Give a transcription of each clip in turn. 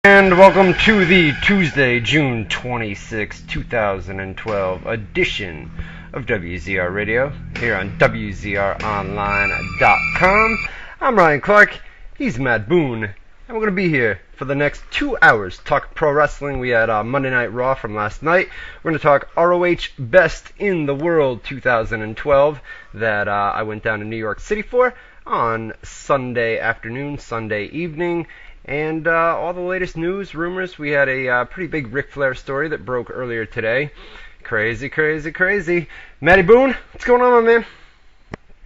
And welcome to the Tuesday, June 26, 2012 edition of WZR Radio here on WZROnline.com. I'm Ryan Clark, he's Matt Boone, and we're going to be here for the next 2 hours talk pro wrestling. We had Monday Night Raw from last night. We're going to talk ROH Best in the World 2012 that I went down to New York City for on Sunday afternoon, Sunday evening. And all the latest news, rumors. We had a pretty big Ric Flair story that broke earlier today. Crazy, crazy, crazy. Matty Boone, what's going on, my man?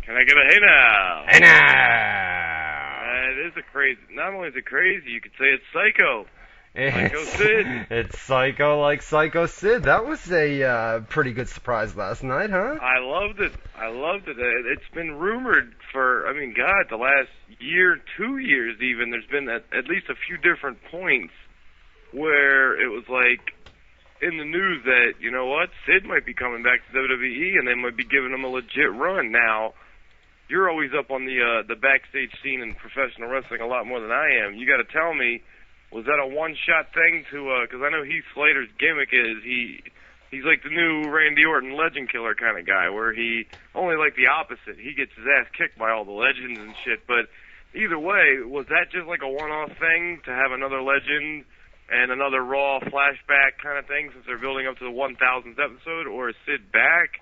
Can I get a hey now? Hey now! It is a crazy. Not only is it crazy, you could say it's psycho. Psycho Sid. It's psycho like Psycho Sid. That was a pretty good surprise last night, huh? I loved it. It's been rumored for, the last year, 2 years even, there's been at least a few different points where it was like in the news that, you know what, Sid might be coming back to WWE and they might be giving him a legit run. Now, you're always up on the backstage scene in professional wrestling a lot more than I am. You got to tell me, was that a one-shot thing to, because I know Heath Slater's gimmick is he's like the new Randy Orton legend killer kind of guy, where he only like the opposite. He gets his ass kicked by all the legends and shit. But either way, was that just like a one-off thing to have another legend and another Raw flashback kind of thing since they're building up to the 1000th episode, or is Sid back?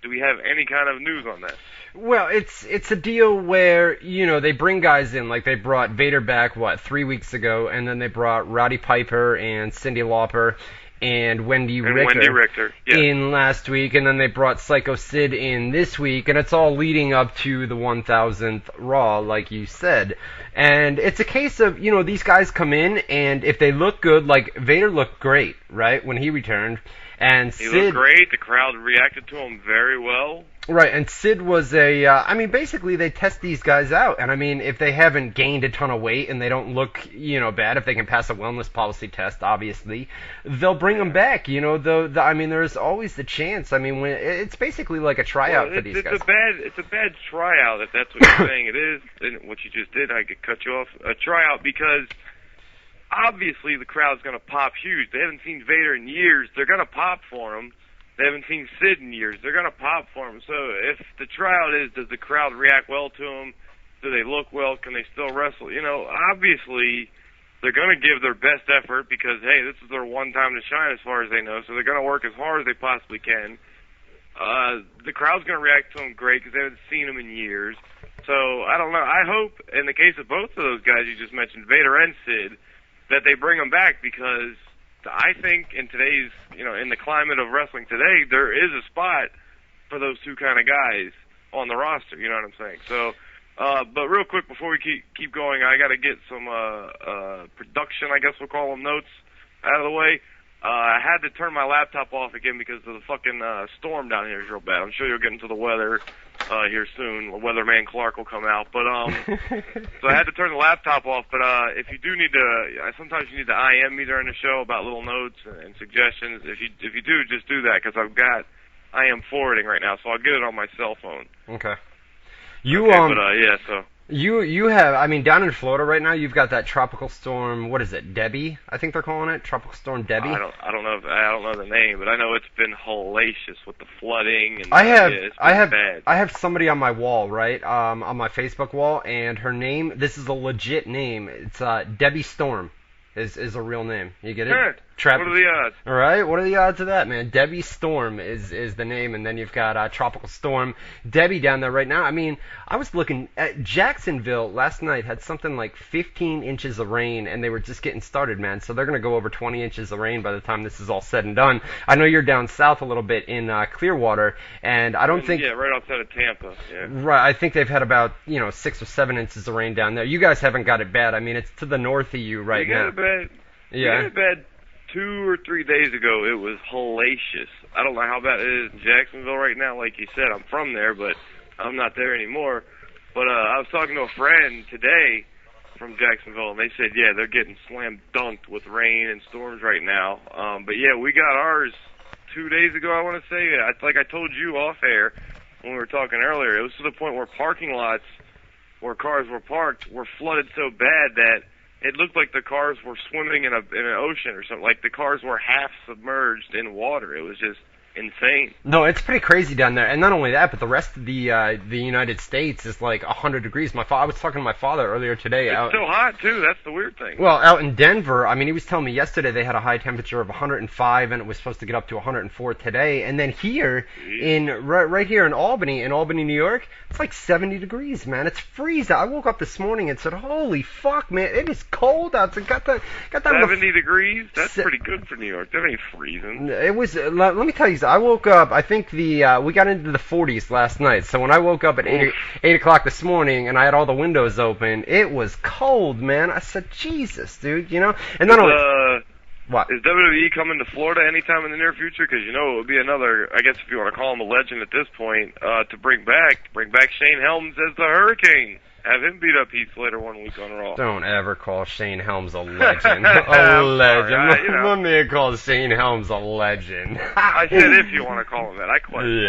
Do we have any kind of news on that? Well, it's a deal where, you know, they bring guys in, like they brought Vader back, 3 weeks ago, and then they brought Roddy Piper and Cyndi Lauper and Wendy Richter in last week, and then they brought Psycho Sid in this week, and it's all leading up to the 1000th Raw, like you said. And it's a case of, you know, these guys come in, and if they look good, like Vader looked great, right, when he returned. And he looked great. The crowd reacted to him very well. Right, and Sid was basically they test these guys out. And, if they haven't gained a ton of weight and they don't look, bad, if they can pass a wellness policy test, obviously, they'll bring them back. There's always the chance. When it's basically like a tryout for these guys. It's a bad tryout, if that's what you're saying it is. And what you just did, I could cut you off. A tryout because obviously the crowd's going to pop huge. They haven't seen Vader in years. They're going to pop for him. They haven't seen Sid in years. They're going to pop for him. So if the tryout is, does the crowd react well to him? Do they look well? Can they still wrestle? Obviously they're going to give their best effort because, hey, this is their one time to shine as far as they know. So they're going to work as hard as they possibly can. The crowd's going to react to him great because they haven't seen him in years. So I don't know. I hope in the case of both of those guys you just mentioned, Vader and Sid, that they bring them back, because I think in today's, in the climate of wrestling today, there is a spot for those two kind of guys on the roster, you know what I'm saying? So, but real quick before we keep going, I got to get some production, I guess we'll call them, notes out of the way. I had to turn my laptop off again because of the fucking storm down here is real bad. I'm sure you'll get into the weather here soon. Weatherman Clark will come out. But so I had to turn the laptop off. But if you do need to, sometimes you need to IM me during the show about little notes and suggestions. If you do, just do that, because I am forwarding right now, so I'll get it on my cell phone. Okay. You have, down in Florida right now, you've got that tropical storm. What is it, Debbie? I think they're calling it tropical storm Debbie. I don't know the name, but I know it's been hellacious with the flooding and I bad. have somebody on my wall, right, on my Facebook wall, and her name, this is a legit name. It's Debbie Storm is a real name. You get it? What are the odds? All right, what are the odds of that, man? Debbie Storm is the name, and then you've got Tropical Storm Debbie down there right now. I was looking at Jacksonville last night, had something like 15 inches of rain, and they were just getting started, man. So they're going to go over 20 inches of rain by the time this is all said and done. I know you're down south a little bit in Clearwater, and I don't think... Yeah, right outside of Tampa, yeah. Right, I think they've had about, 6 or 7 inches of rain down there. You guys haven't got it bad. It's to the north of you right now. We got it bad 2 or 3 days ago. It was hellacious. I don't know how bad it is in Jacksonville right now. Like you said, I'm from there, but I'm not there anymore. But I was talking to a friend today from Jacksonville, and they said, yeah, they're getting slam dunked with rain and storms right now. But yeah, we got ours 2 days ago, I want to say. Like I told you off air when we were talking earlier, it was to the point where parking lots where cars were parked were flooded so bad that it looked like the cars were swimming in an ocean or something. Like the cars were half submerged in water. It was just insane. No, it's pretty crazy down there, and not only that, but the rest of the United States is like 100 degrees. I was talking to my father earlier today. It's still hot too. That's the weird thing. Well, out in Denver, I mean, he was telling me yesterday they had a high temperature of 105, and it was supposed to get up to 104 today. And then here right here in Albany, New York, it's like 70 degrees, man. It's freezing. I woke up this morning and said, "Holy fuck, man! It is cold out." It got that 70 degrees. That's pretty good for New York. That ain't freezing. It was. Let me tell you. I woke up, I think we got into the 40s last night, so when I woke up at 8 o'clock this morning and I had all the windows open, it was cold, man. I said, Jesus, dude, you know? And then what? Is WWE coming to Florida anytime in the near future? Because, you know, it would be another, I guess if you want to call him a legend at this point, to bring back Shane Helms as the Hurricane. Have him beat up Heath Slater 1 week on Raw. Don't ever call Shane Helms a legend. A legend. Let me call Shane Helms a legend. I said if you want to call him that. I question.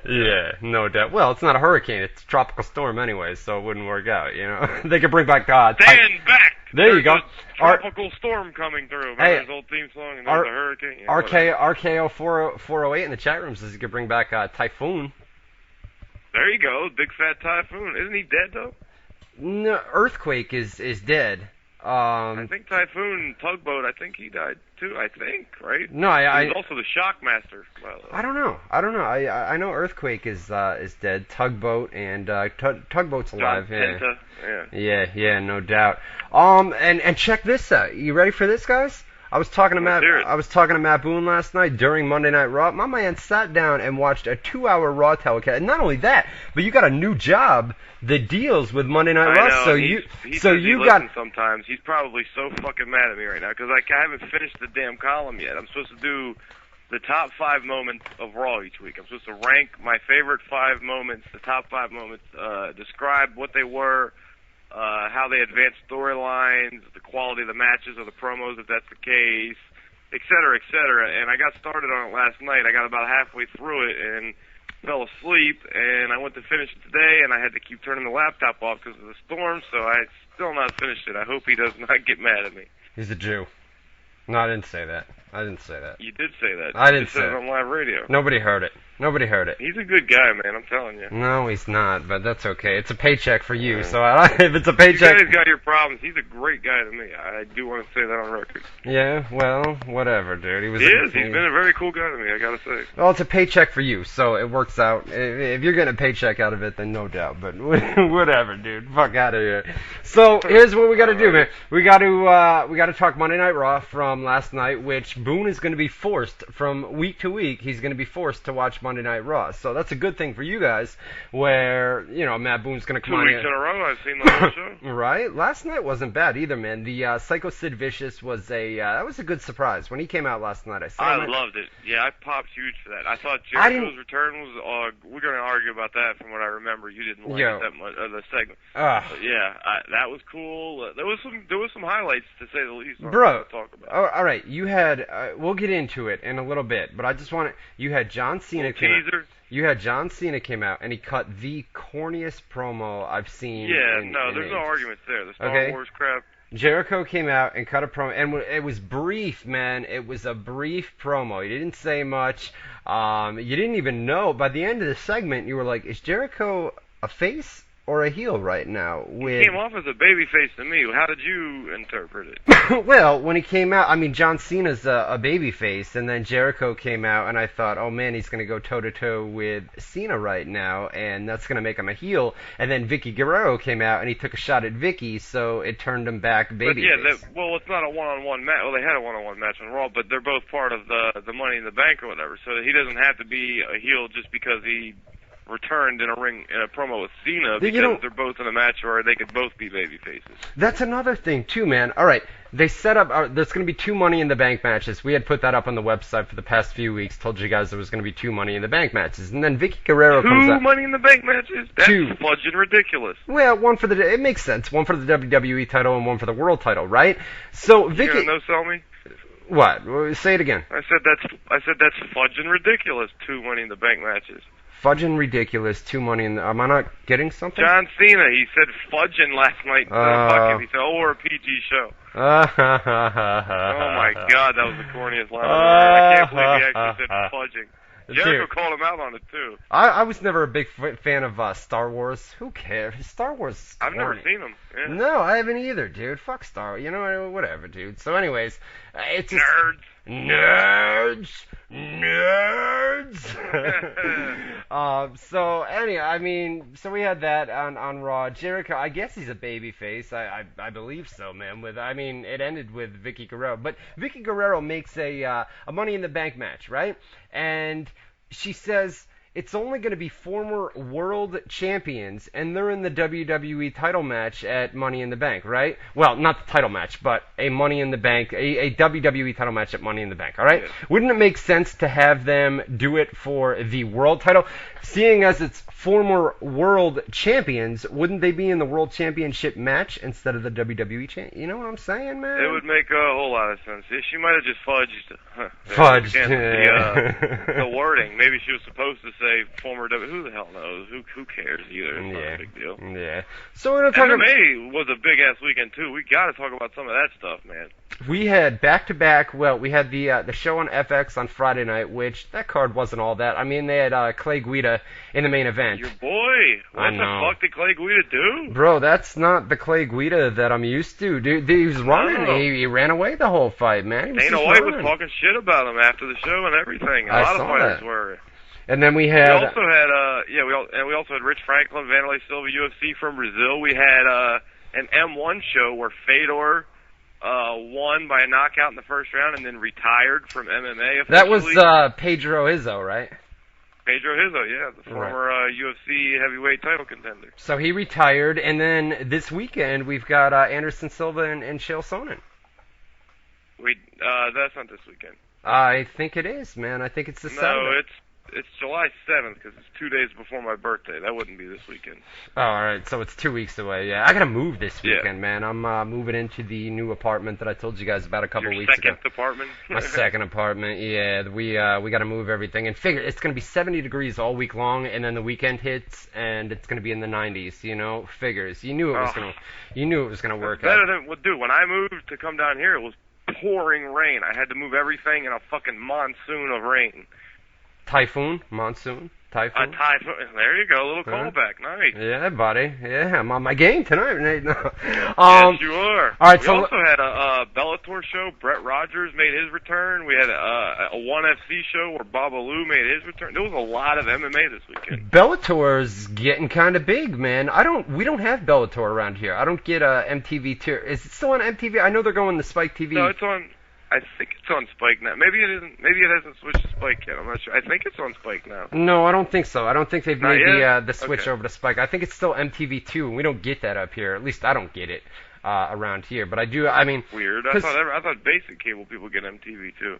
Yeah, no doubt. Well, it's not a hurricane. It's a tropical storm anyway, so it wouldn't work out, you know. They could bring back Stand back! There you go. Tropical storm coming through. Remember his old theme song? And there's a hurricane. Yeah, RKO 408 in the chat room says he could bring back Typhoon. There you go. Big fat Typhoon. Isn't he dead, though? No, Earthquake is dead. I think Typhoon Tugboat. I think he died too. I think, right? No, he was also the Shockmaster. Well, I don't know. I know Earthquake is dead. Tugboat and Tugboat's alive. Penta. Yeah, no doubt. And check this out. You ready for this, guys? I was talking to Matt Boone last night during Monday Night Raw. My man sat down and watched a 2-hour Raw telecast. And not only that, but you got a new job that deals with Monday Night Raw. Know. So he listens sometimes. He's probably so fucking mad at me right now because I haven't finished the damn column yet. I'm supposed to do the top 5 moments of Raw each week. I'm supposed to rank my favorite 5 moments, the top 5 moments, describe what they were, how they advanced storylines, the quality of the matches or the promos, if that's the case, et cetera, et cetera. And I got started on it last night. I got about halfway through it and fell asleep, and I went to finish it today, and I had to keep turning the laptop off because of the storm, so I still not finished it. I hope he does not get mad at me. He's a Jew. No, I didn't say that. You did say that. I didn't say it on live radio. Nobody heard it. He's a good guy, man. I'm telling you. No, he's not, but that's okay. It's a paycheck for you, so if it's a paycheck... You guys got your problems. He's a great guy to me. I do want to say that on record. Yeah, well, whatever, dude. He's been a very cool guy to me, I gotta say. Well, it's a paycheck for you, so it works out. If you're getting a paycheck out of it, then no doubt, but whatever, dude. Fuck out of here. So, here's what we gotta do, man. We gotta talk Monday Night Raw from last night, which Boone is gonna be forced, from week to week, he's gonna be forced to watch Monday Night Raw. So that's a good thing for you guys, where, you know, Matt Boone's going to come on 2 weeks in a row, I've seen the whole show. Right? Last night wasn't bad either, man. The Psycho Sid Vicious was that was a good surprise. When he came out last night, I loved it. Yeah, I popped huge for that. I thought Jericho's return was, we're going to argue about that from what I remember. You didn't like it that much, the segment. But yeah, that was cool. There was some highlights, to say the least. Bro, to talk about. All right, you had, we'll get into it in a little bit, but I just want to, you had John Cena came out. You had John Cena came out, and he cut the corniest promo I've seen. Yeah, there's no arguments there. The Star Wars crap. Jericho came out and cut a promo, and it was brief, man. It was a brief promo. He didn't say much. You didn't even know. By the end of the segment, you were like, is Jericho a face or a heel right now? He came off as a babyface to me. How did you interpret it? Well, when he came out, I mean, John Cena's a babyface, and then Jericho came out, and I thought, oh man, he's going to go toe-to-toe with Cena right now, and that's going to make him a heel. And then Vicky Guerrero came out, and he took a shot at Vicky, so it turned him back babyface. Well, it's not a one-on-one match. Well, they had a one-on-one match on Raw, but they're both part of the Money in the Bank or whatever, so he doesn't have to be a heel just because he returned in a promo with Cena, because they're both in a match where they could both be baby faces. That's another thing too, man. All right, they set up. There's going to be 2 Money in the Bank matches. We had put that up on the website for the past few weeks. Told you guys there was going to be 2 Money in the Bank matches, and then Vicky Guerrero comes out. 2 Money in the Bank matches? That's fudging ridiculous. Well, one for it makes sense. One for the WWE title and one for the world title, right? So Vicky, you gonna no-sell me? What? Say it again. I said that's fudging ridiculous. 2 Money in the Bank matches. fudging ridiculous. 2 Money in the... Am I not getting something? John Cena, he said fudging last night. He said, we're a PG show. Oh my God, that was the corniest line. I can't believe he actually said fudging. Jericho called him out on it too. I was never a big fan of Star Wars. Who cares? Star Wars. I've never seen them. Yeah. No, I haven't either, dude. Fuck Star Wars. You know, whatever, dude. So, anyways, it's just nerds. So anyway, I mean, so we had that on Raw. Jericho, I guess he's a babyface. I believe so, man. It ended with Vicky Guerrero, but Vicky Guerrero makes a Money in the Bank match, right? And she says it's only going to be former world champions, and they're in the WWE title match at Money in the Bank, right? Well, not the title match, but a Money in the Bank, a WWE title match at Money in the Bank, all right? Yeah. Wouldn't it make sense to have them do it for the world title? Seeing as it's former world champions, wouldn't they be in the world championship match instead of the WWE champ? You know what I'm saying, man? It would make a whole lot of sense. She might have just fudged the wording. Maybe she was supposed to say former WWE. Who the hell knows? Who cares either? It's not a big deal. Yeah. So we're gonna talk MMA was a big ass weekend too. We got to talk about some of that stuff, man. We had back-to-back. Well, we had the show on FX on Friday night, which that card wasn't all that. I mean, they had Clay Guida in the main event. Your boy. What the fuck did Clay Guida do? Bro, that's not the Clay Guida that I'm used to. Dude, he was running. He ran away the whole fight, man. Dana White was talking shit about him after the show and everything. A lot of fighters were. And then we had. We also had Rich Franklin, Vanderlei Silva, UFC from Brazil. We had an M1 show where Fedor won by a knockout in the first round and then retired from MMA officially. That was Pedro Izzo, right? Pedro Izzo, yeah, the former UFC heavyweight title contender. So he retired, and then this weekend we've got Anderson Silva and Chael Sonnen. That's not this weekend. I think it is, man. I think it's the Saturday. No, it's July 7th because it's 2 days before my birthday. That wouldn't be this weekend. Oh, all right. So it's 2 weeks away. Yeah, I gotta move this weekend, man. I'm moving into the new apartment that I told you guys about a couple weeks ago. Your second apartment? My second apartment. Yeah, we gotta move everything and figure it's gonna be 70 degrees all week long, and then the weekend hits and it's gonna be in the 90s. You know, figures. You knew it was gonna work better than dude. When I moved to come down here, it was pouring rain. I had to move everything in a fucking monsoon of rain. Typhoon? Monsoon? Typhoon? Typhoon. There you go. A little callback. Nice. Yeah, buddy. Yeah, I'm on my game tonight. Yes, you are. All right, we also had a Bellator show. Brett Rogers made his return. We had a ONE FC show where Baba Lou made his return. There was a lot of MMA this weekend. Bellator's getting kind of big, man. We don't have Bellator around here. I don't get MTV. Is it still on MTV? I know they're going to Spike TV. No, it's on. I think it's on Spike now. Maybe it isn't. Maybe it hasn't switched to Spike yet. I'm not sure. I think it's on Spike now. No, I don't think so. I don't think they've made the switch over to Spike. I think it's still MTV2, and we don't get that up here. At least I don't get it around here. But I do. I mean, weird. I thought basic cable people get MTV too.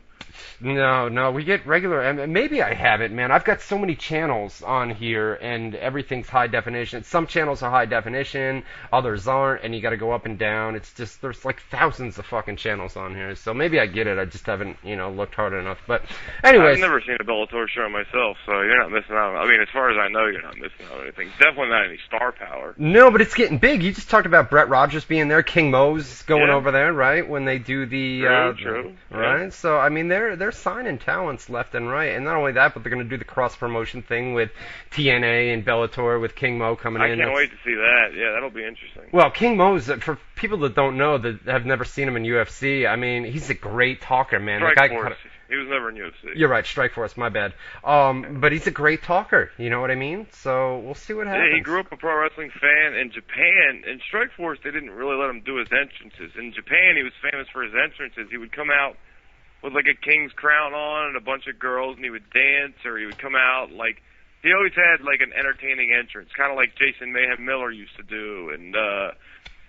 No, we get regular. Maybe I have it, man. I've got so many channels on here, and everything's high definition. Some channels are high definition, others aren't, and you got to go up and down. It's just there's like thousands of fucking channels on here. So maybe I get it. I just haven't, looked hard enough. But anyways, I've never seen a Bellator show myself, so you're not missing out. I mean, as far as I know, you're not missing out on anything. Definitely not any star power. No, but it's getting big. You just talked about Brett Rogers being there, King Mo's going over there, right? When they do the true. Right. Yeah. So I mean, they're signing talents left and right, and not only that, but they're going to do the cross promotion thing with TNA and Bellator with King Mo coming in. I can't wait to see that. Yeah, that'll be interesting. Well, King Mo's, for people that don't know, that have never seen him in UFC, I mean, he's a great talker, man. Strikeforce. He was never in UFC. You're right, Strikeforce, my bad. But he's a great talker, you know what I mean? So we'll see what happens. Yeah, he grew up a pro wrestling fan in Japan. In Strikeforce, they didn't really let him do his entrances. In Japan, he was famous for his entrances. He would come out with like a king's crown on and a bunch of girls, and he would dance, or he would come out like he always had like an entertaining entrance, kind of like Jason Mayhem Miller used to do. And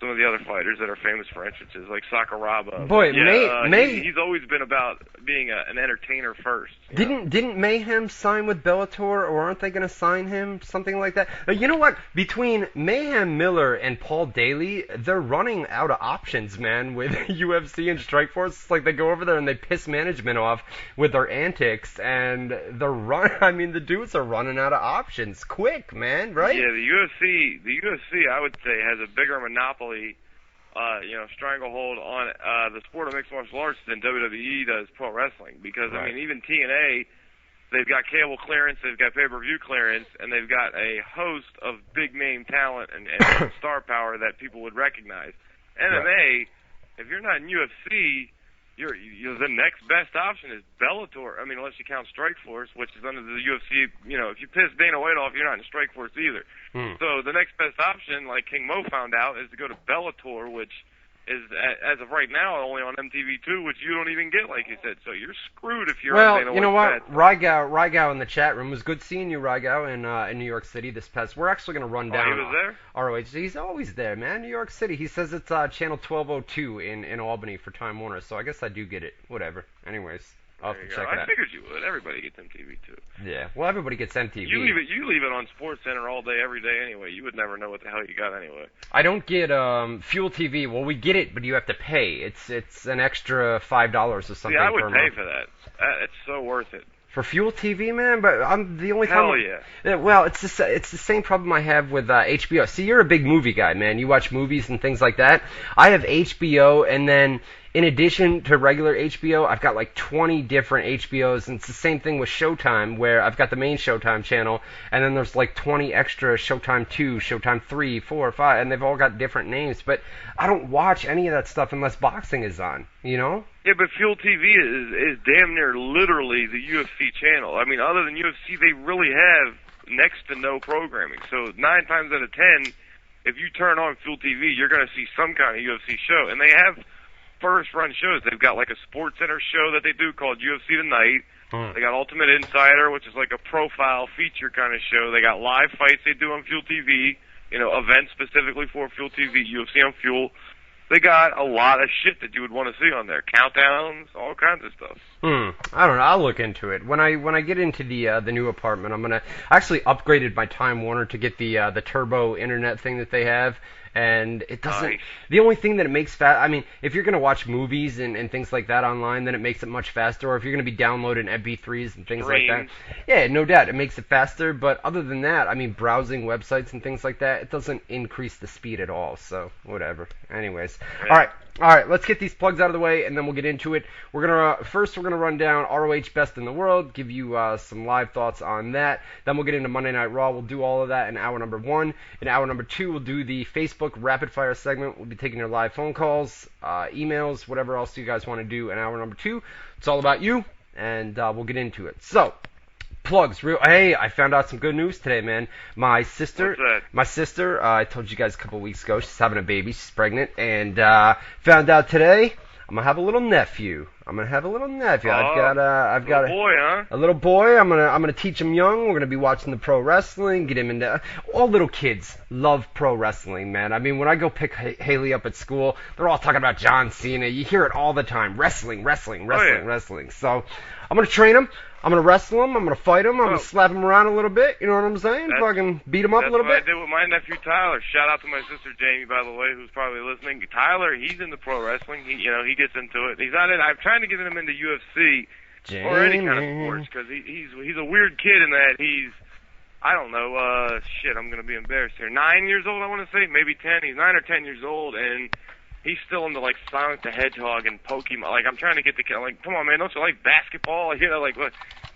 some of the other fighters that are famous for entrances, like Sakuraba. Boy, yeah, he's always been about being an entertainer first. Didn't Mayhem sign with Bellator, or aren't they going to sign him? Something like that. But you know what? Between Mayhem Miller and Paul Daly, they're running out of options, man, with UFC and Strikeforce. It's like they go over there and they piss management off with their antics, and the dudes are running out of options quick, man, right? Yeah, the UFC, I would say, has a bigger monopoly, stranglehold on the sport of mixed martial arts than WWE does pro wrestling. Because, right. I mean, even TNA, they've got cable clearance, they've got pay-per-view clearance, and they've got a host of big-name talent and star power that people would recognize. MMA, right. If you're not in UFC, you're the next best option is Bellator. I mean, unless you count Strikeforce, which is under the UFC. If you piss Dana White off, you're not in Strikeforce either. So the next best option, like King Mo found out, is to go to Bellator, which is, as of right now, only on MTV2, which you don't even get, like you said. So you're screwed if you're on Dana White's Well, you know what? Rygao in the chat room. It was good seeing you, Rygao, in New York City this past. We're actually going to run down. He was there? ROH. He's always there, man. New York City. He says it's channel 1202 in Albany for Time Warner, so I guess I do get it. Whatever. Anyways, I'll have to check it out. I figured you would. Everybody gets MTV2. Yeah. Well, everybody gets MTV. You leave it on SportsCenter all day, every day anyway. You would never know what the hell you got anyway. I don't get Fuel TV. Well, we get it, but you have to pay. It's an extra $5 or something. Yeah, I would pay month. for that. It's so worth it. For Fuel TV, man, but I'm the only Hell time. Yeah. Well, it's the same problem I have with HBO. See, you're a big movie guy, man. You watch movies and things like that. I have HBO, and then in addition to regular HBO, I've got like 20 different HBOs, and it's the same thing with Showtime, where I've got the main Showtime channel, and then there's like 20 extra Showtime 2, Showtime 3, 4, 5, and they've all got different names. But I don't watch any of that stuff unless boxing is on, you know? Yeah, but Fuel TV is damn near literally the UFC channel. I mean, other than UFC, they really have next to no programming. So 9 times out of 10, if you turn on Fuel TV, you're going to see some kind of UFC show. And they have first-run shows. They've got like a SportsCenter show that they do called UFC Tonight. They got Ultimate Insider, which is like a profile feature kind of show. They got live fights they do on Fuel TV, events specifically for Fuel TV, UFC on Fuel. They got a lot of shit that you would want to see on there. Countdowns, all kinds of stuff. I don't know. I'll look into it. When I get into the new apartment, I'm gonna actually upgraded my Time Warner to get the turbo internet thing that they have. And it doesn't. Nice. The only thing that it makes I mean, if you're gonna watch movies and things like that online, then it makes it much faster. Or if you're gonna be downloading MP3s and things like that, yeah, no doubt, it makes it faster. But other than that, I mean, browsing websites and things like that, it doesn't increase the speed at all. So whatever. Anyways, yeah. All right, let's get these plugs out of the way, and then we'll get into it. We're gonna run down ROH Best in the World, give you some live thoughts on that. Then we'll get into Monday Night Raw. We'll do all of that in hour number 1. In hour number 2, we'll do the Facebook Rapid Fire segment. We'll be taking your live phone calls, emails, whatever else you guys want to do in hour number 2. It's all about you, and we'll get into it. So, plugs. Hey, I found out some good news today, man. My sister, I told you guys a couple weeks ago, she's having a baby. She's pregnant, and found out today I'm gonna have a little nephew. I've got a boy, huh? A little boy. I'm gonna teach him young. We're gonna be watching the pro wrestling, get him into. All little kids love pro wrestling, man. I mean, when I go pick Haley up at school, they're all talking about John Cena. You hear it all the time. Wrestling. So I'm gonna train him. I'm going to wrestle him. I'm going to fight him. I'm going to slap him around a little bit. You know what I'm saying? Fucking beat him up a little bit. That's what I did with my nephew Tyler. Shout out to my sister Jamie, by the way, who's probably listening. Tyler, he's into pro wrestling. He gets into it. He's not in. I'm trying to get him into UFC or any kind of sports because he's a weird kid in that he's. I don't know. I'm going to be embarrassed here. 9 years old, I want to say, maybe 10. He's 9 or 10 years old, and he's still into, like, Sonic the Hedgehog and Pokemon. Like, I'm trying to get the kid, like, come on, man, don't you like basketball? What?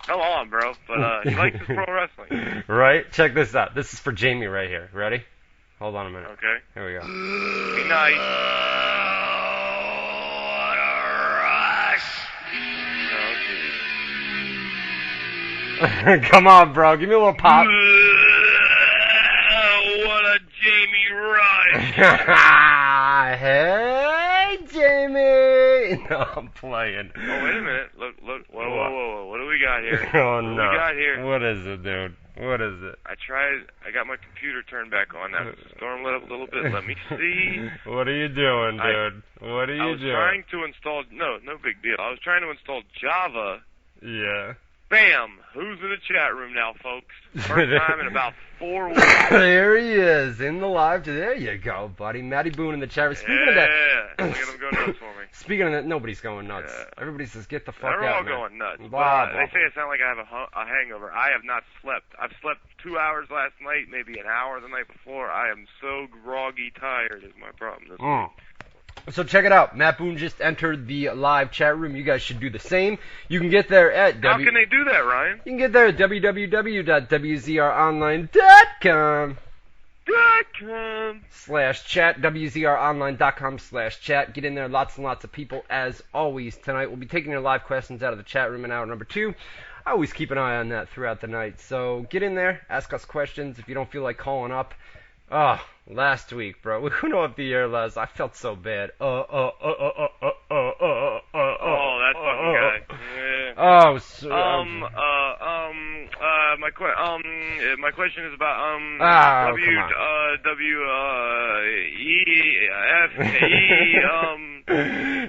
Come on, bro. But he likes his pro wrestling. Right? Check this out. This is for Jamie right here. Ready? Hold on a minute. Okay. Here we go. Be nice. What a rush. Oh, come on, bro. Give me a little pop. What a Jamie rush. Hey, Jamie. No, I'm playing. Oh, wait a minute. Look. Whoa. What do we got here? Oh, no. What do we got here? What is it, dude? What is it? I got my computer turned back on. Now, the storm lit up a little bit. Let me see. What are you doing, dude? What are you doing? I was trying to install... No big deal. I was trying to install Java. Yeah. Bam! Who's in the chat room now, folks? First time in about 4 weeks. There he is, in the live. There you go, buddy. Matty Boone in the chat room. Speaking of that... Look at him go nuts for me. Speaking of that, nobody's going nuts. Yeah. Everybody says, get the fuck They're out, all man. going nuts. Blah, They blah. say I sound like I have a hangover. I have not slept. I've slept 2 hours last night, maybe an hour the night before. I am so groggy tired is my problem this week. So check it out. Matt Boone just entered the live chat room. You guys should do the same. You can get there at How can they do that, Ryan? You can get there at www.WZROnline.com /chat, WZROnline.com/chat. Get in there. Lots and lots of people as always tonight. We'll be taking your live questions out of the chat room in hour number 2. I always keep an eye on that throughout the night. So get in there. Ask us questions if you don't feel like calling up. Last week, bro. We went off the air last. I felt so bad. Oh, that fucking guy. Yeah. Oh, so, my question is about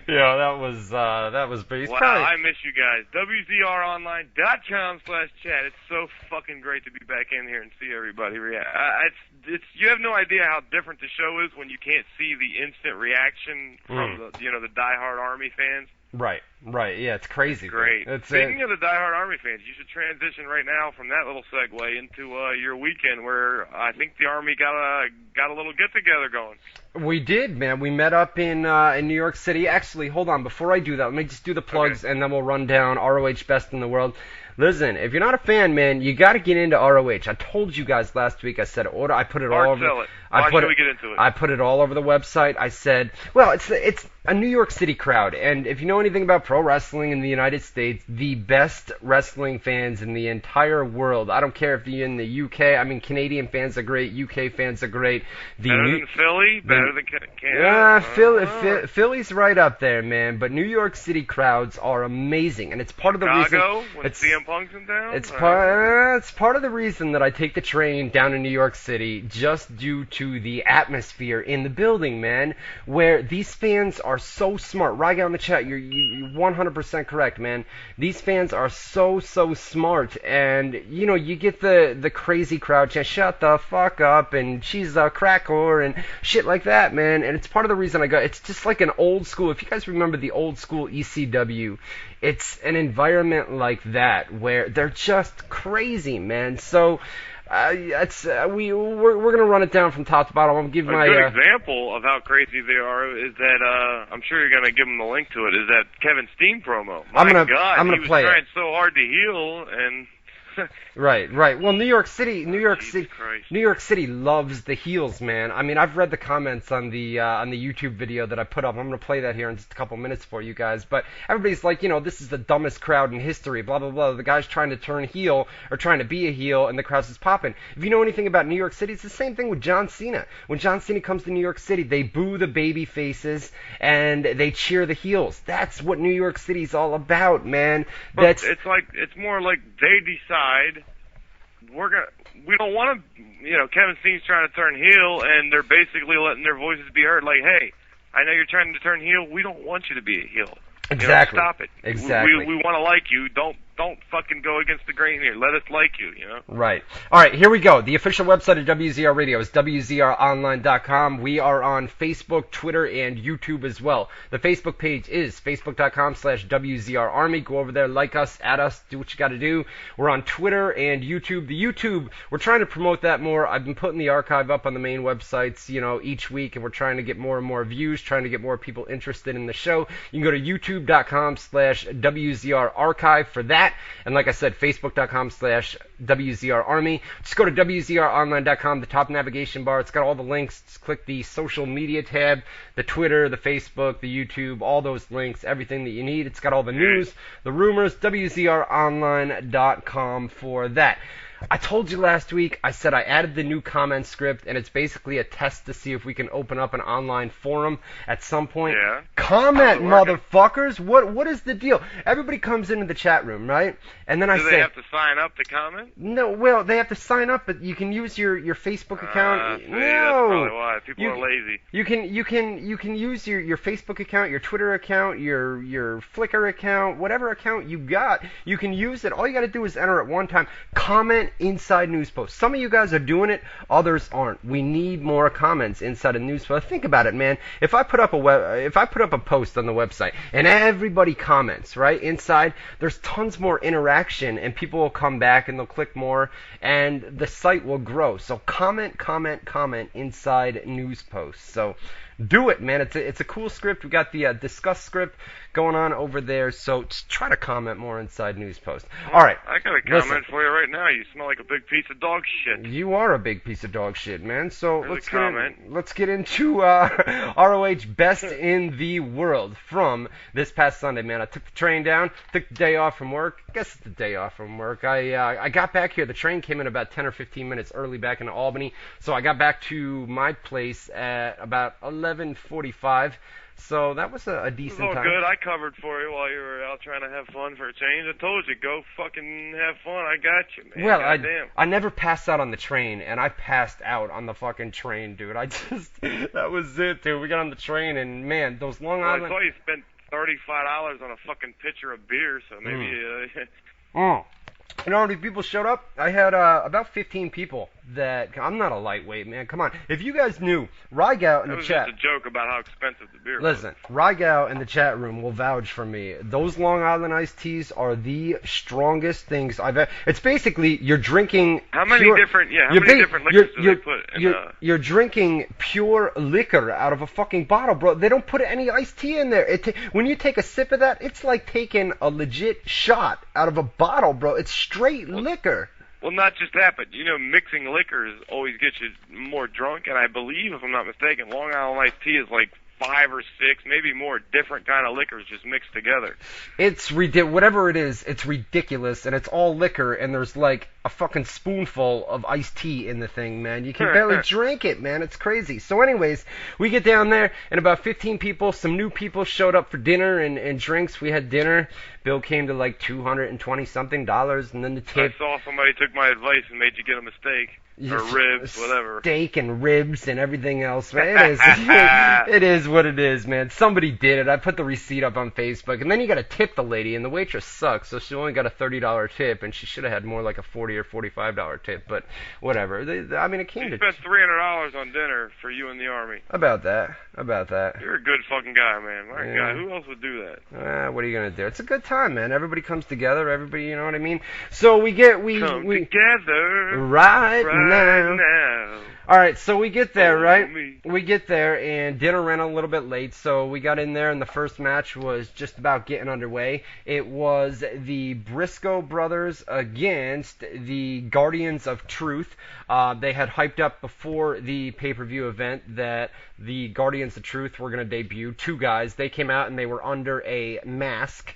Yeah, that was based. Wow, I miss you guys. WZROnline.com/chat. It's so fucking great to be back in here and see everybody react. You have no idea how different the show is when you can't see the instant reaction from the diehard Army fans. Right. Yeah, it's crazy. It's great. It's, Speaking of the diehard Army fans, you should transition right now from that little segue into your weekend, where I think the Army got a little get together going. We did, man. We met up in New York City. Actually, hold on. Before I do that, let me just do the plugs, and then we'll run down ROH Best in the World. Listen, if you're not a fan, man, you got to get into ROH. I told you guys last week. I said order. I put it all over. Sell it. Why should we get into it? I put it all over the website. I said, well, it's a New York City crowd, and if you know anything about pro wrestling in the United States, the best wrestling fans in the entire world. I don't care if you're in the UK. I mean, Canadian fans are great. UK fans are great. Better than Philly. Better than Canada. Philly's right up there, man. But New York City crowds are amazing, and it's part of the reason. Chicago, when CM Punk's in town. It's part of the reason that I take the train down to New York City, just due to the atmosphere in the building, man. Where these fans are so smart. Right on the chat, you're 100% correct, man. These fans are so smart, and you get the crazy crowd chant, "Shut the fuck up," and "She's a crack whore," and shit like that, man. And it's part of the reason I go. It's just like an old school. If you guys remember the old school ECW, it's an environment like that where they're just crazy, man. So we're gonna run it down from top to bottom. I'm gonna give my good example of how crazy they are is that I'm sure you're gonna give them the link to it. Is that Kevin Steen promo? I'm gonna He play was trying so hard to heel and. Right. Well, New York City loves the heels, man. I mean, I've read the comments on the YouTube video that I put up. I'm gonna play that here in just a couple minutes for you guys. But everybody's like, this is the dumbest crowd in history. Blah blah blah. The guy's trying to turn heel or trying to be a heel, and the crowd's just popping. If you know anything about New York City, it's the same thing with John Cena. When John Cena comes to New York City, they boo the baby faces and they cheer the heels. That's what New York City's all about, man. But it's more like they decide. We don't want to, Kevin Steen's trying to turn heel, and they're basically letting their voices be heard. Like, hey, I know you're trying to turn heel. We don't want you to be a heel. Exactly. Stop it. Exactly. We want to like you. Don't fucking go against the grain here. Let us like you, Right. All right, here we go. The official website of WZR Radio is WZROnline.com. We are on Facebook, Twitter, and YouTube as well. The Facebook page is Facebook.com/WZRArmy. Go over there, like us, add us, do what you got to do. We're on Twitter and YouTube. The YouTube, we're trying to promote that more. I've been putting the archive up on the main websites, each week, and we're trying to get more and more views, trying to get more people interested in the show. You can go to YouTube.com/WZRArchive for that. And like I said, Facebook.com/WZRArmy. Just go to WZROnline.com, the top navigation bar. It's got all the links. Just click the social media tab, the Twitter, the Facebook, the YouTube, all those links, everything that you need. It's got all the news, the rumors, WZROnline.com for that. I told you last week, I said I added the new comment script, and it's basically a test to see if we can open up an online forum at some point. Yeah. Comment, motherfuckers! What is the deal? Everybody comes into the chat room, right? And then I say... Do they have to sign up to comment? No, well, they have to sign up, but you can use your Facebook account. See, no! That's probably why. People are lazy. You can use your Facebook account, your Twitter account, your Flickr account, whatever account you got, you can use it. All you got to do is enter at one time. Comment inside news posts. Some of you guys are doing it, others aren't. We need more comments inside a news post. Think about it, man. If I put up a post on the website and everybody comments, right, inside, there's tons more interaction and people will come back and they'll click more and the site will grow. So comment inside news posts. So do it, man. It's a cool script. We got the discuss script going on over there, so just try to comment more inside news post. All right. I got a comment for you right now. You smell like a big piece of dog shit. You are a big piece of dog shit, man. So let's get into ROH Best in the World from this past Sunday, man. I took the train down, took the day off from work. I guess it's the day off from work. I got back here. The train came in about 10 or 15 minutes early back into Albany, so I got back to my place at about 11:45. So that was a decent time. It was all good. I covered for you while you were out trying to have fun for a change. I told you, go fucking have fun. I got you, man. Well, goddamn. I never passed out on the train, and I passed out on the fucking train, dude. That was it, dude. We got on the train, and man, those Long Island... I saw you spent $35 on a fucking pitcher of beer, so maybe... You know how many people showed up? I had about 15 people that... I'm not a lightweight, man. Come on. If you guys knew, Rygout in the chat... That was just a joke about how expensive the beer was. Listen, Rygout in the chat room will vouch for me. Those Long Island iced teas are the strongest things I've ever... It's basically, you're drinking... How many different liquors do they put in You're drinking pure liquor out of a fucking bottle, bro. They don't put any iced tea in there. When you take a sip of that, it's like taking a legit shot out of a bottle, bro. It's straight liquor. Well, not just that, but, mixing liquors always gets you more drunk, and I believe, if I'm not mistaken, Long Island iced tea is like 5 or 6, maybe more different kind of liquors just mixed together. It's whatever it is, it's ridiculous, and it's all liquor, and there's like a fucking spoonful of iced tea in the thing, man. You can barely drink it, man. It's crazy. So anyways, we get down there, and about 15 people, some new people showed up for dinner and drinks. We had dinner. Bill came to like $220-something, and then the tip... I saw somebody took my advice and made you get a mistake. Or ribs, whatever. Steak and ribs and everything else, man. It is what it is, man. Somebody did it. I put the receipt up on Facebook, and then you got to tip the lady, and the waitress sucks, so she only got a $30 tip, and she should have had more like a $40 or $45 tip, but whatever. It came to... You spent $300 on dinner for you in the Army. About that. You're a good fucking guy, man. My God, who else would do that? What are you gonna do? It's a good time, man. Everybody comes together. Everybody, you know what I mean. So we together right now. All right, so we get there, right? Me. We get there, and dinner ran a little bit late, so we got in there, and the first match was just about getting underway. It was the Briscoe brothers against the Guardians of Truth. They had hyped up before the pay-per-view event that the Guardians of Truth were going to debut. 2 guys. They came out, and they were under a mask,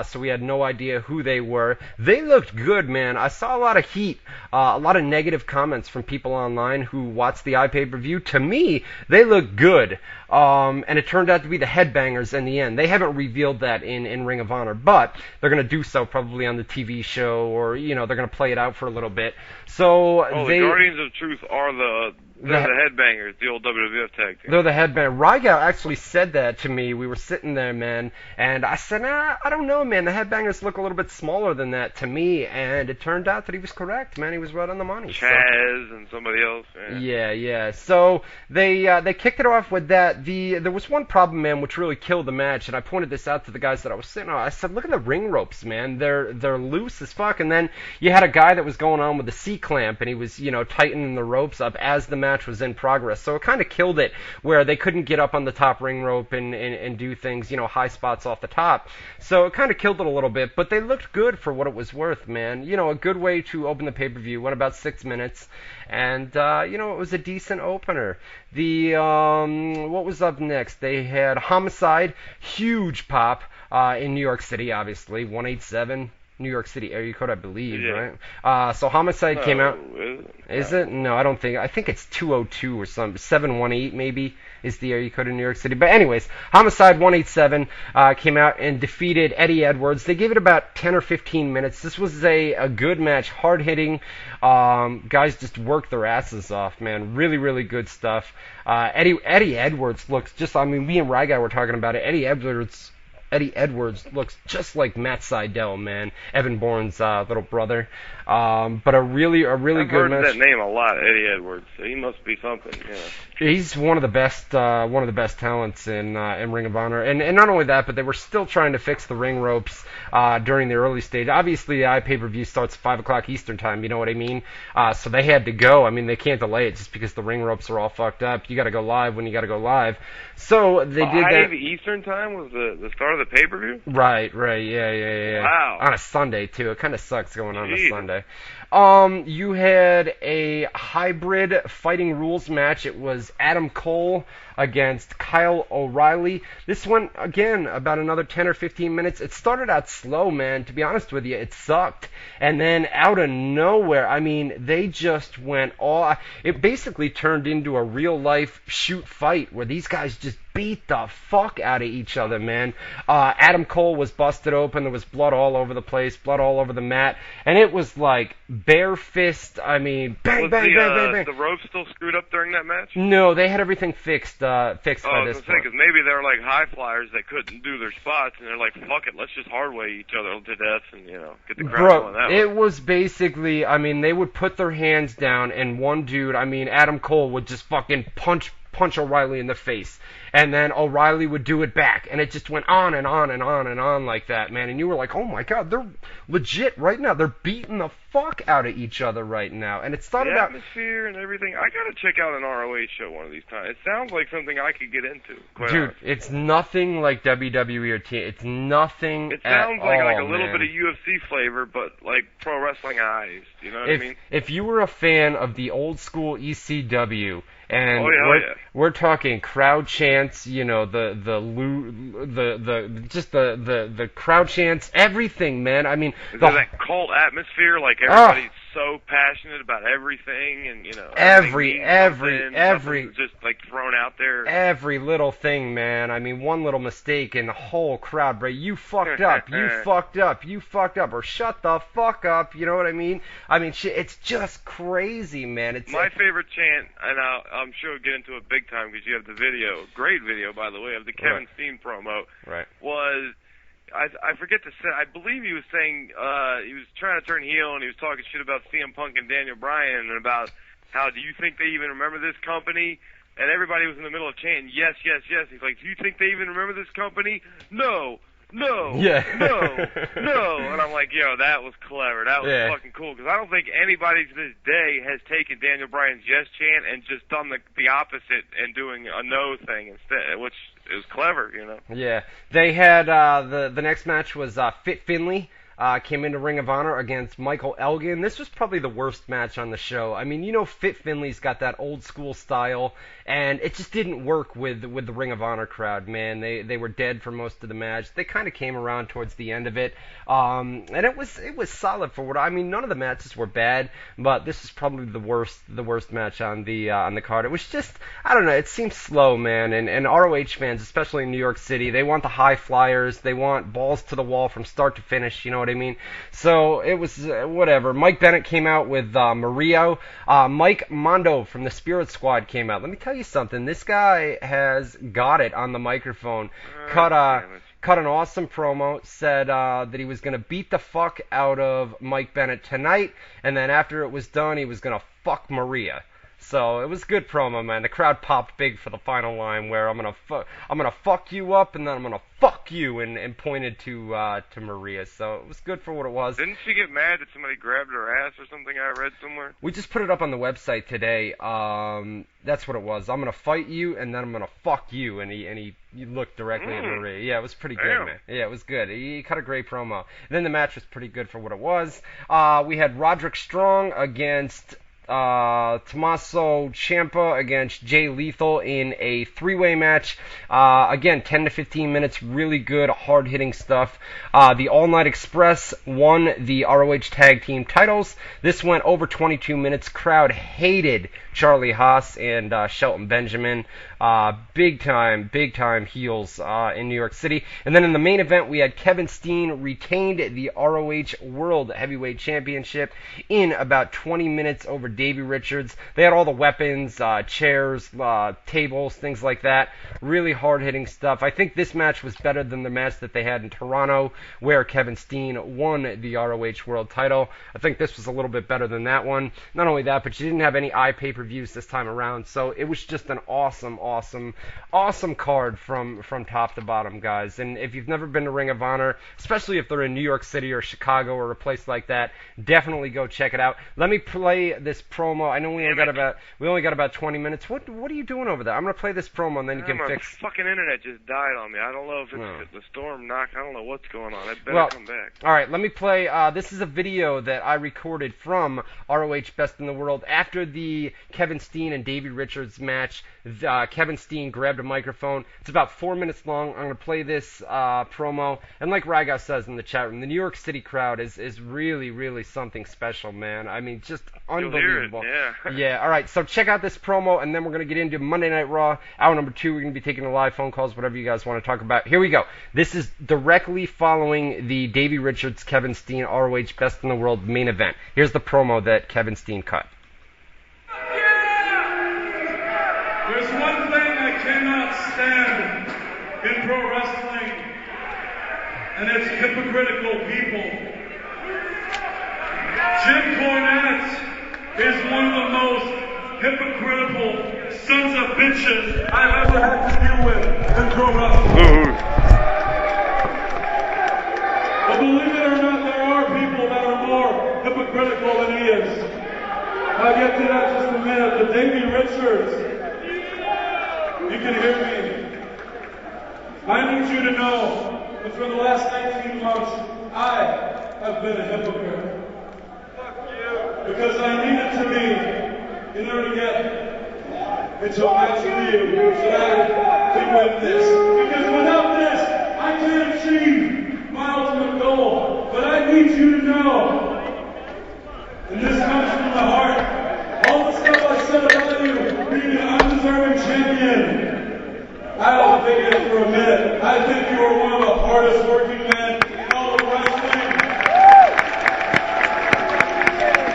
so we had no idea who they were. They looked good, man. I saw a lot of heat, a lot of negative comments from people online who watched the iPay-per-view. To me, they look good, and it turned out to be the Headbangers in the end. They haven't revealed that in Ring of Honor, but they're going to do so probably on the TV show, or they're going to play it out for a little bit. So the Guardians of Truth are the Headbangers, the old WWF tag team. They're the Headbangers. Rygout actually said that to me. We were sitting there, man, and I said, I don't know, man. The Headbangers look a little bit smaller than that to me, and it turned out that he was correct, man. He was right on the money. Chaz and somebody else. Yeah. So they kicked it off with that. There was one problem, man, which really killed the match, and I pointed this out to the guys that I was sitting on. I said, look at the ring ropes, man. They're loose as fuck. And then you had a guy that was going on with the C-clamp, and he was tightening the ropes up as the match was in progress. So it kind of killed it, where they couldn't get up on the top ring rope and do things, high spots off the top. So it kind of killed it a little bit, but they looked good for what it was worth, man. A good way to open the pay-per-view. Went about 6 minutes, and it was a decent opener. What was up next? They had Homicide, huge pop in New York City, obviously, 187. New York City area code, I believe, Yeah. right? So Homicide came out. Is Is it? No, I don't think. I think it's 202 or something. 718 maybe is the area code in New York City. But anyways, Homicide 187 came out and defeated Eddie Edwards. They gave it about 10 or 15 minutes. This was a good match, hard hitting. Guys just worked their asses off, man. Really, really good stuff. Eddie Edwards looks just. I mean, me and Ryguy were talking about it. Eddie Edwards looks just like Matt Seidel, man. Evan Bourne's little brother. But a really I've good heard match. that name a lot, Eddie Edwards. So he must be something. Yeah. He's one of the best talents in Ring of Honor, and not only that, but they were still trying to fix the ring ropes during the early stage. Obviously, the pay-per-view starts at 5 o'clock Eastern time. You know what I mean? So they had to go. I mean, they can't delay it just because the ring ropes are all fucked up. You got to go live when you got to go live. So they did that. 5 Eastern time was the start of the pay-per-view. Right, yeah. Wow. On a Sunday too. It kind of sucks going on Jeez. a Sunday. You had a hybrid fighting rules match. It was Adam Cole against Kyle O'Reilly. This one, again, about another 10 or 15 minutes. It started out slow, man. To be honest with you, it sucked. And then out of nowhere, I mean, they just went all... It basically turned into a real-life shoot fight where these guys just beat the fuck out of each other, man. Adam Cole was busted open. There was blood all over the place, blood all over the mat. And it was like bare fist. I mean, bang, bang, bang. Was the rope still screwed up during that match? No, they had everything fixed by I this was gonna say, point. because maybe they're like high flyers that couldn't do their spots, and they're like, fuck it, let's just hardway each other to death and, get the crowd going that way. It was basically, I mean, they would put their hands down, and one dude, I mean, Adam Cole would just fucking punch O'Reilly in the face. And then O'Reilly would do it back. And it just went on and on and on and on like that, man. And you were like, oh my God, they're legit right now. They're beating the fuck out of each other right now. And it started the out... atmosphere and everything. I gotta check out an ROH show one of these times. It sounds like something I could get into. Dude, honestly. it's nothing like WWE or TNA. It's nothing It sounds at like all, a little man. bit of UFC flavor, but like pro wrestling eyes. You know what I mean? If you were a fan of the old school ECW, and yeah. we're talking crowd chants, the crowd chants, everything, man. I mean, Is there that cult atmosphere, like everybody's so passionate about everything, and every something's just like thrown out there. Every little thing, man. I mean, one little mistake and the whole crowd, bro. You fucked up. You fucked up. You fucked up. Or shut the fuck up. You know what I mean? I mean, shit. It's just crazy, man. It's my favorite chant, and I'm sure we'll get into it big time because you have the video, great video by the way, of the Kevin Steen promo. Right. Was I forget to say, I believe he was saying he was trying to turn heel and he was talking shit about CM Punk and Daniel Bryan and about how do you think they even remember this company? And everybody was in the middle of chanting, yes, yes, yes. He's like, do you think they even remember this company? No. Yeah. No. And I'm like, that was clever. That was fucking cool. Because I don't think anybody to this day has taken Daniel Bryan's yes chant and just done the opposite and doing a no thing instead, which is clever, Yeah. They had, the next match was Fit Finlay. Came into Ring of Honor against Michael Elgin. This was probably the worst match on the show. I mean, Fit Finlay's got that old school style, and it just didn't work with the Ring of Honor crowd, man. They were dead for most of the match. They kind of came around towards the end of it, and it was solid for what I mean. None of the matches were bad, but this is probably the worst match on the card. It was just, I don't know. It seems slow, man. And ROH fans, especially in New York City, they want the high flyers. They want balls to the wall from start to finish. You know what I mean? So it was whatever. Mike Bennett came out with Murillo. Mike Mondo from the Spirit Squad came out. Let me tell you something. This guy has got it on the microphone. Cut an awesome promo. Said that he was going to beat the fuck out of Mike Bennett tonight, and then after it was done, he was going to fuck Maria. So it was good promo, man. The crowd popped big for the final line where I'm gonna fuck you up and then I'm gonna fuck you and pointed to Maria. So it was good for what it was. Didn't she get mad that somebody grabbed her ass or something? I read somewhere. We just put it up on the website today. That's what it was. I'm gonna fight you and then I'm gonna fuck you. And he looked directly at Maria. Yeah, it was pretty good, man. Yeah, it was good. He cut a great promo. And then the match was pretty good for what it was. We had Roderick Strong against Tommaso Ciampa against Jay Lethal in a three-way match. Again, 10 to 15 minutes, really good, hard-hitting stuff. The All Night Express won the ROH Tag Team titles. This went over 22 minutes. Crowd hated Charlie Haas and Shelton Benjamin. Big time heels in New York City. And then in the main event, we had Kevin Steen retained the ROH World Heavyweight Championship in about 20 minutes over Davey Richards. They had all the weapons, chairs, tables, things like that. Really hard-hitting stuff. I think this match was better than the match that they had in Toronto, where Kevin Steen won the ROH World title. I think this was a little bit better than that one. Not only that, but you didn't have any pay-per-views this time around, so it was just an awesome card from top to bottom, guys. And if you've never been to Ring of Honor, especially if they're in New York City or Chicago or a place like that, definitely go check it out. Let me play this promo. I know we only got about 20 minutes. What are you doing over there? I'm gonna play this promo and then you can fix. My fucking internet just died on me. I don't know if it's the storm knock. I don't know what's going on. I better come back. All right, let me play. This is a video that I recorded from ROH Best in the World after the Kevin Steen and Davey Richards match. Kevin Steen grabbed a microphone. It's about 4 minutes long. I'm going to play this promo. And like Ryga says in the chat room, the New York City crowd is really something special, man. I mean, just unbelievable. You'll hear it, yeah. All right, so check out this promo, and then we're going to get into Monday Night Raw. Hour number 2, we're going to be taking the live phone calls, whatever you guys want to talk about. Here we go. This is directly following the Davey Richards, Kevin Steen, ROH Best in the World main event. Here's the promo that Kevin Steen cut. There's one thing I cannot stand in pro wrestling, and it's hypocritical people. Jim Cornette is one of the most hypocritical sons of bitches I've ever had to deal with in pro wrestling. But believe it or not, there are people that are more hypocritical than he is. I'll get to that in just a minute. But Davey Richards, you can hear me. I need you to know that for the last 19 months, I have been a hypocrite. Because I needed to be in order to get into a match with you so that I could win this. Because without this, I can't achieve my ultimate goal. But I need you to know, and this comes from the heart, all the stuff I said about you being an undeserving champion, I don't think it for a minute. I think you are one of the hardest working men in all of wrestling.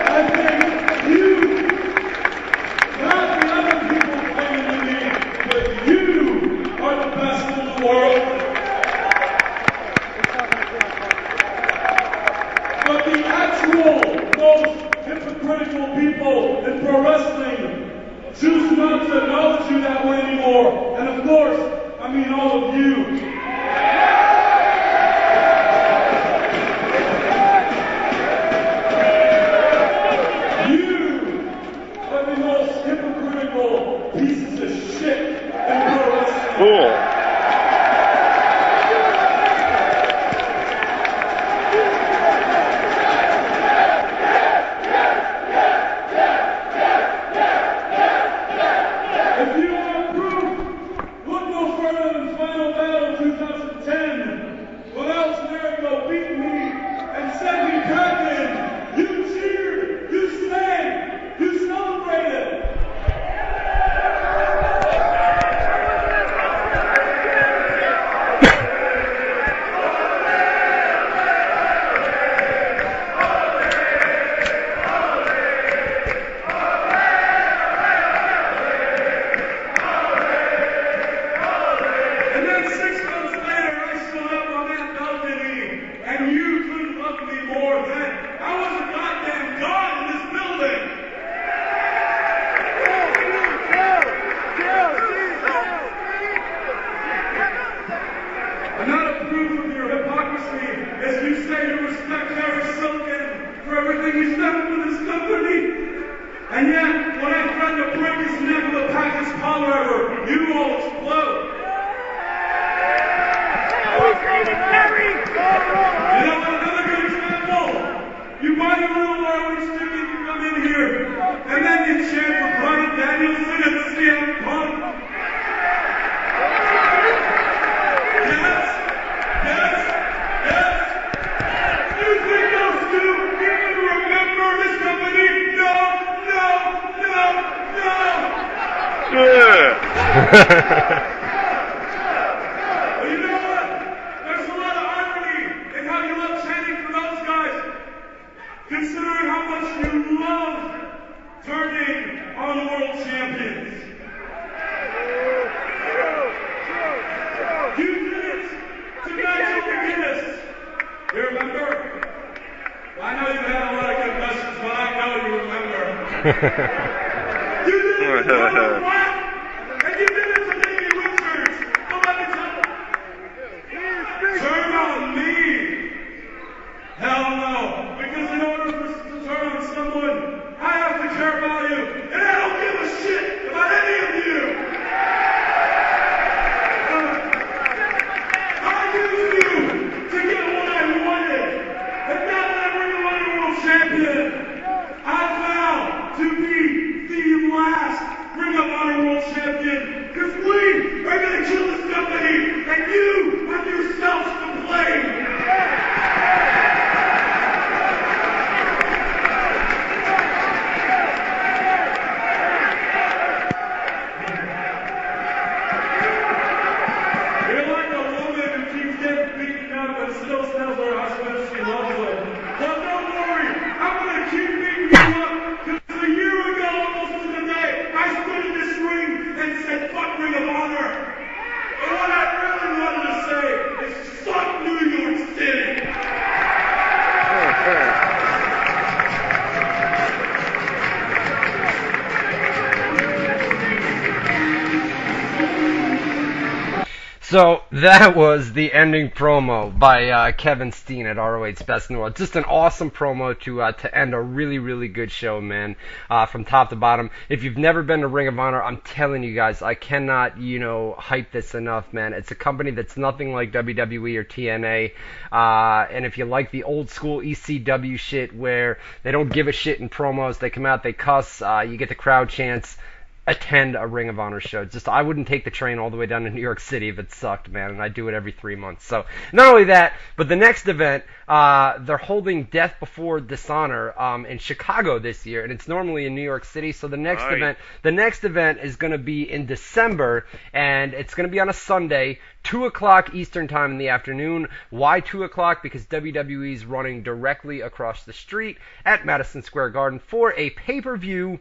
I think you, not the other people playing to me, but you are the best in the world. But the actual, most hypocritical people in pro wrestling choose not to acknowledge you that way anymore. And of course, I mean all of you. You are the most hypocritical pieces of shit in pro wrestling. Cool. And you know what? There's a lot of irony in how you love chanting for those guys, considering how much you love turning on world champions. You did it to Nigel McGuinness. You remember? I know you had a lot of good questions, but I know you remember. You did it to Donald Black, and you did it to Davey Richards. But let me tell you, turn on me. Hell no. Because in order for us to turn on someone, I have to care about you. And I don't give a shit about any of you. I used you to get what I wanted. And now that I'm Ring of Honor World Champion, I vow to be the last Ring of Honor World Champion. Because we are going to kill this company, and you have yourselves to blame. You're like a woman who keeps getting beaten up and still tells her husband she loves her. But don't worry, I'm going to keep beating you up, because a year ago, almost to the day, I stood in this ring and said, fuck Ring of Honor. And what I really wanted to say is, fuck New York City. So that was the ending promo by Kevin Steen at ROH's Best in the World. Just an awesome promo to end a really, really good show, man, from top to bottom. If you've never been to Ring of Honor, I'm telling you guys, I cannot, hype this enough, man. It's a company that's nothing like WWE or TNA, and if you like the old school ECW shit where they don't give a shit in promos, they come out, they cuss, you get the crowd chants, attend a Ring of Honor show. Just, I wouldn't take the train all the way down to New York City if it sucked, man, and I do it every 3 months. So, not only that, but the next event, they're holding Death Before Dishonor in Chicago this year, and it's normally in New York City. So the next event is going to be in December, and it's going to be on a Sunday, 2 o'clock Eastern time in the afternoon. Why 2 o'clock? Because WWE's running directly across the street at Madison Square Garden for a pay-per-view,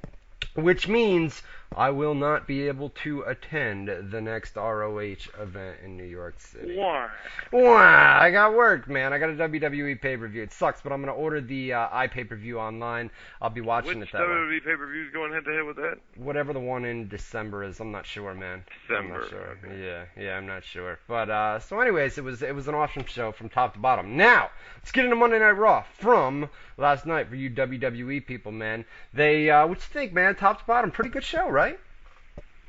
which means I will not be able to attend the next ROH event in New York City. Why? I got work, man. I got a WWE pay-per-view. It sucks, but I'm going to order the iPay-per-view online. I'll be watching it that way. Which WWE pay-per-view is going head-to-head with that? Whatever the one in December is. I'm not sure, man. December. I'm not sure. Okay. Yeah, I'm not sure. But, so anyways, it was an awesome show from top to bottom. Now, let's get into Monday Night Raw from last night for you WWE people, man. They, what you think, man? Top to bottom, pretty good show, right?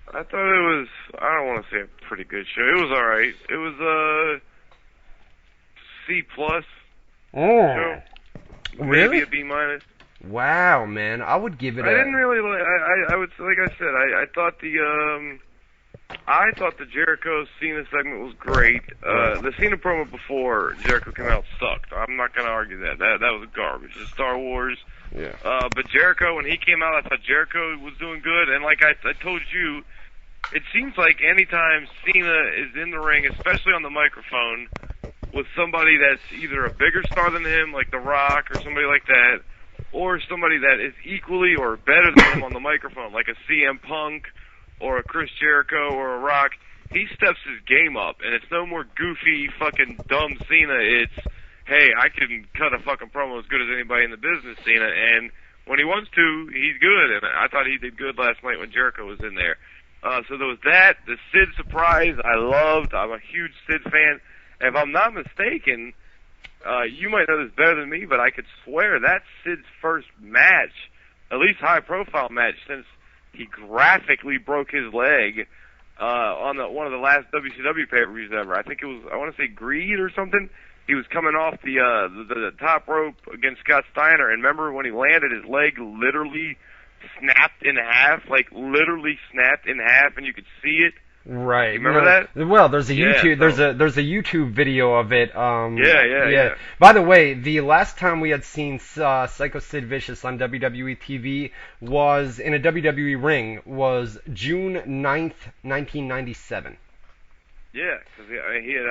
I thought it was, I don't want to say a pretty good show. It was alright. It was a C+. Oh. Show. Really? Maybe a B-. Wow, man. I would give it I didn't really like, I would, like I said, I thought the Jericho Cena segment was great. The Cena promo before Jericho came out sucked. I'm not going to argue that. That was garbage. It's Star Wars. Yeah. But Jericho, when he came out, I thought Jericho was doing good. And like I told you, it seems like anytime Cena is in the ring, especially on the microphone, with somebody that's either a bigger star than him, like The Rock or somebody like that, or somebody that is equally or better than him on the microphone, like a CM Punk or a Chris Jericho or a Rock, he steps his game up, and it's no more goofy, fucking dumb Cena. It's, hey, I can cut a fucking promo as good as anybody in the business, Cena, and when he wants to, he's good, and I thought he did good last night when Jericho was in there. So there was that. The Sid surprise, I loved. I'm a huge Sid fan. If I'm not mistaken, you might know this better than me, but I could swear that's Sid's first match, at least high-profile match, since he graphically broke his leg on one of the last WCW pay-per-views ever. I think it was, I want to say Greed or something. He was coming off the top rope against Scott Steiner, and remember when he landed, his leg literally snapped in half, like literally snapped in half, and you could see it Right. You remember that? Well, there's a Yeah, YouTube so- there's a YouTube video of it. Yeah. By the way, the last time we had seen Psycho Sid Vicious on WWE TV was in a WWE ring was June 9th, 1997. Yeah, because he had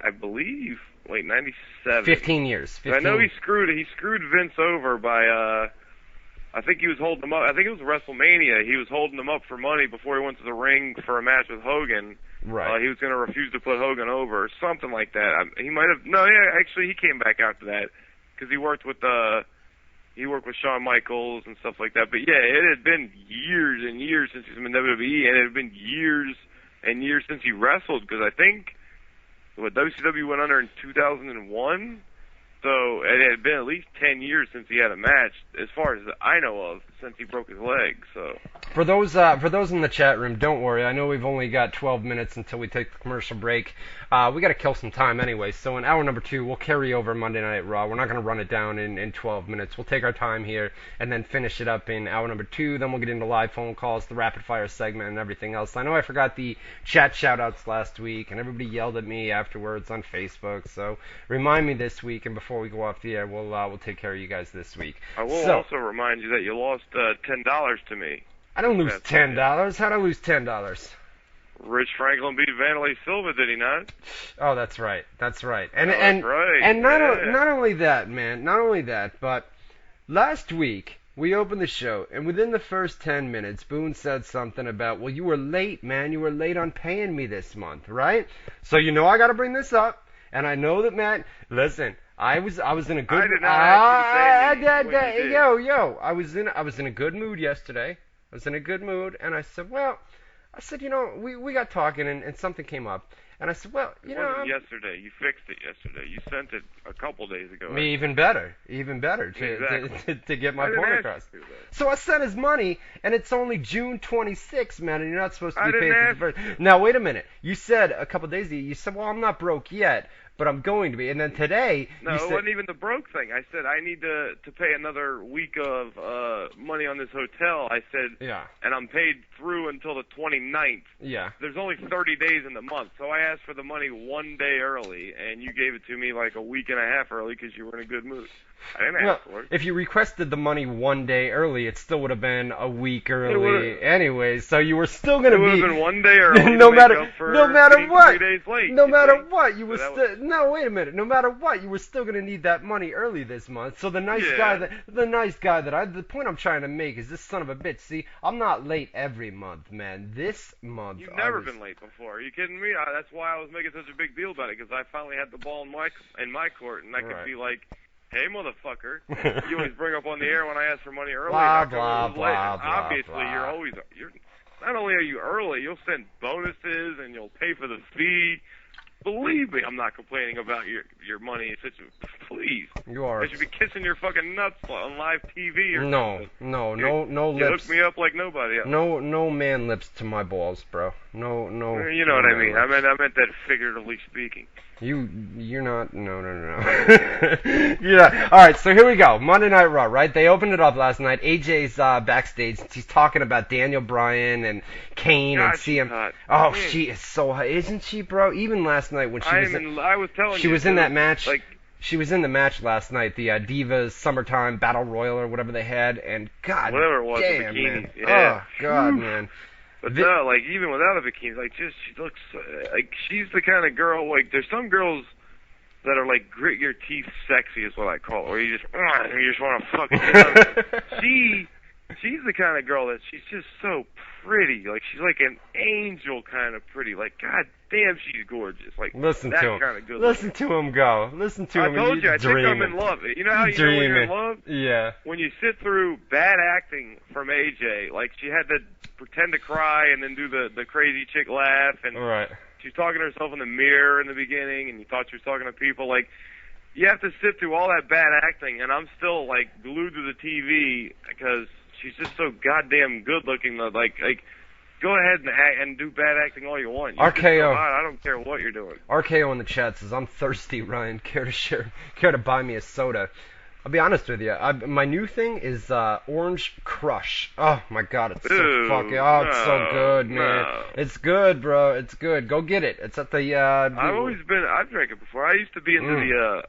I believe 97. 15 years. 15. I know he screwed Vince over by I think he was holding him up. I think it was WrestleMania. He was holding him up for money before he went to the ring for a match with Hogan. Right. He was going to refuse to put Hogan over, or something like that. He might have. No, yeah, actually, he came back after that because he worked with Shawn Michaels and stuff like that. But yeah, it had been years and years since he's been in WWE, and it had been years and years since he wrestled. Because I think WCW went under in 2001. So it had been at least 10 years since he had a match, as far as I know of, since he broke his leg. So for those in the chat room, don't worry. I know we've only got 12 minutes until we take the commercial break. We got to kill some time anyway. So in hour number 2, we'll carry over Monday Night Raw. We're not going to run it down in 12 minutes. We'll take our time here and then finish it up in hour number 2. Then we'll get into live phone calls, the rapid fire segment, and everything else. I know I forgot the chat shout-outs last week, and everybody yelled at me afterwards on Facebook. So remind me this week, and before we go off the air, we'll take care of you guys this week. I will also remind you that you lost $10 to me. I don't lose $10. How'd I lose $10? Rich Franklin beat Vanderlei Silva, did he not? Oh, that's right. That's right. And that's right. And not only that, man. Not only that, but last week we opened the show, and within the first 10 minutes, Boone said something about, well, you were late, man. You were late on paying me this month, right? So you know I got to bring this up, and I know that, Matt. Listen. I was in a good. I did not ask you to say anything. I was in a good mood yesterday. I was in a good mood, and I said, you know, we got talking, and something came up, and I said, well, you it know, wasn't yesterday. You fixed it yesterday. You sent it a couple days ago. Even better to get my point across. So I sent his money, and it's only June 26th, man, and you're not supposed to be paid for the first. Now wait a minute. You said a couple days ago. You said, well, I'm not broke yet, but I'm going to be. And then today, no, it wasn't even the broke thing. I said I need to pay another week of money on this hotel. I said, yeah, and I'm paid through until the 29th. Yeah. There's only 30 days in the month, so I asked for the money one day early, and you gave it to me like a week and a half early because you were in a good mood. I didn't ask for it. If you requested the money one day early, it still would have been a week early anyway. So you were still going to be. It would have been one day early. no matter what. 3 days late. No matter what, you were still. No, wait a minute. No matter what, you were still going to need that money early this month. So the guy that the point I'm trying to make is this son of a bitch. See, I'm not late every month, man. This month. You've never been late before. Are you kidding me? That's why I was making such a big deal about it, because I finally had the ball in my court, and I could be like, hey, motherfucker, you always bring up on the air when I ask for money early. Blah. Obviously, you're not only are you early, you'll send bonuses and you'll pay for the fee. Believe me, I'm not complaining about your money. Please. You are. I should be kissing your fucking nuts on live TV or something. No You lips. hook me up like nobody else. No man lips to my balls, bro. No. You know what I mean. I meant that figuratively speaking. You're not. No. Yeah. All right. So here we go. Monday Night Raw. Right? They opened it up last night. AJ's backstage. She's talking about Daniel Bryan and Kane and CM. Hot. Oh, she is so hot, isn't she, bro? Even last night when she was in that match. She was in the match last night, the Divas Summertime Battle Royal or whatever they had, and God whatever it was, damn, the bikini. man. Yeah. Oh God, man. But no, like even without a bikini, like just she looks like she's the kind of girl. Like there's some girls that are like grit your teeth sexy is what I call it, where you just want to fucking. She's the kind of girl that she's just so pretty. Like she's like an angel kind of pretty. Like God damn, she's gorgeous. Like listen that to him. Kind of good. Listen to him go. Listen to him. I told you, I think I'm dreaming. in love. You know how you know when you're in love? Yeah. When you sit through bad acting from AJ, like she had to pretend to cry and then do the crazy chick laugh, and right. She's talking to herself in the mirror in the beginning, and you thought she was talking to people. Like you have to sit through all that bad acting, and I'm still like glued to the TV because she's just so goddamn good looking. Like go ahead and do bad acting all you want. You're RKO. So I don't care what you're doing. RKO in the chat says, I'm thirsty, Ryan. Care to buy me a soda? I'll be honest with you. My new thing is Orange Crush. Oh my God, it's so it's so good, man. No. It's good, bro. It's good. Go get it. It's at the. I've drank it before. I used to be into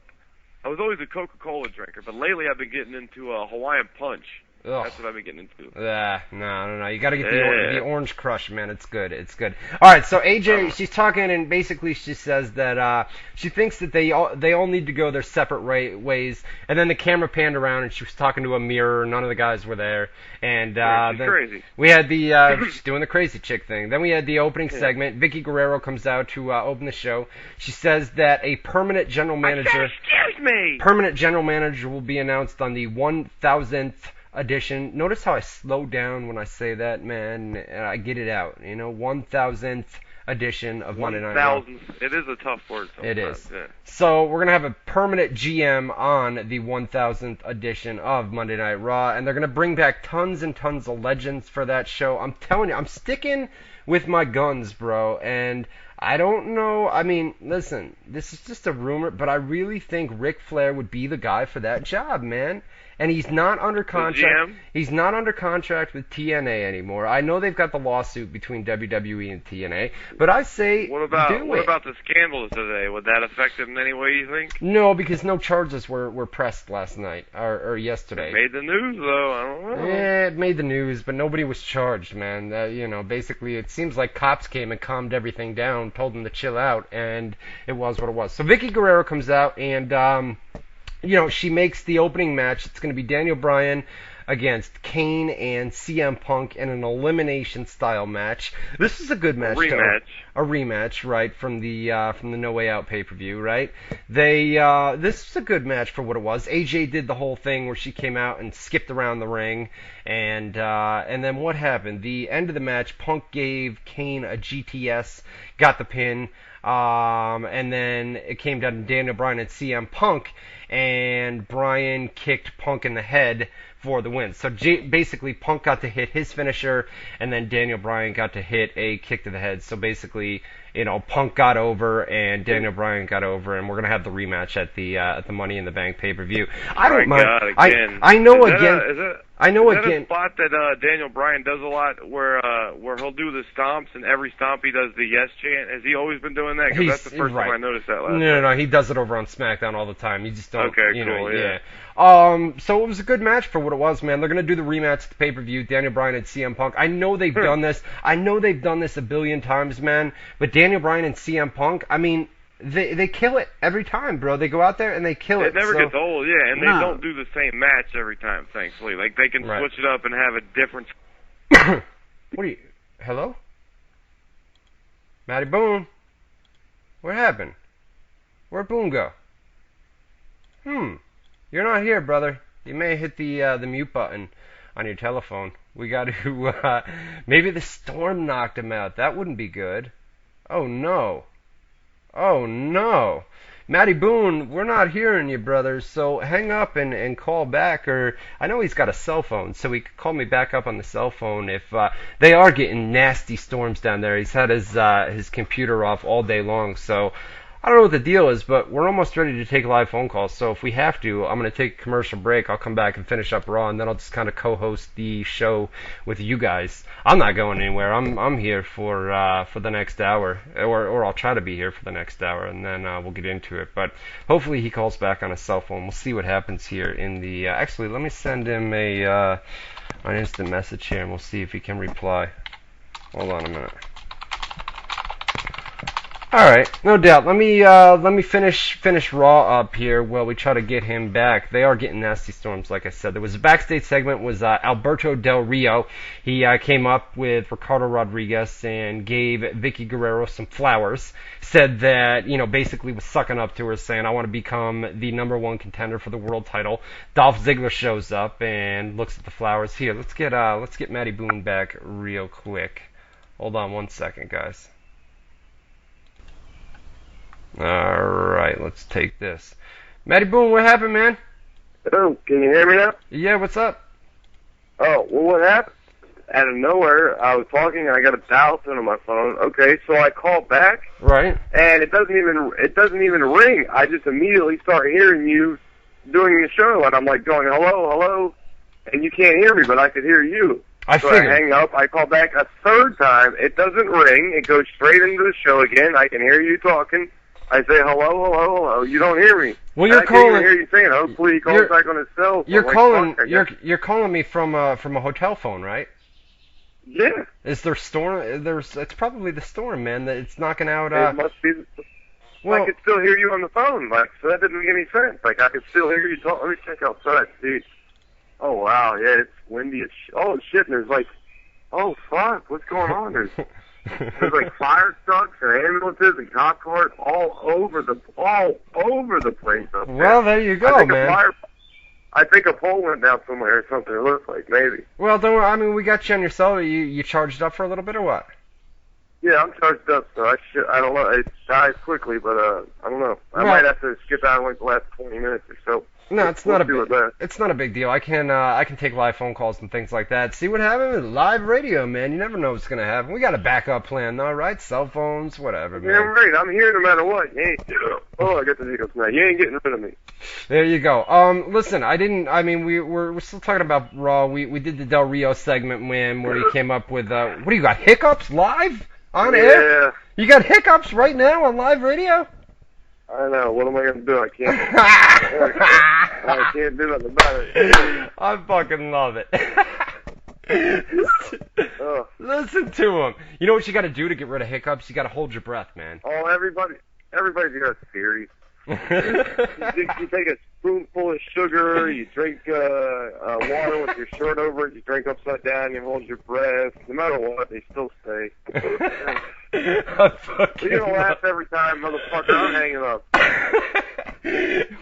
I was always a Coca-Cola drinker, but lately I've been getting into Hawaiian Punch. Ugh. That's what I've been getting into. No. You got to get the Orange Crush, man. It's good. It's good. All right, so AJ, she's talking, and basically she says that she thinks that they all need to go their separate ways. And then the camera panned around, and she was talking to a mirror. None of the guys were there, and she's crazy. We had the she's doing the crazy chick thing. Then we had the opening segment. Vicky Guerrero comes out to open the show. She says that a permanent general manager. Excuse me. Permanent general manager will be announced on the 1000th. Edition. Notice how I slow down when I say that, man. I get it out. 1000th edition of Monday Night Raw. It is a tough word sometimes. It is. Yeah. So we're going to have a permanent GM on the 1000th edition of Monday Night Raw, and they're going to bring back tons and tons of legends for that show. I'm telling you, I'm sticking with my guns, bro, and I don't know. I mean, listen, this is just a rumor, but I really think Ric Flair would be the guy for that job, man. And he's not under contract. He's not under contract with TNA anymore. I know they've got the lawsuit between WWE and TNA, but I say what about the scandals today? Would that affect it in any way, you think? No, because no charges were pressed last night or yesterday. It made the news, though. I don't know. Yeah, it made the news, but nobody was charged, man. Basically, it seems like cops came and calmed everything down, told them to chill out, and it was what it was. So Vicky Guerrero comes out and. She makes the opening match. It's going to be Daniel Bryan against Kane and CM Punk in an elimination style match. This is a good match. A rematch, right, from the No Way Out pay-per-view, right? This is a good match for what it was. AJ did the whole thing where she came out and skipped around the ring, and then what happened? The end of the match, Punk gave Kane a GTS, got the pin, and then it came down to Daniel Bryan and CM Punk, and Bryan kicked Punk in the head for the win. So basically, Punk got to hit his finisher, and then Daniel Bryan got to hit a kick to the head. So basically, Punk got over, and Daniel Bryan got over, and we're gonna have the rematch at the Money in the Bank pay-per-view. I don't mind. God, again. I know is again. That a spot that Daniel Bryan does a lot, where he'll do the stomps, and every stomp he does the yes chant? Has he always been doing that? Because that's the first time I noticed that last time. No, he does it over on Smackdown all the time. You just don't. Okay, cool, yeah. So it was a good match for what it was, man. They're gonna do the rematch at the pay-per-view, Daniel Bryan and CM Punk. I know they've done this. I know they've done this a billion times, man. But Daniel Bryan and CM Punk, I mean, they kill it every time, bro. They go out there and they kill it. It never gets old, yeah, and they don't do the same match every time, thankfully. Like, they can switch it up and have a different... What are you... Hello? Matty Boone? What happened? Where'd Boone go? You're not here, brother. You may hit the mute button on your telephone. We got to... maybe the storm knocked him out. That wouldn't be good. Oh, no. Oh, no. Matty Boone, we're not hearing you, brother, so hang up and call back, or I know he's got a cell phone, so he could call me back up on the cell phone if they are getting nasty storms down there. He's had his computer off all day long, so I don't know what the deal is, but we're almost ready to take live phone calls, so if we have to, I'm going to take a commercial break. I'll come back and finish up Raw, and then I'll just kind of co-host the show with you guys. I'm not going anywhere. I'm here for the next hour, or I'll try to be here for the next hour, and then we'll get into it. But hopefully he calls back on his cell phone. We'll see what happens here in the... actually, let me send him an instant message here, and we'll see if he can reply. Hold on a minute. All right, no doubt. Let me finish Raw up here while we try to get him back. They are getting nasty storms, like I said. There was a backstage segment was Alberto Del Rio. He came up with Ricardo Rodriguez and gave Vicky Guerrero some flowers. Said that, basically was sucking up to her, saying, "I want to become the #1 contender for the world title." Dolph Ziggler shows up and looks at the flowers. Here, let's get Matty Boone back real quick. Hold on 1 second, guys. Alright, let's take this. Matty Boone, what happened, man? Oh, can you hear me now? Yeah, what's up? Oh, well, what happened? Out of nowhere, I was talking and I got a dial tone on my phone. Okay, so I call back. Right. And it doesn't even ring. I just immediately start hearing you doing the show, and I'm like going, hello, hello, and you can't hear me, but I could hear you. So I hang up, I call back a third time, it doesn't ring, it goes straight into the show again, I can hear you talking, I say hello, hello, hello, you don't hear me. Well, you're I calling. can't even hear you saying, hopefully he calls back on his cell phone. You're like, calling. fuck, You're calling me from a hotel phone, right? Yeah. Is there storm? It's probably the storm, man. That it's knocking out. It must be. Well, I could still hear you on the phone, like, so that didn't make any sense. Like, I could still hear you talk. Let me check outside, dude. Oh, wow, yeah, it's windy as oh, shit, and there's like, oh, fuck, what's going on? There's like fire trucks and ambulances and cop cars all over the place up there. Well, there you go, man. I think a pole went down somewhere or something, it looks like, maybe. Well, don't worry, I mean, we got you on your cell. You charged up for a little bit or what? Yeah, I'm charged up, so I don't know. It dies quickly, but I don't know. I might have to skip out like the last 20 minutes or so. No, it's not a big deal. I can take live phone calls and things like that. See what happens? Live radio, man. You never know what's gonna happen. We got a backup plan, though, right? Cell phones, whatever, man. Yeah, right. I'm here no matter what. You ain't. Oh, I got the hiccups now. You ain't getting rid of me. There you go. Listen, we're still talking about Raw. We did the Del Rio segment, man, where he came up with what do you got? Hiccups live on air? Yeah. You got hiccups right now on live radio? I know. What am I going to do? I can't. I can't do nothing about it. I fucking love it. Listen to him. You know what you got to do to get rid of hiccups? You got to hold your breath, man. Oh, everybody's got a theory. You take a spoonful of sugar, you drink water with your shirt over it, you drink upside down, you hold your breath. No matter what, they still stay. You're going to laugh every time, motherfucker. I'm hanging up.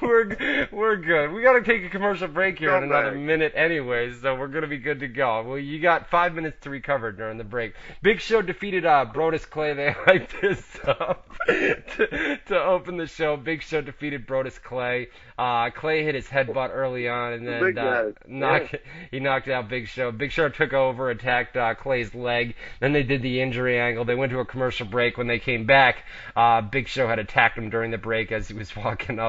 We're good. We got to take a commercial break here in another minute anyway, so we're going to be good to go. Well, you got 5 minutes to recover during the break. Big Show defeated Brodus Clay. They hyped this up to open the show. Big Show defeated Brodus Clay. Clay hit his headbutt early on, and then he knocked out Big Show. Big Show took over, attacked Clay's leg. Then they did the injury angle. They went to a commercial break. When they came back, Big Show had attacked him during the break as he was walking up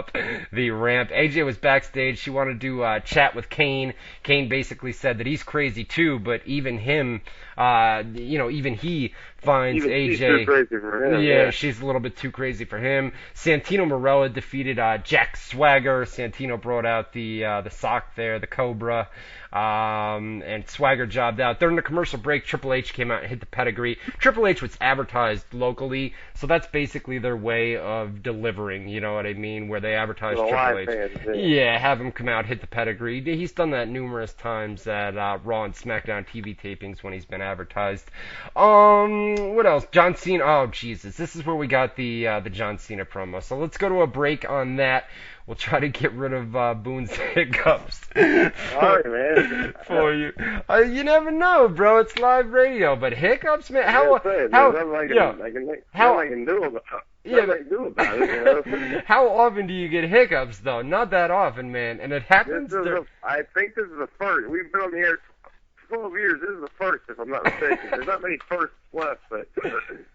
the ramp. AJ was backstage. She wanted to chat with Kane. Kane basically said that he's crazy too, but even him, even he finds AJ. She's too crazy for him. Yeah, she's a little bit too crazy for him. Santino Marella defeated Jack Swagger. Santino brought out the sock there, the Cobra, and Swagger jobbed out. During the commercial break, Triple H came out and hit the pedigree. Triple H was advertised locally, so that's basically their way of delivering, you know what I mean, where they advertise Triple H. Yeah, have him come out, hit the pedigree. He's done that numerous times at Raw and Smackdown TV tapings when he's been advertised. What else? John Cena. Oh, Jesus. This is where we got the John Cena promo. So let's go to a break on that. We'll try to get rid of Boone's hiccups for you. You never know, bro. It's live radio, but hiccups, man. How often do you get hiccups, though? Not that often, man. And it happens. I think this is the first. We've been on the air 12 years. This is the first, if I'm not mistaken. There's not many firsts left, but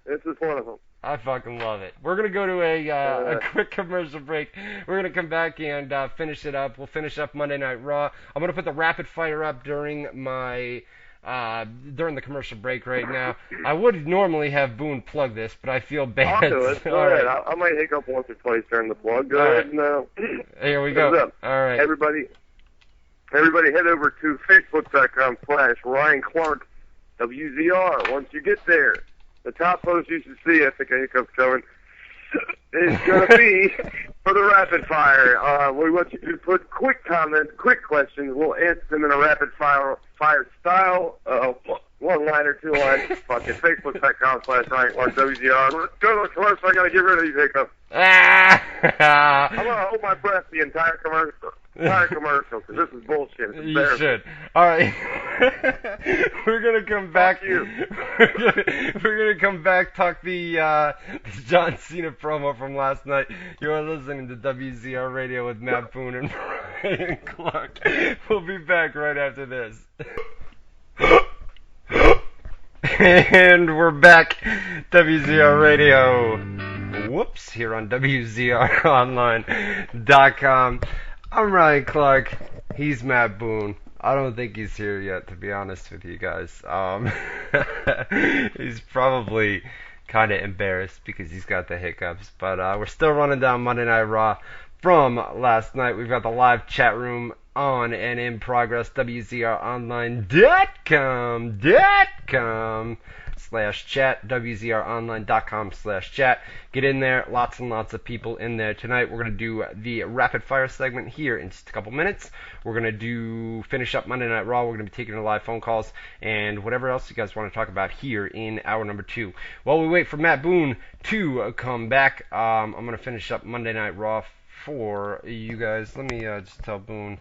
this is one of them. I fucking love it. We're going to go to a quick commercial break. We're going to come back and finish it up. We'll finish up Monday Night Raw. I'm going to put the rapid fire up during the commercial break right now. I would normally have Boone plug this, but I feel bad. I'll do it. Go ahead. I might hiccup once or twice during the plug. Go ahead. No. Here we go. All right. Everybody head over to Facebook.com/Ryan Clark WZR. Once you get there, the top post you should see, I think a hiccup's coming, is going to be for the rapid fire. We want you to put quick comments, quick questions. We'll answer them in a rapid fire style. One line or two lines. Fuck it. Facebook.com/Ryan Clark WZR. Let's go to the commercial. I got to get rid of these hiccups. I'm going to hold my breath the entire commercial. Because this is bullshit. It's you should. All right. We're gonna come back. We're gonna come back. Talk the John Cena promo from last night. You are listening to WZR Radio with Matt Boone and Ryan Clark. We'll be back right after this. And we're back. WZR Radio. Whoops. Here on WZROnline.com. I'm Ryan Clark. He's Matt Boone. I don't think he's here yet, to be honest with you guys. He's probably kind of embarrassed because he's got the hiccups. But we're still running down Monday Night Raw from last night. We've got the live chat room on and in progress. WZROnline.com/chat. WZROnline.com/chat. Get in there. Lots and lots of people in there tonight. We're going to do the rapid fire segment here in just a couple minutes. We're going to finish up Monday Night Raw. We're going to be taking the live phone calls and whatever else you guys want to talk about here in hour number 2. While we wait for Matt Boone to come back, I'm going to finish up Monday Night Raw for you guys. Let me just tell Boone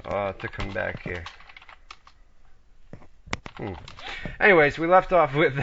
to come back here. Anyways, we left off with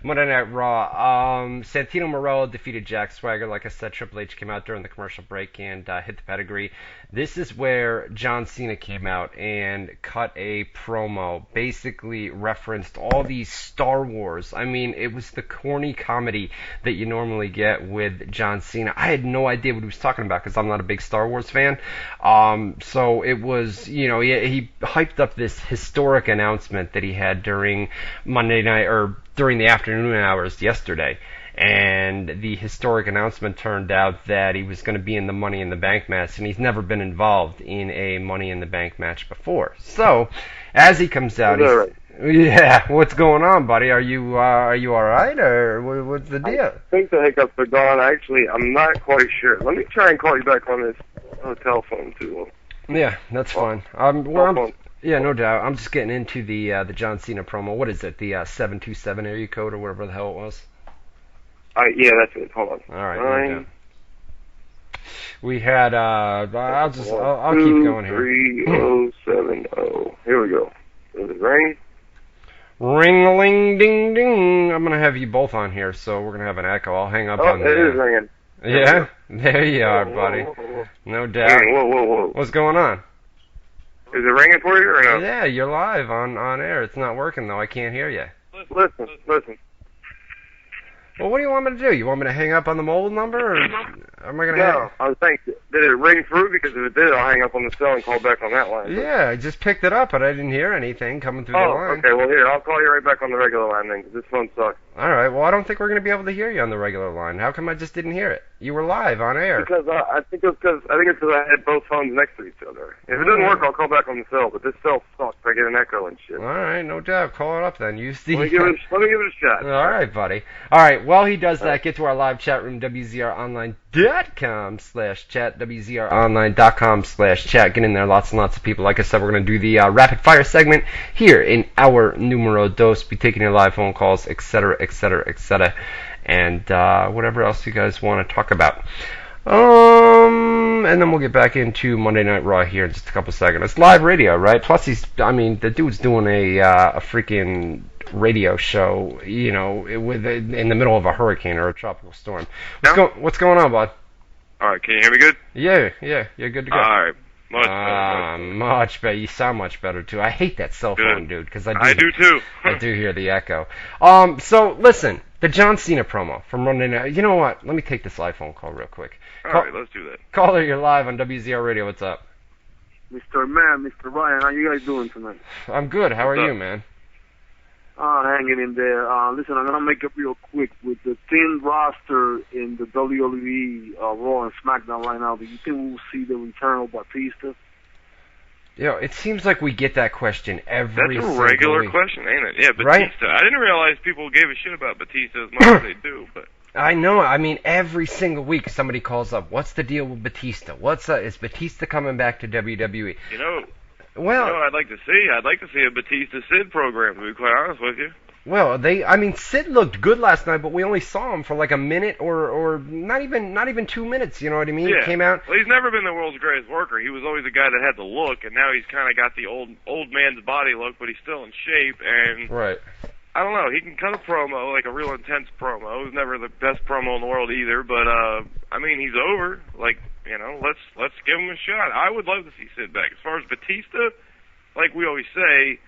Monday Night Raw. Santino Marella defeated Jack Swagger. Like I said, Triple H came out during the commercial break and hit the pedigree. This is where John Cena came out and cut a promo, basically referenced all these Star Wars. I mean, it was the corny comedy that you normally get with John Cena. I had no idea what he was talking about because I'm not a big Star Wars fan. So it was, you know, he hyped up this historic announcement that he had during Monday night or during the afternoon hours yesterday, and the historic announcement turned out that he was going to be in the Money in the Bank match, and he's never been involved in a Money in the Bank match before. So as he comes out, yeah, what's going on, buddy? Are you all right, or what's the deal? I think the hiccups are gone. Actually, I'm not quite sure. Let me try and call you back on this telephone too. Yeah, that's fine. Yeah, no doubt. I'm just getting into the John Cena promo. What is it? The 727 area code or whatever the hell it was? Yeah, that's it. Hold on. All right. No doubt. We had. I'll keep going here. 3070. Here we go. Does it ring? Ring-a-ling-ding-ding. I'm gonna have you both on here, so we're gonna have an echo. I'll hang up on the. It is ringing. Yeah, there you are, buddy. Whoa. No doubt. Whoa. What's going on? Is it ringing for you or no? Yeah, you're live on air. It's not working though. I can't hear you. Listen. Well, what do you want me to do? You want me to hang up on the mobile number, or am I going to No, I was thinking, did it ring through? Because if it did, I'll hang up on the cell and call back on that line. Yeah, I just picked it up, but I didn't hear anything coming through the line. Okay, well, here, I'll call you right back on the regular line then, because this phone sucks. All right, well, I don't think we're going to be able to hear you on the regular line. How come I just didn't hear it? You were live on air. Because I think it's because I had both phones next to each other. If it doesn't work, I'll call back on the cell, but this cell sucks. I get an echo and shit. All right, no doubt. Call it up then. Let me give it a shot. All right, buddy. All right, while he does that, get to our live chat room, WZROnline.com/chat, WZROnline.com/chat. Get in there, lots and lots of people. Like I said, we're going to do the rapid fire segment here in our numero dos. Be taking your live phone calls, etc., and whatever else you guys want to talk about. And then we'll get back into Monday Night Raw here in just a couple seconds. It's live radio, right? Plus, the dude's doing a freaking radio show, you know, in the middle of a hurricane or a tropical storm. What's going on, bud? All right, can you hear me good? Yeah, you're good to go. All right, much better. You sound much better too. I hate that cell phone, dude, because I do too. I do hear the echo. So listen, the John Cena promo from Monday Night. You know what? Let me take this iPhone call real quick. All right, let's do that. Caller, you're live on WZR Radio. What's up? Mr. Ryan, how you guys doing tonight? I'm good. How are you, man? Hanging in there. Listen, I'm going to make it real quick. With the thin roster in the WWE Raw and Smackdown right now, do you think we'll see the return of Batista? It seems like we get that question every That's single a regular week. question, ain't it? Yeah, Batista. Right? I didn't realize people gave a shit about Batista as much as they do, but... I know. I mean, every single week somebody calls up. What's the deal with Batista? Is Batista coming back to WWE? Well, I'd like to see a Batista Sid program, to be quite honest with you. Well, Sid looked good last night, but we only saw him for like a minute or not even 2 minutes. You know what I mean? Yeah. He came out. Well, he's never been the world's greatest worker. He was always a guy that had the look, and now he's kind of got the old man's body look, but he's still in shape. And right. I don't know. He can cut a promo, like a real intense promo. He was never the best promo in the world either, but I mean, he's over. Like, you know, let's give him a shot. I would love to see Sid back. As far as Batista, like we always say,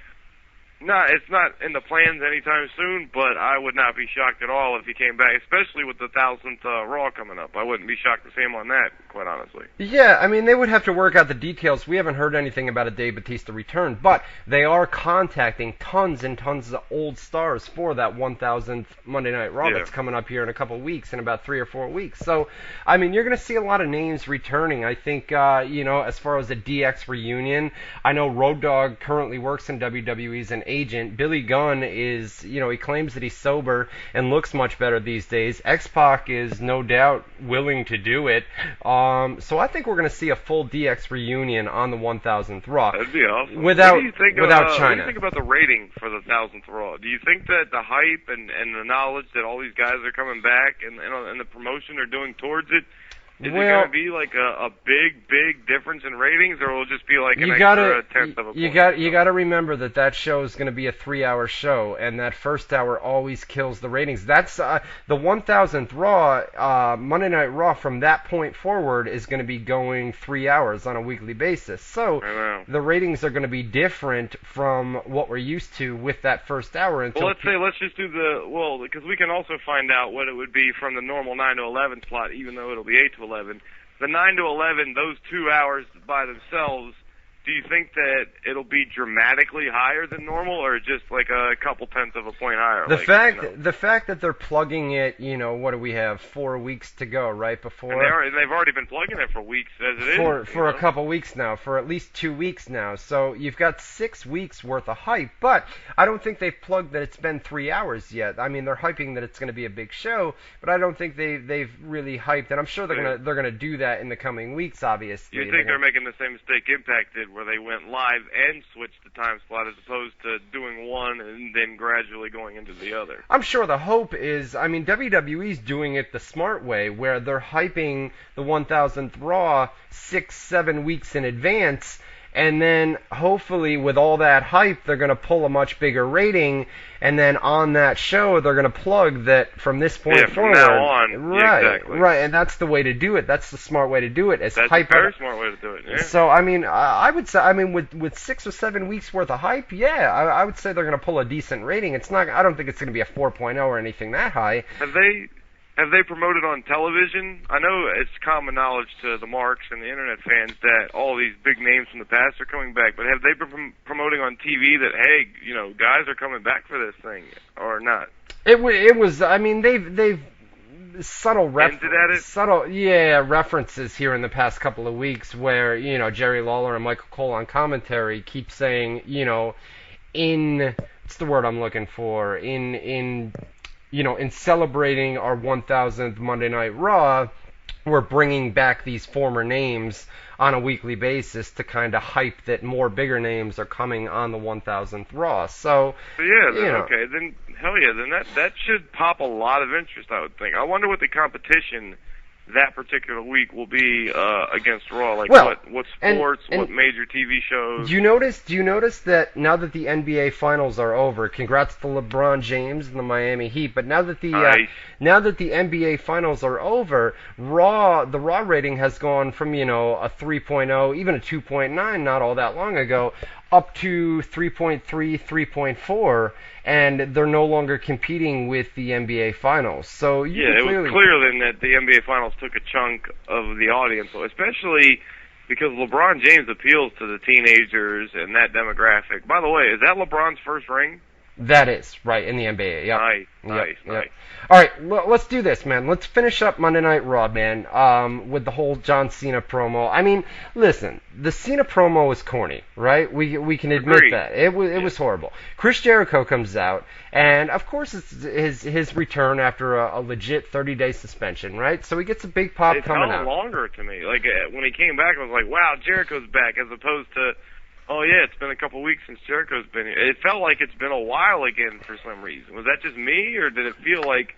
No, it's not in the plans anytime soon, but I would not be shocked at all if he came back, especially with the 1000th Raw coming up. I wouldn't be shocked to see him on that, quite honestly. Yeah, I mean, they would have to work out the details. We haven't heard anything about a Dave Bautista return, but they are contacting tons and tons of old stars for that 1000th Monday Night Raw that's coming up here in a couple of weeks, in about 3 or 4 weeks. So, I mean, you're going to see a lot of names returning. I think, as far as the DX reunion, I know Road Dogg currently works in WWE as an agent. Billy Gunn is, he claims that he's sober and looks much better these days. X-Pac is no doubt willing to do it. So I think we're going to see a full DX reunion on the 1000th Raw. That'd be awesome. Without China. China. What do you think about the rating for the 1000th Raw? Do you think that the hype and the knowledge that all these guys are coming back and the promotion they're doing towards it, is it going to be like a big difference in ratings, or will it just be like an extra tenth of a point? You got to remember that show is going to be a 3-hour show, and that first hour always kills the ratings. That's the 1000th Raw, Monday Night Raw. From that point forward is going to be going 3 hours on a weekly basis. So the ratings are going to be different from what we're used to with that first hour. Well, let's just do because we can also find out what it would be from the normal 9 to 11 slot, even though it'll be 8 to 11. The 9 to 11, those 2 hours by themselves, do you think that it'll be dramatically higher than normal, or just like a couple tenths of a point higher? The fact that they're plugging it, what do we have? 4 weeks to go, right before. And they've already been plugging it for weeks as it is. For a couple weeks now, for at least 2 weeks now. So you've got 6 weeks worth of hype, but I don't think they've plugged that it's been 3 hours yet. I mean, they're hyping that it's going to be a big show, but I don't think they've really hyped, and I'm sure they're gonna do that in the coming weeks. Obviously, you think they're making the same mistake Impact did, where they went live and switched the time slot as opposed to doing one and then gradually going into the other? I'm sure the hope is, WWE's doing it the smart way, where they're hyping the 1000th Raw 6-7 weeks in advance, and then hopefully with all that hype they're going to pull a much bigger rating, and then on that show they're going to plug that from this point forward. From now on. Right, exactly. Right, and that's the way to do it. That's the smart way to do it. That's a very smart way to do it, yeah. So, I would say, with 6 or 7 weeks worth of hype, I would say they're going to pull a decent rating. I don't think it's going to be a 4.0 or anything that high. Have they promoted on television? I know it's common knowledge to the marks and the internet fans that all these big names from the past are coming back, but have they been promoting on TV that, hey, guys are coming back for this thing, or not? It was, they've subtle references here in the past couple of weeks where, Jerry Lawler and Michael Cole on commentary keep saying, what's the word I'm looking for, in celebrating our 1000th Monday Night Raw, we're bringing back these former names on a weekly basis to kind of hype that more bigger names are coming on the 1000th Raw. So, okay, then hell yeah, then that should pop a lot of interest, I would think. I wonder what the competition that particular week will be against Raw. Like what sports, what major TV shows. Do you notice that now that the NBA Finals are over, congrats to LeBron James and the Miami Heat, but now that the NBA Finals are over, the Raw rating has gone from, a 3.0, even a 2.9 not all that long ago, up to 3.3, 3.4, and they're no longer competing with the NBA Finals. So it was clear then that the NBA Finals took a chunk of the audience, especially because LeBron James appeals to the teenagers and that demographic. By the way, is that LeBron's first ring? That is, right, in the NBA, yeah. Nice. All right, let's do this, man. Let's finish up Monday Night Raw, man, with the whole John Cena promo. Listen, the Cena promo was corny, right? We can admit that. It was horrible. Chris Jericho comes out, and of course it's his return after a legit 30-day suspension, right? So he gets a big pop coming out. It felt longer to me. Like, when he came back, I was like, wow, Jericho's back, as opposed to, oh yeah, it's been a couple weeks since Jericho's been here. It felt like it's been a while again for some reason. Was that just me, or did it feel like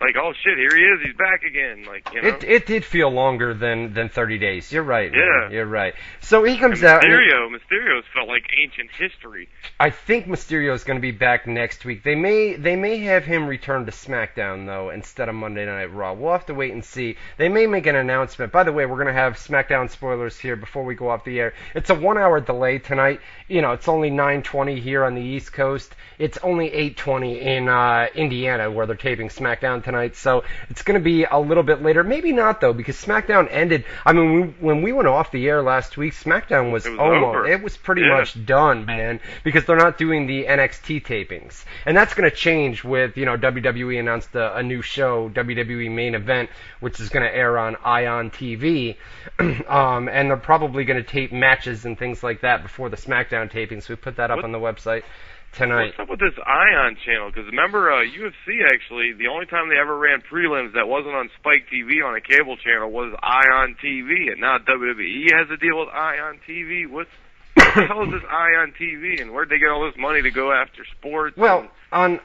like, oh shit, here he is, he's back again. Like, you know. It did feel longer than 30 days. You're right. Yeah. Man. You're right. So he comes and out. Mysterio's felt like ancient history. I think Mysterio's going to be back next week. They may have him return to SmackDown though instead of Monday Night Raw. We'll have to wait and see. They may make an announcement. By the way, we're going to have SmackDown spoilers here before we go off the air. It's a 1-hour delay tonight. You know, it's only 9:20 here on the East Coast. It's only 8:20 in Indiana where they're taping SmackDown tonight. So it's going to be a little bit later. Maybe not though, because SmackDown ended. I mean, when we went off the air last week, SmackDown was almost over. It was pretty much done, man, because they're not doing the NXT tapings, and that's going to change with WWE announced a new show, WWE Main Event, which is going to air on Ion TV, and they're probably going to tape matches and things like that before the SmackDown tapings. We put that up on the website tonight. What's up with this Ion channel? Because remember, UFC actually, the only time they ever ran prelims that wasn't on Spike TV on a cable channel was Ion TV, and now WWE has a deal with Ion TV. What the hell is this Ion TV, and where'd they get all this money to go after sports? Well, on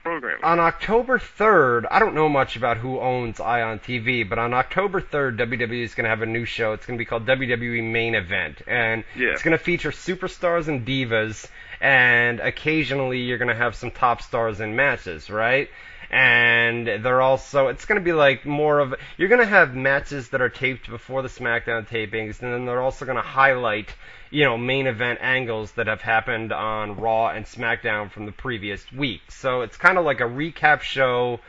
programming? On October 3rd, I don't know much about who owns Ion TV, but on October 3rd, WWE is going to have a new show. It's going to be called WWE Main Event, and it's going to feature superstars and divas, and occasionally you're going to have some top stars in matches, right? And they're also, it's going to be like more of, you're going to have matches that are taped before the SmackDown tapings, and then they're also going to highlight, main event angles that have happened on Raw and SmackDown from the previous week. So it's kind of like a recap show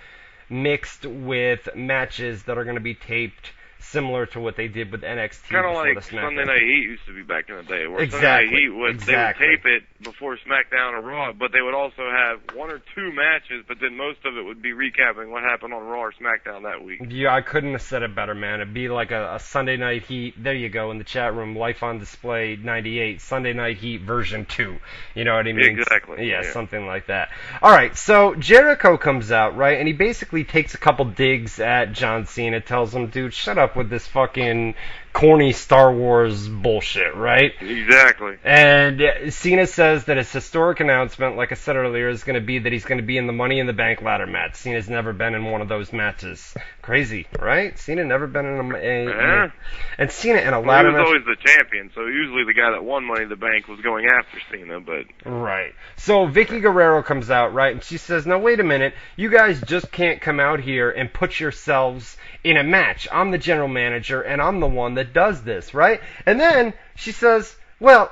mixed with matches that are going to be taped similar to what they did with NXT. Kind of like Sunday Night Heat used to be back in the day, where Sunday Night Heat they would tape it before SmackDown or Raw, but they would also have 1 or 2 matches, but then most of it would be recapping what happened on Raw or SmackDown that week. Yeah, I couldn't have said it better, man. It'd be like a Sunday Night Heat. There you go, in the chat room, Life on Display 98, Sunday Night Heat version 2. You know what I mean? Exactly. Yeah, something like that. All right, so Jericho comes out, right, and he basically takes a couple digs at John Cena, tells him, dude, shut up with this fucking corny Star Wars bullshit, right? Exactly. And Cena says that his historic announcement, like I said earlier, is going to be that he's going to be in the Money in the Bank ladder match. Cena's never been in one of those matches. Crazy, right? Cena never been in and Cena in a ladder match. He was always the champion, so usually the guy that won Money in the Bank was going after Cena, but... Right. So Vicky Guerrero comes out, right, and she says, now wait a minute, you guys just can't come out here and put yourselves in a match. I'm the general manager, and I'm the one that does this, right? And then she says, well,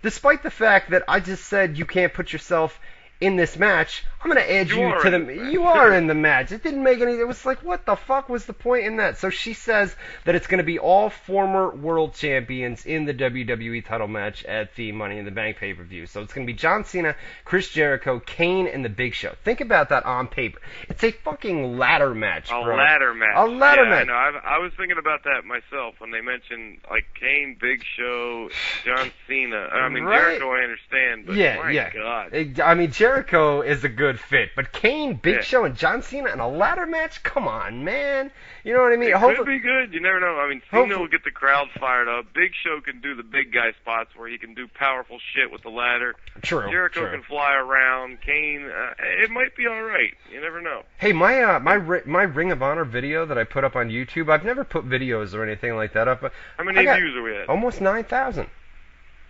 despite the fact that I just said you can't put yourself in this match, I'm going to add you to the... You are in the match. It didn't make any... It was like, what the fuck was the point in that? So she says that it's going to be all former world champions in the WWE title match at the Money in the Bank pay-per-view. So it's going to be John Cena, Chris Jericho, Kane, and The Big Show. Think about that on paper. It's a fucking ladder match, bro. A ladder match. A ladder match. I know. I was thinking about that myself when they mentioned, like, Kane, Big Show, John Cena. I mean, Jericho I understand, but my God. I mean, Jericho is a good fit, but Kane, Big Show, and John Cena in a ladder match? Come on, man. You know what I mean? It could be good. You never know. I mean, Cena will get the crowd fired up. Big Show can do the big guy spots where he can do powerful shit with the ladder. True. Jericho can fly around. Kane, it might be all right. You never know. Hey, my Ring of Honor video that I put up on YouTube, I've never put videos or anything like that up. How many views are we at? Almost 9,000.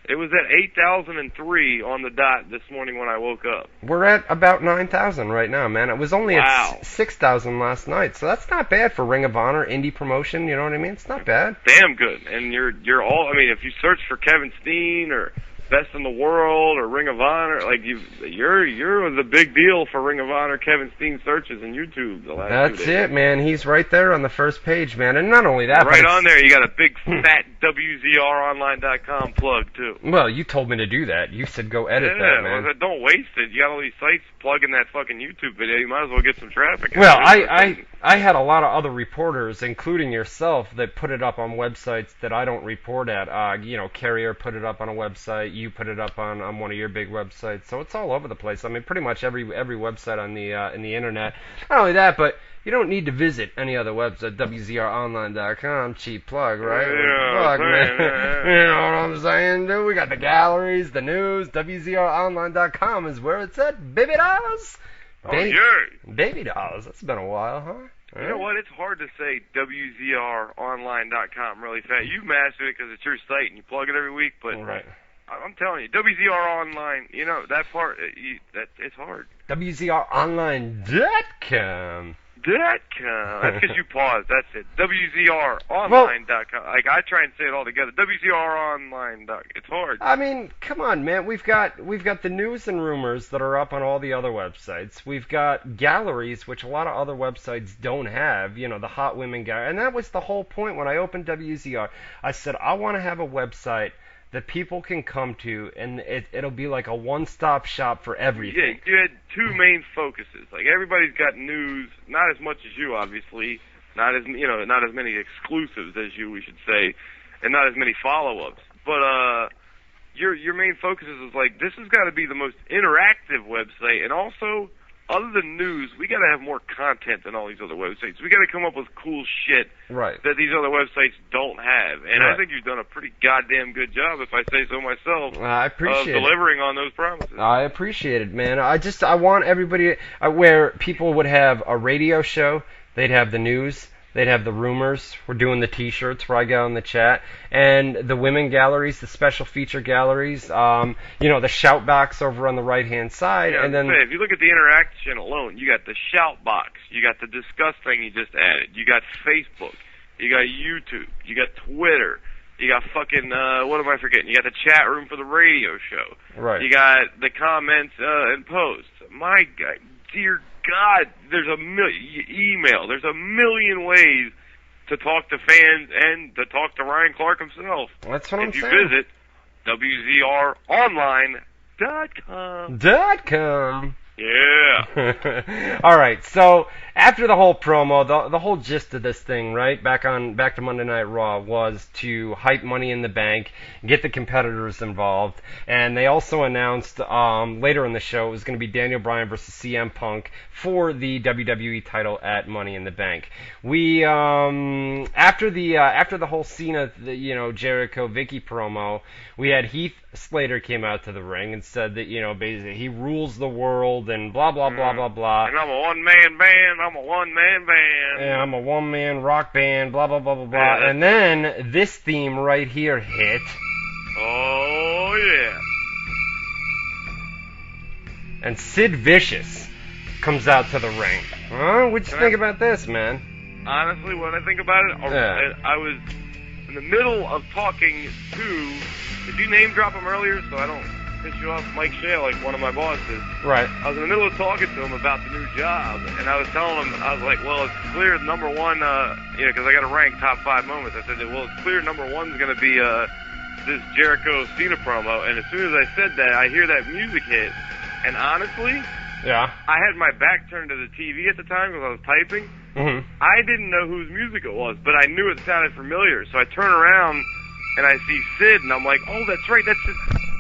It was at 8,003 on the dot this morning when I woke up. We're at about 9,000 right now, man. It was only at 6,000 last night, so that's not bad for Ring of Honor, indie promotion, you know what I mean? It's not bad. Damn good. And you're all, I mean, if you search for Kevin Steen or Best in the World or Ring of Honor, like you're the big deal for Ring of Honor Kevin Steen searches in YouTube the last 2 days. That's it, man. He's right there on the first page, man. And not only that, right on there, you got a big fat WZROnline.com plug too. Well, you told me to do that. You said go edit that, man. Well, don't waste it. You got all these sites plugging that fucking YouTube video. You might as well get some traffic. Well, I had a lot of other reporters, including yourself, that put it up on websites that I don't report at. Carrier put it up on a website. You put it up on one of your big websites. So it's all over the place. I mean, pretty much every website on the in the internet. Not only that, but you don't need to visit any other website. WZROnline.com, cheap plug, right? Plug, man. You know what I'm saying, dude? We got the galleries, the news. WZROnline.com is where it's at, baby dolls. Baby dolls. That's been a while, huh? You know what? It's hard to say WZROnline.com really fast. You mastered it because it's your site and you plug it every week, but Right. I'm telling you, WZR Online, you know, that part, it's hard. WZROnline.com. That's because you paused. That's it. WZROnline.com. Like, I try and say it all together. WZROnline.com. It's hard. I mean, come on, man. We've got the news and rumors that are up on all the other websites. We've got galleries, which a lot of other websites don't have. You know, the Hot Women Gallery. And that was the whole point when I opened WZR. I said, I want to have a website that people can come to, and it'll be like a one-stop shop for everything. Yeah, you had two main focuses. Like, everybody's got news, not as much as you, obviously, not as many exclusives as you, we should say, and not as many follow-ups. But your main focus is like, this has got to be the most interactive website, and also, other than news, we got to have more content than all these other websites. We got to come up with cool shit that these other websites don't have. And I think you've done a pretty goddamn good job, if I say so myself, I appreciate of delivering on those promises. I appreciate it, man. I want everybody where people would have a radio show, they'd have the news, they'd have the rumors. We're doing the T-shirts where I get on the chat, and the women galleries, the special feature galleries. You know, the shout box over on the right-hand side, and then if you look at the interaction alone, you got the shout box, you got the discuss thing you just added, you got Facebook, you got YouTube, you got Twitter, you got fucking what am I forgetting? You got the chat room for the radio show, right? You got the comments and posts. My God, dear God, there's a email. There's a million ways to talk to fans and to talk to Ryan Clark himself. That's what I'm saying. If you visit WZROnline.com. Yeah. All right. So after the whole promo, the whole gist of this thing, right, back to Monday Night Raw, was to hype Money in the Bank, get the competitors involved, and they also announced later in the show it was going to be Daniel Bryan versus CM Punk for the WWE title at Money in the Bank. We after the whole Cena, Jericho Vicky promo, we had Heath Slater came out to the ring and said that basically he rules the world and blah blah blah blah blah. And I'm a one-man band. And I'm a one-man rock band. Blah blah blah blah blah. Yeah. And then this theme right here hit. Oh yeah. And Sid Vicious comes out to the ring. Huh? What'd you think about this, man? Honestly, when I think about it, I was in the middle of talking to. Did you name drop him earlier so I don't piss you off? Mike Shea, like one of my bosses. Right. I was in the middle of talking to him about the new job, and I was telling him, I was like, well, it's clear number one, because I got to rank top 5 moments. I said, well, it's clear number one's going to be this Jericho Cena promo, and as soon as I said that, I hear that music hit, and honestly, I had my back turned to the TV at the time because I was typing. Mm-hmm. I didn't know whose music it was, but I knew it sounded familiar, so I turn around, and I see Sid, and I'm like, oh, that's right, that's Sid.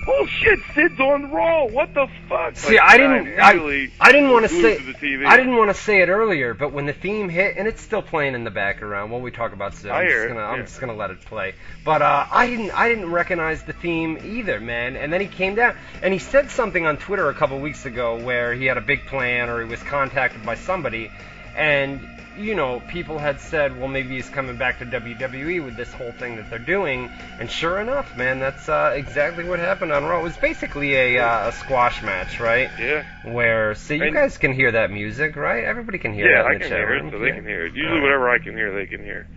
Oh shit, Sid's on Raw. What the fuck? See, I didn't want to say it earlier, but when the theme hit, and it's still playing in the background while we talk about Sid, I'm just gonna let it play. But I didn't recognize the theme either, man. And then he came down and he said something on Twitter a couple weeks ago where he had a big plan or he was contacted by somebody, and people had said, well, maybe he's coming back to WWE with this whole thing that they're doing. And sure enough, man, that's exactly what happened on Raw. It was basically a squash match, right? Yeah. Where, you guys can hear that music, right? Everybody can hear that in the chat room. Yeah, I can hear it, so they can hear it. Usually whatever I can hear, they can hear.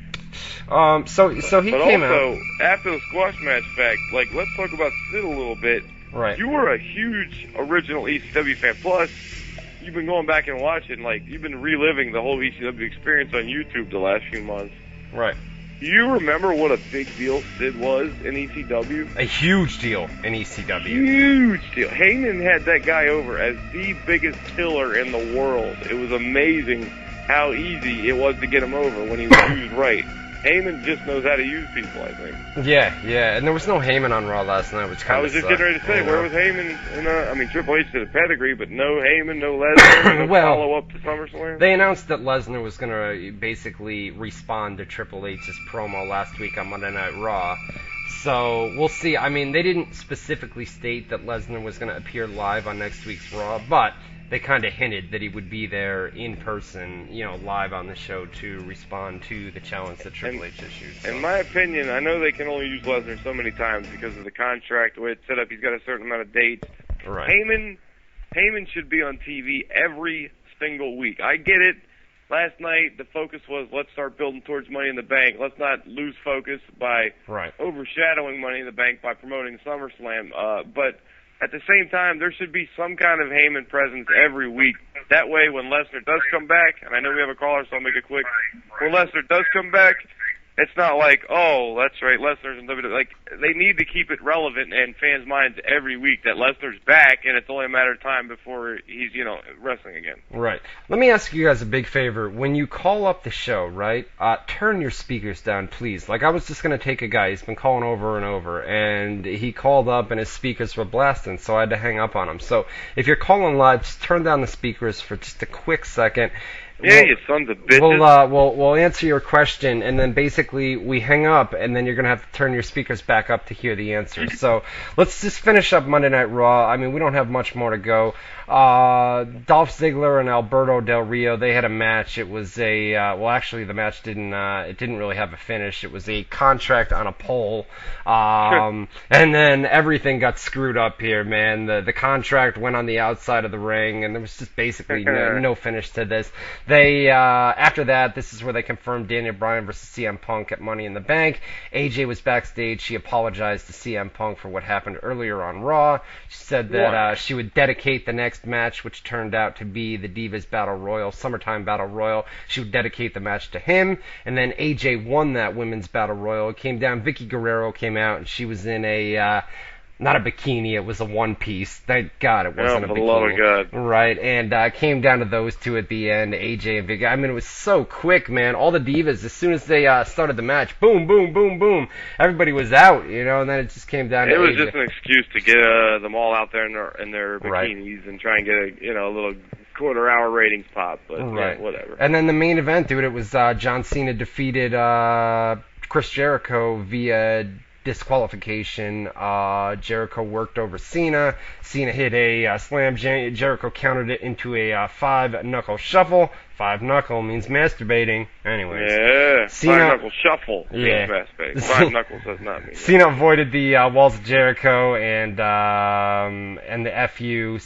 So he came out. But also, after the squash match fact, let's talk about Sid a little bit. Right. You were a huge original ECW fan. Plus, you've been going back and watching, you've been reliving the whole ECW experience on YouTube the last few months. Right. Do you remember what a big deal Sid was in ECW? A huge deal in ECW. Huge deal. Heyman had that guy over as the biggest killer in the world. It was amazing how easy it was to get him over when he was used right. Heyman just knows how to use people, I think. Yeah, and there was no Heyman on Raw last night, which kind of I was just getting ready to say, where was Heyman? Triple H did a pedigree, but no Heyman, no Lesnar, no follow-up to SummerSlam. They announced that Lesnar was going to basically respond to Triple H's promo last week on Monday Night Raw. So we'll see. I mean, they didn't specifically state that Lesnar was going to appear live on next week's Raw, but they kind of hinted that he would be there in person, live on the show to respond to the challenge that Triple H issued. So. In my opinion, I know they can only use Lesnar so many times because of the contract, the way it's set up. He's got a certain amount of dates. Right. Heyman should be on TV every single week. I get it. Last night, the focus was let's start building towards Money in the Bank. Let's not lose focus by overshadowing Money in the Bank by promoting SummerSlam. But at the same time, there should be some kind of Heyman presence every week. That way, when Lesnar does come back, and I know we have a caller, so I'll make it quick. When Lesnar does come back, it's not like, oh, that's right, Lesnar's in WWE. Like, they need to keep it relevant in fans' minds every week that Lesnar's back, and it's only a matter of time before he's, wrestling again. Right. Let me ask you guys a big favor. When you call up the show, right, turn your speakers down, please. Like, I was just going to take a guy. He's been calling over and over, and he called up, and his speakers were blasting, so I had to hang up on him. So if you're calling live, just turn down the speakers for just a quick second. Yeah, you sons of bitches. We'll answer your question, and then basically we hang up, and then you're going to have to turn your speakers back up to hear the answer. So let's just finish up Monday Night Raw. I mean, we don't have much more to go. Dolph Ziggler and Alberto Del Rio, they had a match. It was actually the match didn't really have a finish. It was a contract on a pole. And then everything got screwed up here, man. The contract went on the outside of the ring, and there was just basically no finish to this. They after that, this is where they confirmed Daniel Bryan versus CM Punk at Money in the Bank. AJ was backstage. She apologized to CM Punk for what happened earlier on Raw. She said that she would dedicate the next match, which turned out to be the Divas Battle Royal, Summertime Battle Royal. She would dedicate the match to him, and then AJ won that Women's Battle Royal. It came down. Vicky Guerrero came out, and she was in a not a bikini, it was a one-piece. Thank God it wasn't a bikini. For the love of God. Right, and came down to those two at the end, AJ and Vicky. I mean, it was so quick, man. All the divas, as soon as they started the match, boom, boom, boom, boom, everybody was out, and then it just came down to AJ. It was just an excuse to get them all out there in their bikinis and try and get a little quarter-hour ratings pop, but whatever. And then the main event, dude, it was John Cena defeated Chris Jericho via disqualification. Jericho worked over Cena. Cena hit a slam. Jericho countered it into a 5-knuckle shuffle. 5-knuckle means masturbating. Anyways. Yeah. Cena, 5-knuckle shuffle means masturbating. 5 knuckles does not mean Cena avoided the walls of Jericho and the FU.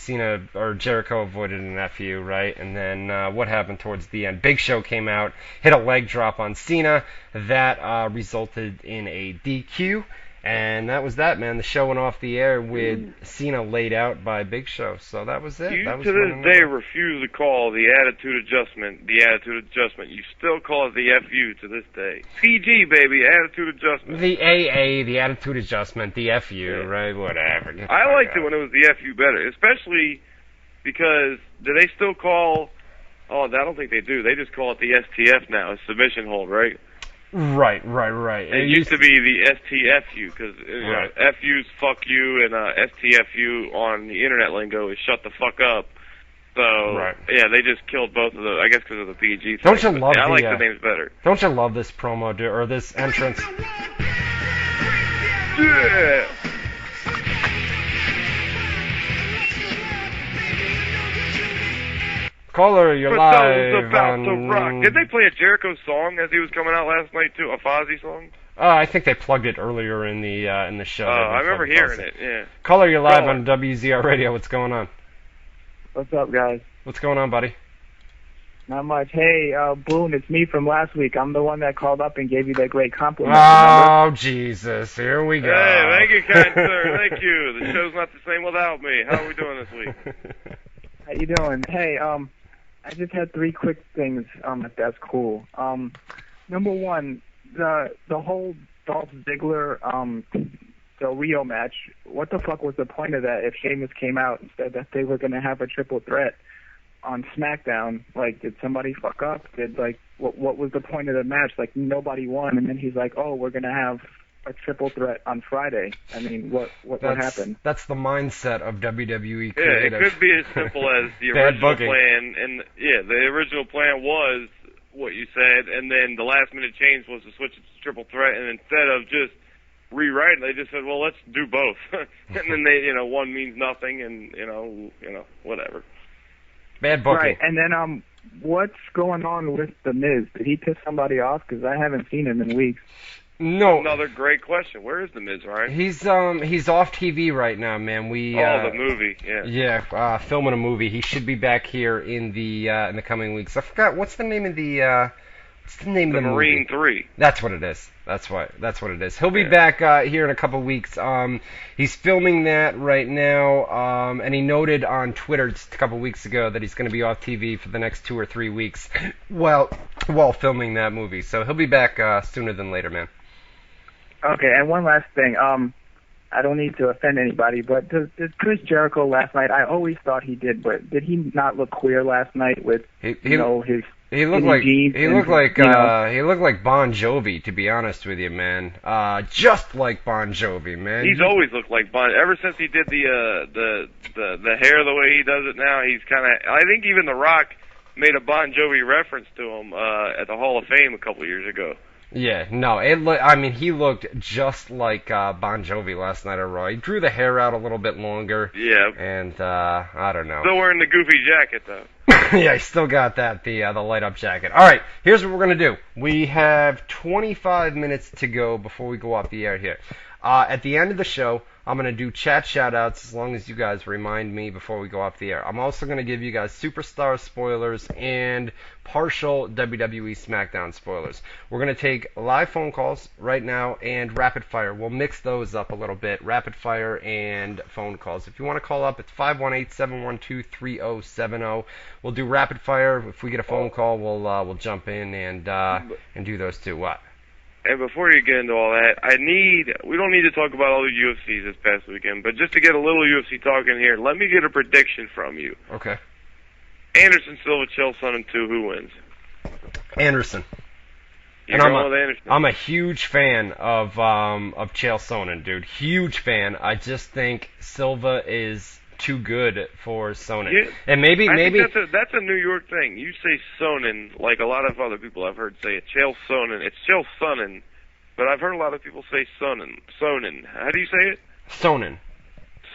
Jericho avoided an FU, right? And then what happened towards the end? Big Show came out, hit a leg drop on Cena. That resulted in a DQ. And that was that, man. The show went off the air with Cena laid out by Big Show. So that was it. You that was to this day refuse to call the attitude adjustment the attitude adjustment. You still call it the FU to this day. PG, baby, attitude adjustment. The AA, the attitude adjustment, the FU, right? Whatever. I liked it when it was the FU better, especially because do they still call... Oh, I don't think they do. They just call it the STF now, a submission hold, right? Right. It used to be the STFU, because FU's fuck you, and STFU on the internet lingo is shut the fuck up. So, yeah, they just killed both of those, I guess because of the PG thing. Don't you love I like the names better. Don't you love this promo, or this entrance? Yeah! Caller, you're live about on... to rock. Did they play a Jericho song as he was coming out last night too? A Fozzy song? I think they plugged it earlier in the show. I remember hearing it. Yeah. Caller, you're live on WZR Radio. What's going on? What's up, guys? What's going on, buddy? Not much. Hey, Boone, it's me from last week. I'm the one that called up and gave you that great compliment. Oh, Jesus. Here we go. Hey, thank you, kind sir. Thank you. The show's not the same without me. How are we doing this week? How you doing? Hey, I just had 3 quick things, if that's cool. Number one, the whole Dolph Ziggler Del Rio match, what the fuck was the point of that if Sheamus came out and said that they were going to have a triple threat on Smackdown? Like, did somebody fuck up? What was the point of the match? Like, nobody won, and then he's like, oh, we're going to have a triple threat on Friday. I mean, what happened? That's the mindset of WWE creative. Yeah, it could be as simple as the original plan, and the original plan was what you said, and then the last minute change was to switch it to triple threat, and instead of just rewrite it. They just said, well, let's do both. And then they, one means nothing, and whatever. Bad booking. Right, and then what's going on with The Miz? Did he piss somebody off? Because I haven't seen him in weeks. No. Another great question. Where is The Miz, Ryan? He's off TV right now, man. The movie, yeah. Yeah, filming a movie. He should be back here in the coming weeks. I forgot what's the name of the Marine movie? 3. That's what it is. That's what it is. He'll be back here in a couple weeks. He's filming that right now, and he noted on Twitter just a couple weeks ago that he's going to be off TV for the next 2 or 3 weeks while filming that movie. So he'll be back sooner than later, man. Okay, and one last thing. I don't need to offend anybody, but did Chris Jericho last night? I always thought he did, but did he not look queer last night with his? He looked like Bon Jovi, to be honest with you, man. Just like Bon Jovi, man. He's always looked like Bon. Ever since he did the hair the way he does it now, he's kind of. I think even The Rock made a Bon Jovi reference to him at the Hall of Fame a couple years ago. Yeah, no, he looked just like Bon Jovi last night at Raw. He drew the hair out a little bit longer. Yeah. And, I don't know. Still wearing the goofy jacket, though. Yeah, he still got that, the light-up jacket. All right, here's what we're going to do. We have 25 minutes to go before we go off the air here. At the end of the show, I'm going to do chat shout-outs as long as you guys remind me before we go off the air. I'm also going to give you guys Superstar spoilers and partial WWE SmackDown spoilers. We're going to take live phone calls right now and rapid fire. We'll mix those up a little bit, rapid fire and phone calls. If you want to call up, it's 518-712-3070. We'll do rapid fire. If we get a phone call, we'll jump in and do those two. What? And before you get into all that, we don't need to talk about all the UFCs this past weekend, but just to get a little UFC talk in here, let me get a prediction from you. Okay. Anderson Silva, Chael Sonnen 2, who wins? Anderson. You're going with Anderson? I'm a huge fan of Chael Sonnen, dude. Huge fan. I just think Silva is too good for Sonnen. Yeah, and maybe that's a New York thing. You say Sonnen like a lot of other people I've heard say it. Chael Sonnen. It's Chael Sonnen, but I've heard a lot of people say Sonnen. Sonnen. How do you say it? Sonnen.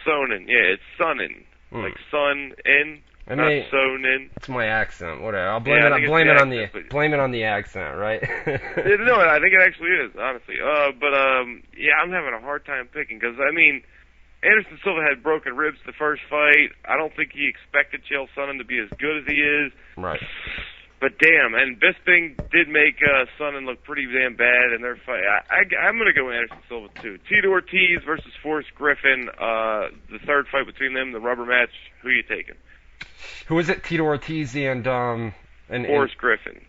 Sonnen. Yeah, it's Sonnen. Like sun in, not Sonnen. It's my accent. Whatever. I'll blame it on the accent, right? No, I think it actually is, honestly. Yeah, I'm having a hard time picking because Anderson Silva had broken ribs the first fight. I don't think he expected Chael Sonnen to be as good as he is. Right. But damn, and Bisping did make Sonnen look pretty damn bad in their fight. I'm going to go Anderson Silva too. Tito Ortiz versus Forrest Griffin, the third fight between them, the rubber match. Who are you taking? Who is it? Tito Ortiz and Forrest Griffin.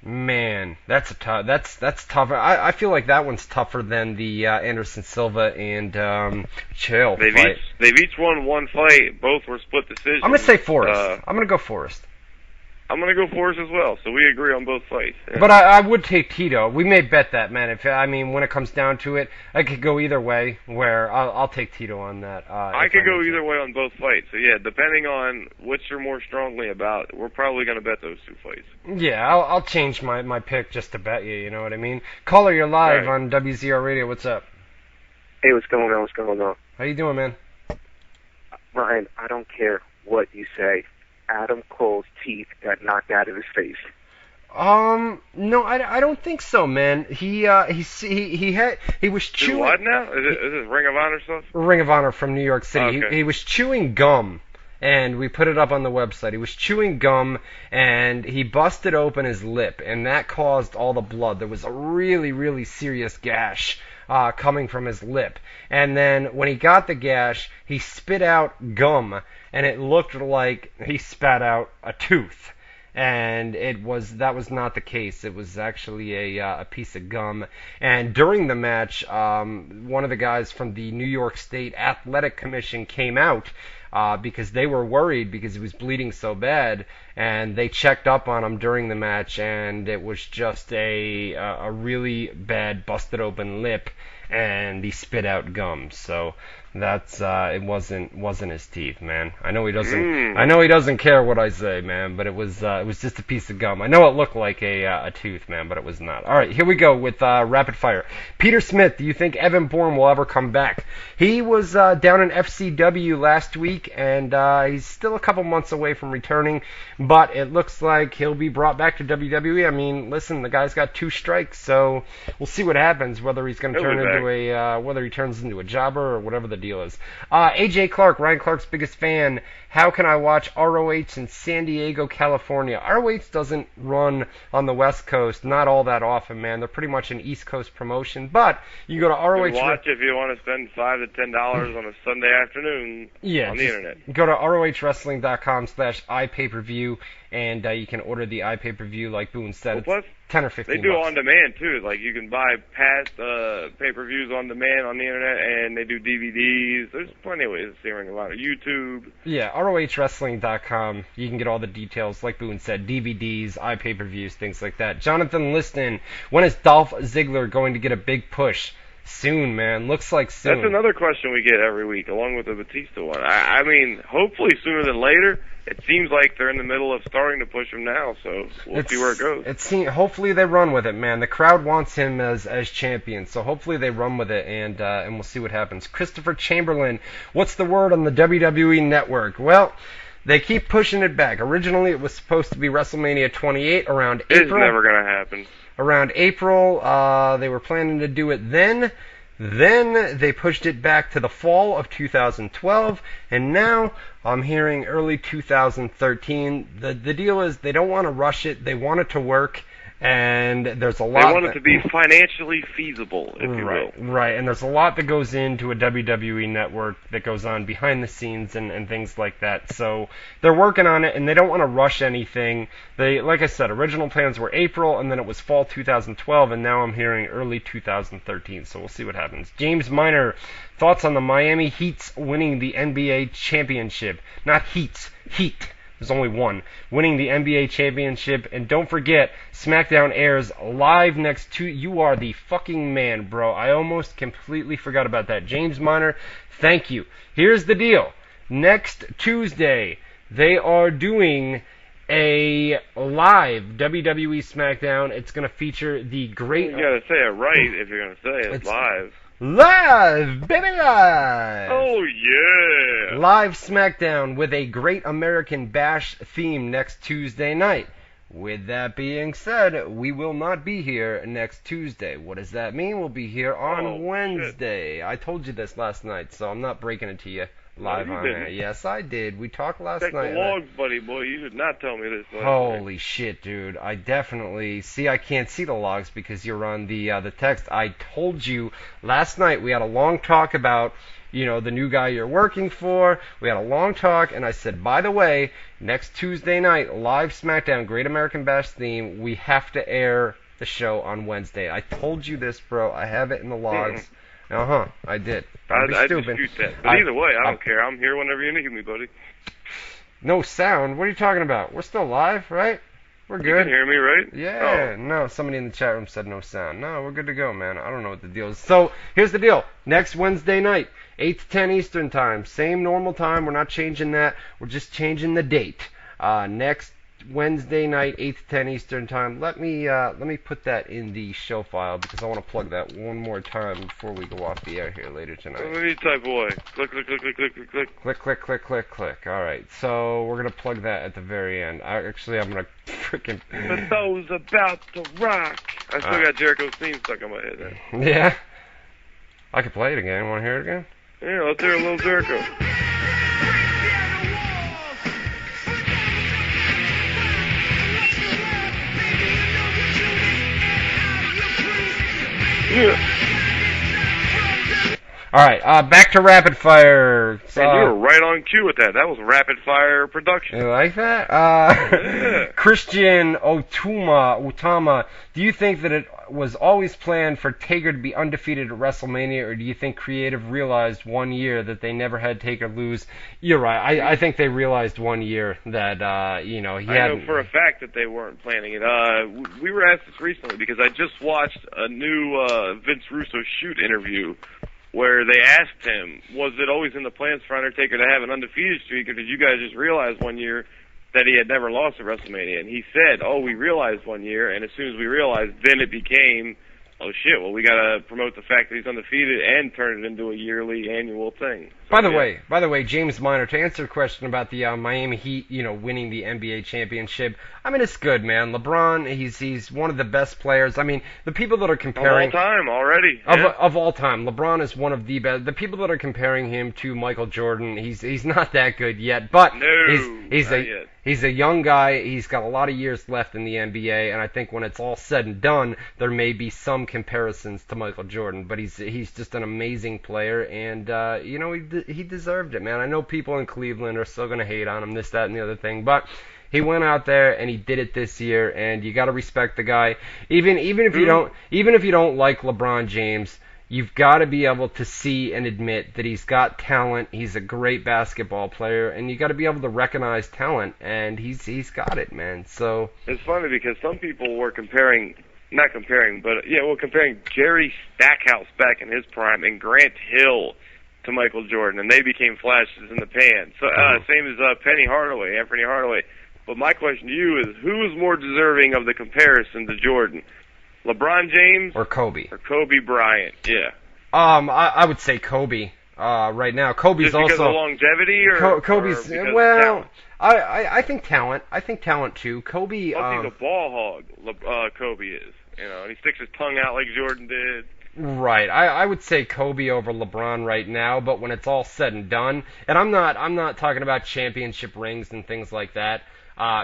Man, that's tougher. I feel like that one's tougher than the Anderson Silva and Chael fight. They've each won one fight. Both were split decisions. I'm gonna say Forrest. I'm gonna go Forrest. I'm gonna go Forrest as well. So we agree on both fights. Yeah. But I would take Tito. We may bet that, man. When it comes down to it, I could go either way. Where I'll take Tito on that. I could go either way on both fights. So yeah, depending on which you're more strongly about, we're probably gonna bet those two fights. Yeah, I'll change my pick just to bet you. You know what I mean? Caller, you're live on WZR Radio. What's up? Hey, what's going on? What's going on? How you doing, man? Ryan, I don't care what you say. Adam Cole's teeth got knocked out of his face. No, I don't think so, man. He was chewing. What now? Is it Ring of Honor stuff? Ring of Honor from New York City. Okay. He was chewing gum, and we put it up on the website. He was chewing gum, and he busted open his lip, and that caused all the blood. There was a really, really serious gash coming from his lip. And then when he got the gash, he spit out gum, and it looked like he spat out a tooth. And that was not the case. It was actually a piece of gum. And during the match, one of the guys from the New York State Athletic Commission came out because they were worried because he was bleeding so bad, and they checked up on him during the match, and it was just a really bad busted open lip. and he spit out gum. So that's it wasn't his teeth, man. I know he doesn't care what I say, man, but it was just a piece of gum. I know it looked like a tooth, man, but it was not. All right, here we go with rapid fire. Peter Smith, do you think Evan Bourne will ever come back? He was down in FCW last week, and he's still a couple months away from returning, but it looks like he'll be brought back to WWE. I mean, listen, the guy's got 2 strikes, so we'll see what happens, whether he's going to turn into whether he turns into a jobber or whatever the deal is. AJ Clark, Ryan Clark's biggest fan. How can I watch ROH in San Diego, California? ROH doesn't run on the West Coast, not all that often, man. They're pretty much an East Coast promotion, but you go to ROH. You can watch if you want to spend $5 to $10 on a Sunday afternoon on the internet. Go to ROHWrestling.com/iPay-per-view, and you can order the iPay-per-view like Boone said. Well, plus, 10 or 15 They do bucks. on demand too. Like you can buy past pay-per-views on demand on the internet, and they do DVDs. There's plenty of ways to see a lot of YouTube. Yeah, ROHWrestling.com. You can get all the details, like Boone said, DVDs, iPay-per-views, things like that. Jonathan Liston, when is Dolph Ziggler going to get a big push? Soon, man. Looks like soon. That's another question we get every week, along with the Batista one. I mean, hopefully sooner than later. It seems like they're in the middle of starting to push him now, so we'll see where it goes. Hopefully they run with it, man. The crowd wants him as champion, so hopefully they run with it, and we'll see what happens. Christopher Chamberlain, what's the word on the WWE Network? Well, they keep pushing it back. Originally, it was supposed to be WrestleMania 28 around April. It's never going to happen. Around April, they were planning to do it then. Then they pushed it back to the fall of 2012, and now I'm hearing early 2013. The deal is they don't want to rush it. They want it to work, and there's a lot. They want it to be financially feasible, if you will. Right, and there's a lot that goes into a WWE network that goes on behind the scenes and things like that. So they're working on it, and they don't want to rush anything. They, like I said, original plans were April, and then it was fall 2012, and now I'm hearing early 2013. So we'll see what happens. James Miner, thoughts on the Miami Heats winning the NBA championship? Not Heats, Heat. There's only one. Winning the NBA championship. And don't forget, Smackdown airs live next Tuesday. You are the fucking man, bro. I almost completely forgot about that. James Miner, thank you. Here's the deal. Next Tuesday, they are doing a live WWE Smackdown. It's going to feature the great... You got to say it right if you're going to say it live. Live, baby, live! Oh, yeah! Live Smackdown with a Great American Bash theme next Tuesday night. With that being said, we will not be here next Tuesday. What does that mean? We'll be here on Wednesday. Shit. I told you this last night, so I'm not breaking it to you live on air. Yes, I did. We talked last night. Take the logs, buddy boy. You did not tell me this last Holy shit, dude. I definitely... See, I can't see the logs because you're on the text. I told you last night we had a long talk about, you know, the new guy you're working for. We had a long talk, and I said, by the way, next Tuesday night, live SmackDown, Great American Bash theme, we have to air the show on Wednesday. I told you this, bro. I have it in the logs. I did. I dispute that. But either way, I don't care. I'm here whenever you need me, buddy. No sound? What are you talking about? We're still live, right? We're good. You can hear me, right? Yeah. Oh. No, somebody in the chat room said no sound. No, we're good to go, man. I don't know what the deal is. So, here's the deal. Next Wednesday night, 8 to 10 Eastern time. Same normal time. We're not changing that. We're just changing the date. Next Wednesday night, 8 to 10 Eastern time. Let me put that in the show file because I want to plug that one more time before we go off the air here later tonight. Let me type away. Click, click, click, click, click, click, click. Click, click, click, click, click. All right. So we're gonna plug that at the very end. I'm gonna freaking. The those about to rock. I still got Jericho's theme stuck in my head. Then. Yeah. I could play it again. Want to hear it again? Yeah, let's hear a little Jericho. Yeah. All right, back to rapid fire. And you were right on cue with that. That was rapid fire production. You like that? Yeah. Christian Utama, do you think that it was always planned for Taker to be undefeated at WrestleMania, or do you think creative realized 1 year that they never had Taker lose? You're right. I think they realized 1 year that, he I hadn't. know for a fact that they weren't planning it. We were asked this recently because I just watched a new Vince Russo shoot interview where they asked him, was it always in the plans for Undertaker to have an undefeated streak, or did you guys just realize 1 year that he had never lost at WrestleMania? And he said, we realized 1 year, and as soon as we realized, then it became, oh shit, well, we gotta promote the fact that he's undefeated and turn it into a yearly, annual thing. So, By the way, James Minor, to answer the question about the Miami Heat, winning the NBA championship, I mean, it's good, man. LeBron, he's one of the best players. I mean, the people that are comparing... Of all time, already. Of all time. LeBron is one of the best. The people that are comparing him to Michael Jordan, he's not that good yet, but he's a young guy. He's got a lot of years left in the NBA, and I think when it's all said and done, there may be some comparisons to Michael Jordan, but he's just an amazing player, and, he deserved it, man. I know people in Cleveland are still going to hate on him, this, that, and the other thing, but he went out there and he did it this year, and you got to respect the guy. Even if you don't like LeBron James, you've got to be able to see and admit that he's got talent. He's a great basketball player, and you got to be able to recognize talent, and he's got it, man. So it's funny because some people were comparing Jerry Stackhouse back in his prime and Grant Hill to Michael Jordan, and they became flashes in the pan. So same as Anthony Hardaway. But my question to you is, who is more deserving of the comparison to Jordan? LeBron James or Kobe? Or Kobe Bryant, yeah. I would say Kobe right now. Kobe's just because also of longevity, or Kobe's or well. I think talent. I think talent too. Kobe. Plus he's a ball hog. Kobe is, and he sticks his tongue out like Jordan did. Right. I would say Kobe over LeBron right now, but when it's all said and done, and I'm not talking about championship rings and things like that.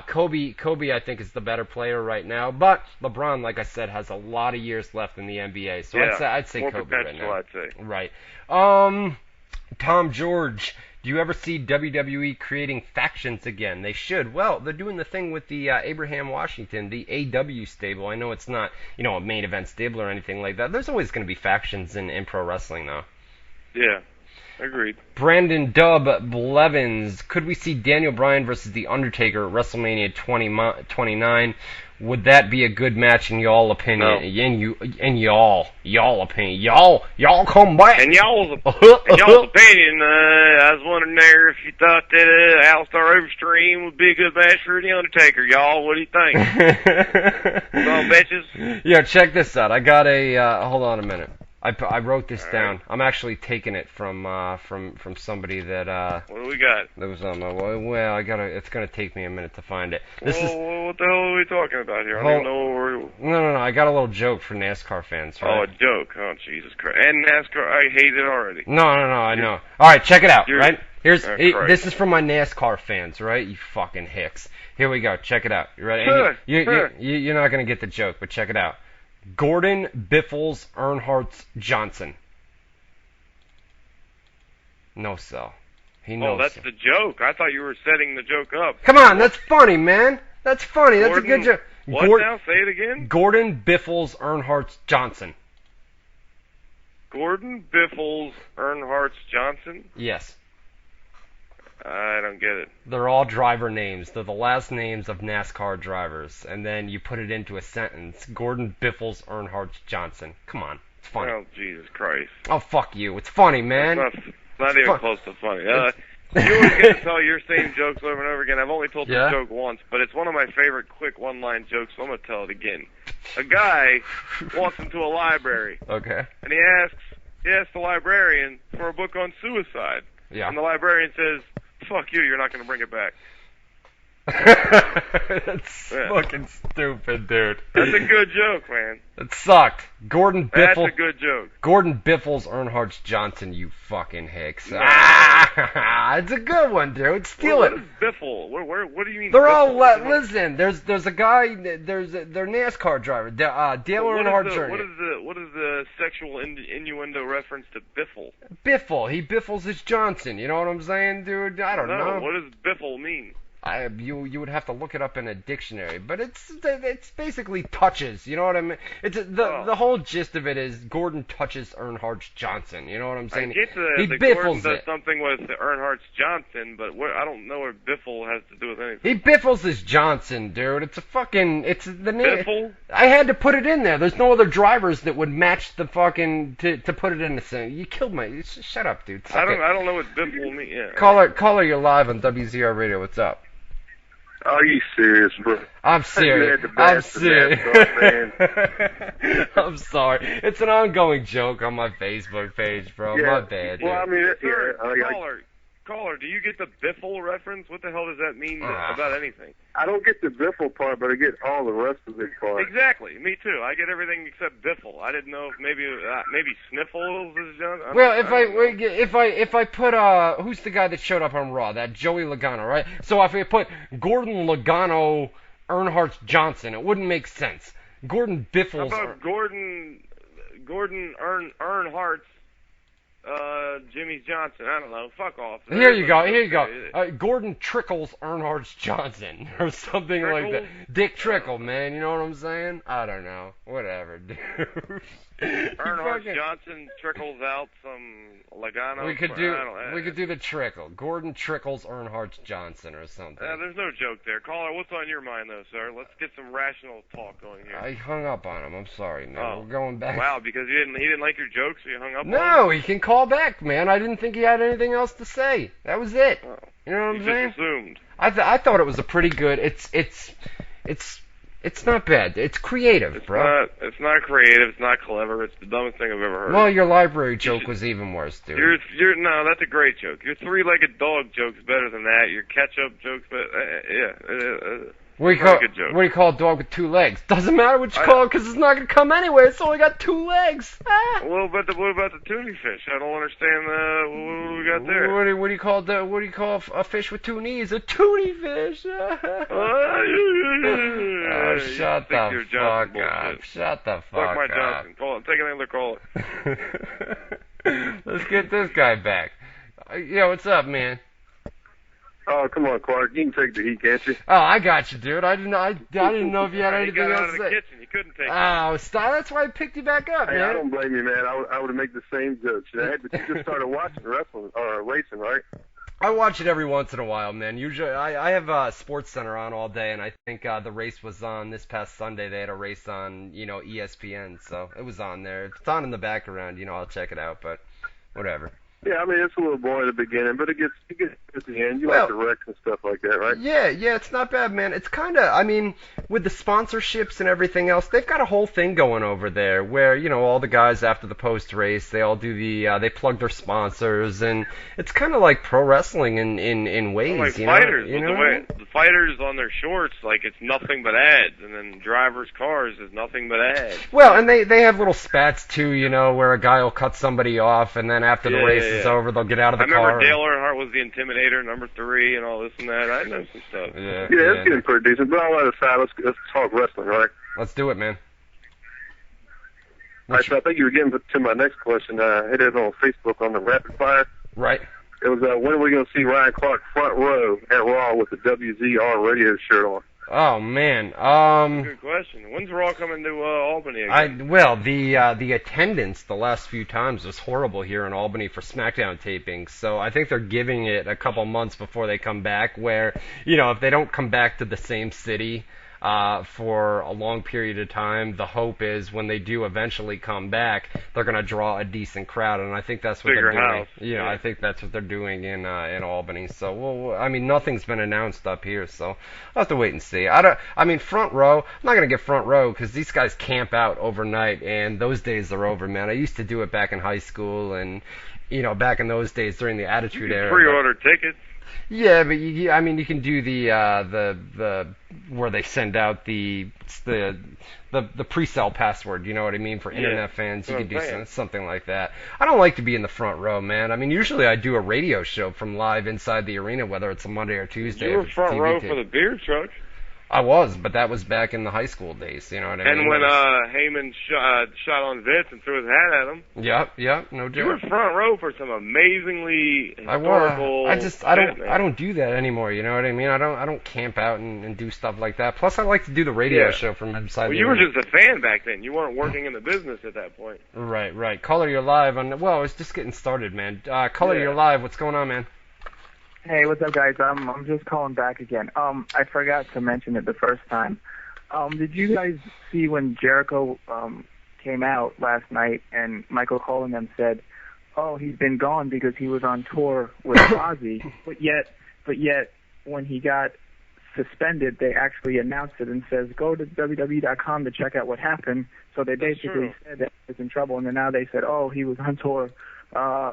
Kobe I think is the better player right now, but LeBron, like I said, has a lot of years left in the NBA, so I'd say more Kobe right now. I'd say. Right. Tom George, do you ever see WWE creating factions again? They should. Well, they're doing the thing with the Abraham Washington, the AW stable. I know it's not, a main event stable or anything like that. There's always going to be factions in pro wrestling, though. Yeah. Agreed. Brandon Dub Blevins, could we see Daniel Bryan versus The Undertaker at WrestleMania 29? Would that be a good match in y'all opinion? No. In y'all opinion. Y'all come back. In y'all's opinion, I was wondering there if you thought that All-Star Overstream would be a good match for The Undertaker. Y'all, what do you think? Come on, bitches. Yeah, check this out. I got hold on a minute. I wrote this down. I'm actually taking it from somebody that. What do we got? That was on my. Well, it's gonna take me a minute to find it. What the hell are we talking about here? I don't even know what we're. No. I got a little joke for NASCAR fans. Right? Oh, a joke. Oh, Jesus Christ. And NASCAR, I hate it already. No. I know. All right, check it out. Right. This is from my NASCAR fans. Right. You fucking hicks. Here we go. Check it out. You ready? You're not gonna get the joke, but check it out. Gordon Biffles Earnhardt Johnson. No sell. He knows. Oh, that's the joke. I thought you were setting the joke up. Come on, that's funny, man. That's funny. That's a good joke. What now? Say it again. Gordon Biffles Earnhardt Johnson. Gordon Biffles Earnhardt Johnson? Yes. I don't get it. They're all driver names. They're the last names of NASCAR drivers. And then you put it into a sentence. Gordon Biffles Earnhardt Johnson. Come on. It's funny. Oh, Jesus Christ. Oh, fuck you. It's funny, man. It's not even close to funny. You always get to tell your same jokes over and over again. I've only told this joke once, but it's one of my favorite quick one-line jokes, so I'm going to tell it again. A guy walks into a library. Okay. And he asks the librarian for a book on suicide. Yeah. And the librarian says, "Fuck you, you're not going to bring it back." That's fucking stupid, dude. That's a good joke, man. It sucked. Gordon Biffle. That's a good joke. Gordon Biffles Earnhardt Johnson, you fucking hicks. No. It's a good one, dude. Steal it. What is Biffle? What do you mean? They're Biffle? all listen. There's a guy. They're NASCAR driver. Dale Earnhardt Jr. What is the sexual innuendo reference to Biffle? Biffle. He biffles his Johnson. You know what I'm saying, dude? I don't know. What does Biffle mean? You would have to look it up in a dictionary, but it's basically touches. You know what I mean? It's the whole gist of it is Gordon touches Earnhardt Johnson. You know what I'm saying? I get he that biffles Gordon does it. something with Earnhardt Johnson, but I don't know what Biffle has to do with anything. He biffles his Johnson, dude. It's the name. Biffle? I had to put it in there. There's no other drivers that would match the fucking to put it in the thing. You killed my. Shut up, dude. I don't know what Biffle means. Yeah. Caller, you're live on WZR Radio. What's up? Are you serious, bro? I'm serious. I'm serious. I'm sorry. It's an ongoing joke on my Facebook page, bro. Yeah. My bad. Well, I mean, Caller, do you get the Biffle reference? What the hell does that mean about anything? I don't get the Biffle part, but I get all the rest of it part. Exactly. Me too. I get everything except Biffle. I didn't know if maybe Sniffles is young. Well, if I put who's the guy that showed up on Raw? That Joey Logano, right? So if I put Gordon Logano Earnhardt Johnson, it wouldn't make sense. Gordon Biffles. How about Gordon Earnhardt's Jimmy Johnson? I don't know. Fuck off. Here you go. Gordon Trickles Earnhardt Johnson or something like that. Dick Trickle, man. You know what I'm saying? I don't know. Whatever, dude. Earnhardt Johnson trickles out some Logano. We could do the trickle. Gordon Trickles Earnhardt Johnson or something. There's no joke there. Caller, what's on your mind though, sir? Let's get some rational talk going here. I hung up on him. I'm sorry, man. We're going back. Wow, because he didn't like your joke, so you hung up on him? No, he can call back, man. I didn't think he had anything else to say. That was it. You know what I'm saying? Just assumed. I thought it was a pretty good. It's not bad. It's creative, bro. It's not creative. It's not clever. It's the dumbest thing I've ever heard. Well, your library joke was even worse, dude. No, that's a great joke. Your three-legged dog joke's better than that. Your ketchup joke's better. What do you call a dog with two legs? Doesn't matter what you call it because it's not going to come anyway. It's only got two legs. What about the tuna fish? I don't understand what we got there. What do you call a fish with two knees? A toonie fish. Shut the fuck up. Shut the fuck up. Fuck my Johnson. Take another caller. Let's get this guy back. Yeah, what's up, man? Oh, come on, Clark. You can take the heat, can't you? Oh, I got you, dude. I didn't know if you had anything else to say. He got out of the kitchen. He couldn't take it. Oh, stop. That's why I picked you back up, man. I don't blame you, man. I would have made the same jokes. But you just started watching wrestling or racing, right? I watch it every once in a while, man. Usually, I have Sports Center on all day, and I think the race was on this past Sunday. They had a race on, ESPN, so it was on there. If it's on in the background, I'll check it out, but whatever. Yeah, I mean, it's a little boring at the beginning, but it gets at the end. You like the wrecks and stuff like that, right? Yeah, it's not bad, man. It's kind of, with the sponsorships and everything else, they've got a whole thing going over there where, all the guys after the post-race, they all do they plug their sponsors, and it's kind of like pro wrestling in ways, like fighters. The fighters on their shorts, like, it's nothing but ads, and then drivers' cars is nothing but ads. Well, and they have little spats, too, where a guy will cut somebody off, and then after the race is over, they'll get out of the car. I remember Dale Earnhardt was the Intimidator, number 3, and all this and that. I know some stuff. Yeah, it's getting pretty decent. But all that aside, let's talk wrestling, right? Let's do it, man. All right, so I think you were getting to my next question. It is on Facebook on the Rapid Fire. Right. It was, when are we going to see Ryan Clark front row at Raw with the WZR Radio shirt on? Oh, man. Good question. When's Raw coming to Albany again? The attendance the last few times was horrible here in Albany for Smackdown tapings, so I think they're giving it a couple months before they come back where, if they don't come back to the same city for a long period of time, the hope is when they do eventually come back, they're going to draw a decent crowd, and I think that's what they're doing. House. Yeah, I think that's what they're doing in Albany. So, nothing's been announced up here, so I'll have to wait and see. Front row, I'm not going to get front row because these guys camp out overnight, and those days are over, man. I used to do it back in high school, and back in those days during the Attitude Era. Pre-order tickets. Yeah, but you can do the where they send out the pre-sale password. You know what I mean? For internet fans, you can do something like that. I don't like to be in the front row, man. I mean, usually I do a radio show from live inside the arena, whether it's a Monday or Tuesday. You were front row for the beer truck. I was, but that was back in the high school days, you know what I mean? And when Heyman shot on Vince and threw his hat at him. Yep, no joke. You were front row for some amazingly historical I don't do that anymore, you know what I mean? I don't camp out and do stuff like that. Plus I like to do the radio show from inside the you were arena. just a fan back then. You weren't working in the business at that point. Right. Caller, you're live on it's just getting started, man. Caller, you're live. What's going on, man? Hey, what's up, guys? I'm just calling back again. I forgot to mention it the first time. Did you guys see when Jericho came out last night and Michael Cole and them said, "Oh, he's been gone because he was on tour with Ozzy," but yet when he got suspended, they actually announced it and says, "Go to WWE.com to check out what happened." So they basically said that he was in trouble, and then now they said, "Oh, he was on tour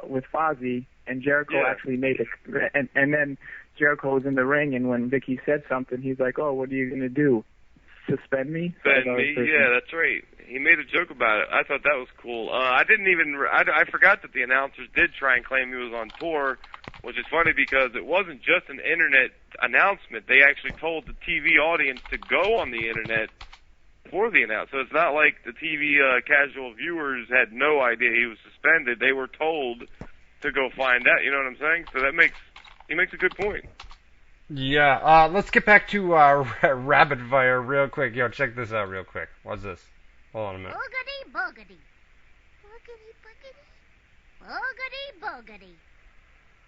with Fozzy." And Jericho actually made it, and then Jericho was in the ring, and when Vicky said something, he's like, "Oh, what are you gonna do? Suspend me?" Suspend me? Yeah, that's right. He made a joke about it. I thought that was cool. I forgot that the announcers did try and claim he was on tour, which is funny because it wasn't just an internet announcement. They actually told the TV audience to go on the internet for the announcement. So it's not like the TV casual viewers had no idea he was suspended. They were told to go find out, you know what I'm saying? So he makes a good point. Yeah, let's get back to rapid fire real quick. Yo, check this out real quick. What's this? Hold on a minute. Boogity, boogity. Boogity, boogity. Boogity, boogity.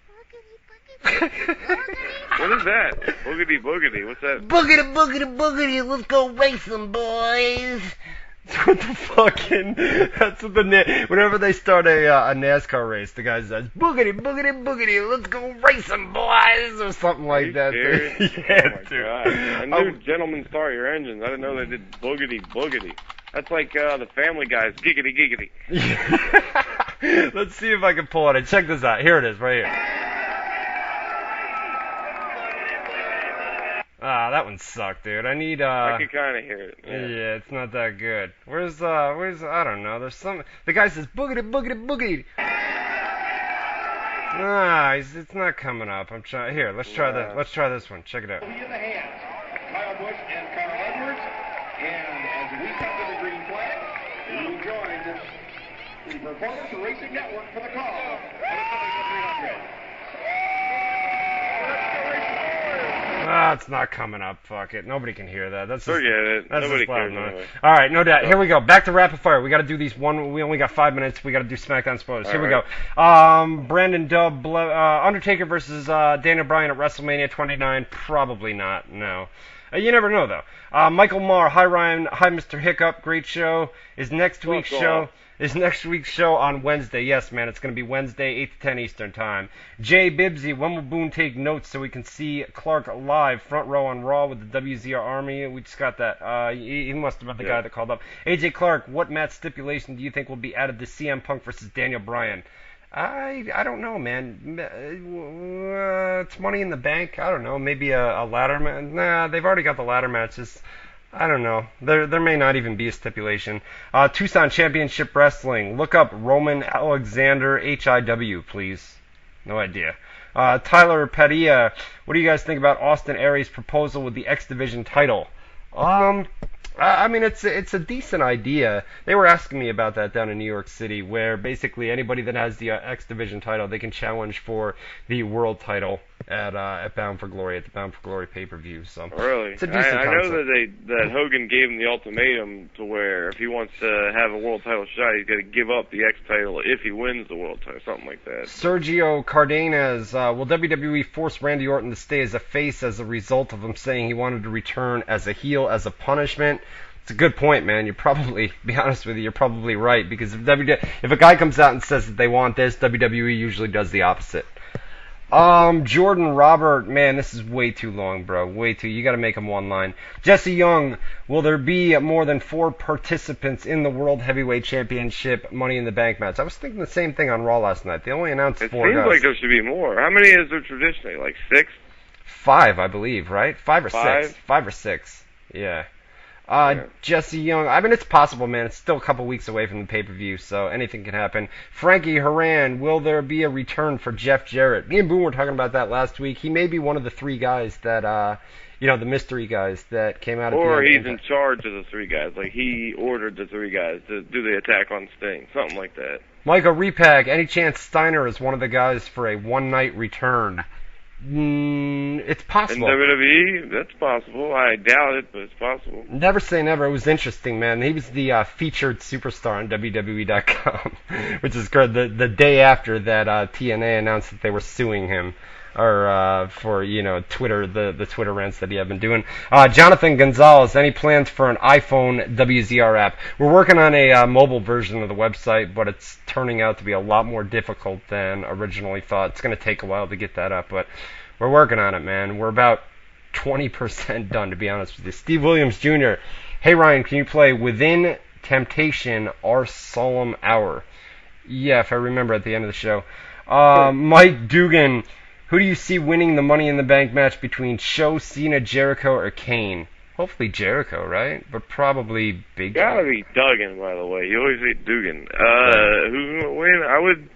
Boogity, boogity. What is that? Boogity, boogity. What's that? Boogity, boogity, boogity. Let's go racing, boys. What the fucking? That's what whenever they start a NASCAR race, the guy says, "Boogity, boogity, boogity, let's go racing, boys," or something like that. Yeah, oh my God. I knew Gentlemen Start Your Engines. I didn't know they did boogity, boogity. That's like the Family Guy's giggity, giggity. Yeah. Let's see if I can pull it. Check this out. Here it is, right here. That one sucked, dude. I need I can kind of hear it. Yeah, it's not that good. Where's I don't know. There's some. The guy says boogity, boogity, boogity. It's not coming up. I'm trying. Here, let's try that. Let's try this one. Check it out. In the hands, Kyle Busch and Carl Edwards, and as we come to the green flag, we will join the Performance Racing Network for the call. It's not coming up. Fuck it. Nobody can hear that. Forget it. Nobody cares anyway. All right, no doubt. Here we go. Back to rapid fire. We got to do these one. We only got 5 minutes. We got to do SmackDown spoilers. Here we go. Brandon Dubb, Undertaker versus Daniel Bryan at WrestleMania 29. Probably not. No. You never know though. Michael Marr. Hi Ryan. Hi Mr. Hiccup. Great show. Is next week's show on Wednesday. Yes, man, it's going to be Wednesday, 8 to 10 Eastern Time. Jay Bibbsy, when will Boone take notes so we can see Clark live, front row on Raw with the WZR Army? We just got that. He must have been the guy that called up. AJ Clark, what match stipulation do you think will be added to CM Punk versus Daniel Bryan? I don't know, man. It's Money in the Bank. I don't know. Maybe a ladder match. Nah, they've already got the ladder matches. I don't know. There may not even be a stipulation. Tucson Championship Wrestling. Look up Roman Alexander HIW, please. No idea. Tyler Padilla. What do you guys think about Austin Aries' proposal with the X Division title? I mean, it's a decent idea. They were asking me about that down in New York City, where basically anybody that has the X Division title, they can challenge for the world title at Bound for Glory, at the Bound for Glory pay-per-view. So really, it's a decent I concept. know that Hogan gave him the ultimatum to where if he wants to have a world title shot, he's got to give up the X title if he wins the world title, something like that. Sergio Cardenas, will WWE force Randy Orton to stay as a face as a result of him saying he wanted to return as a heel as a punishment? It's a good point, man. You're probably, be honest with you, you're probably right, because if a guy comes out and says that they want this, WWE usually does the opposite. Jordan Robert, man, this is way too long, bro. Way too. You got to make them one line. Jesse Young, will there be more than 4 participants in the World Heavyweight Championship Money in the Bank match? I was thinking the same thing on Raw last night. They only announced 4 guys. It seems like there should be more. How many is there traditionally? Like 6? 5, I believe, right? 5 or 5? 6. 5 or 6. Yeah. Jesse Young, I mean, it's possible, man. It's still a couple weeks away from the pay-per-view, so anything can happen. Frankie Horan, will there be a return for Jeff Jarrett? Me and Boone were talking about that last week. He may be one of the 3 guys that, the mystery guys that came out at the end. Or he's in charge of the 3 guys. Like, he ordered the 3 guys to do the attack on Sting. Something like that. Michael Repack, any chance Steiner is one of the guys for a one-night return? It's possible. In WWE, that's possible. I doubt it, but it's possible. Never say never. It was interesting, man. He was the featured superstar on WWE.com, which is good. The day after that, TNA announced that they were suing him, or for Twitter, the Twitter rants that he had been doing. Jonathan Gonzalez, any plans for an iPhone WZR app? We're working on a mobile version of the website, but it's turning out to be a lot more difficult than originally thought. It's going to take a while to get that up, but we're working on it, man. We're about 20% done, to be honest with you. Steve Williams Jr., hey Ryan, can you play Within Temptation, Our Solemn Hour? Yeah, if I remember at the end of the show. Mike Dugan, who do you see winning the Money in the Bank match between Show, Cena, Jericho, or Kane? Hopefully Jericho, right? But probably Big. Gotta be Duggan, by the way. You always say Dugan. Who's gonna win? I would.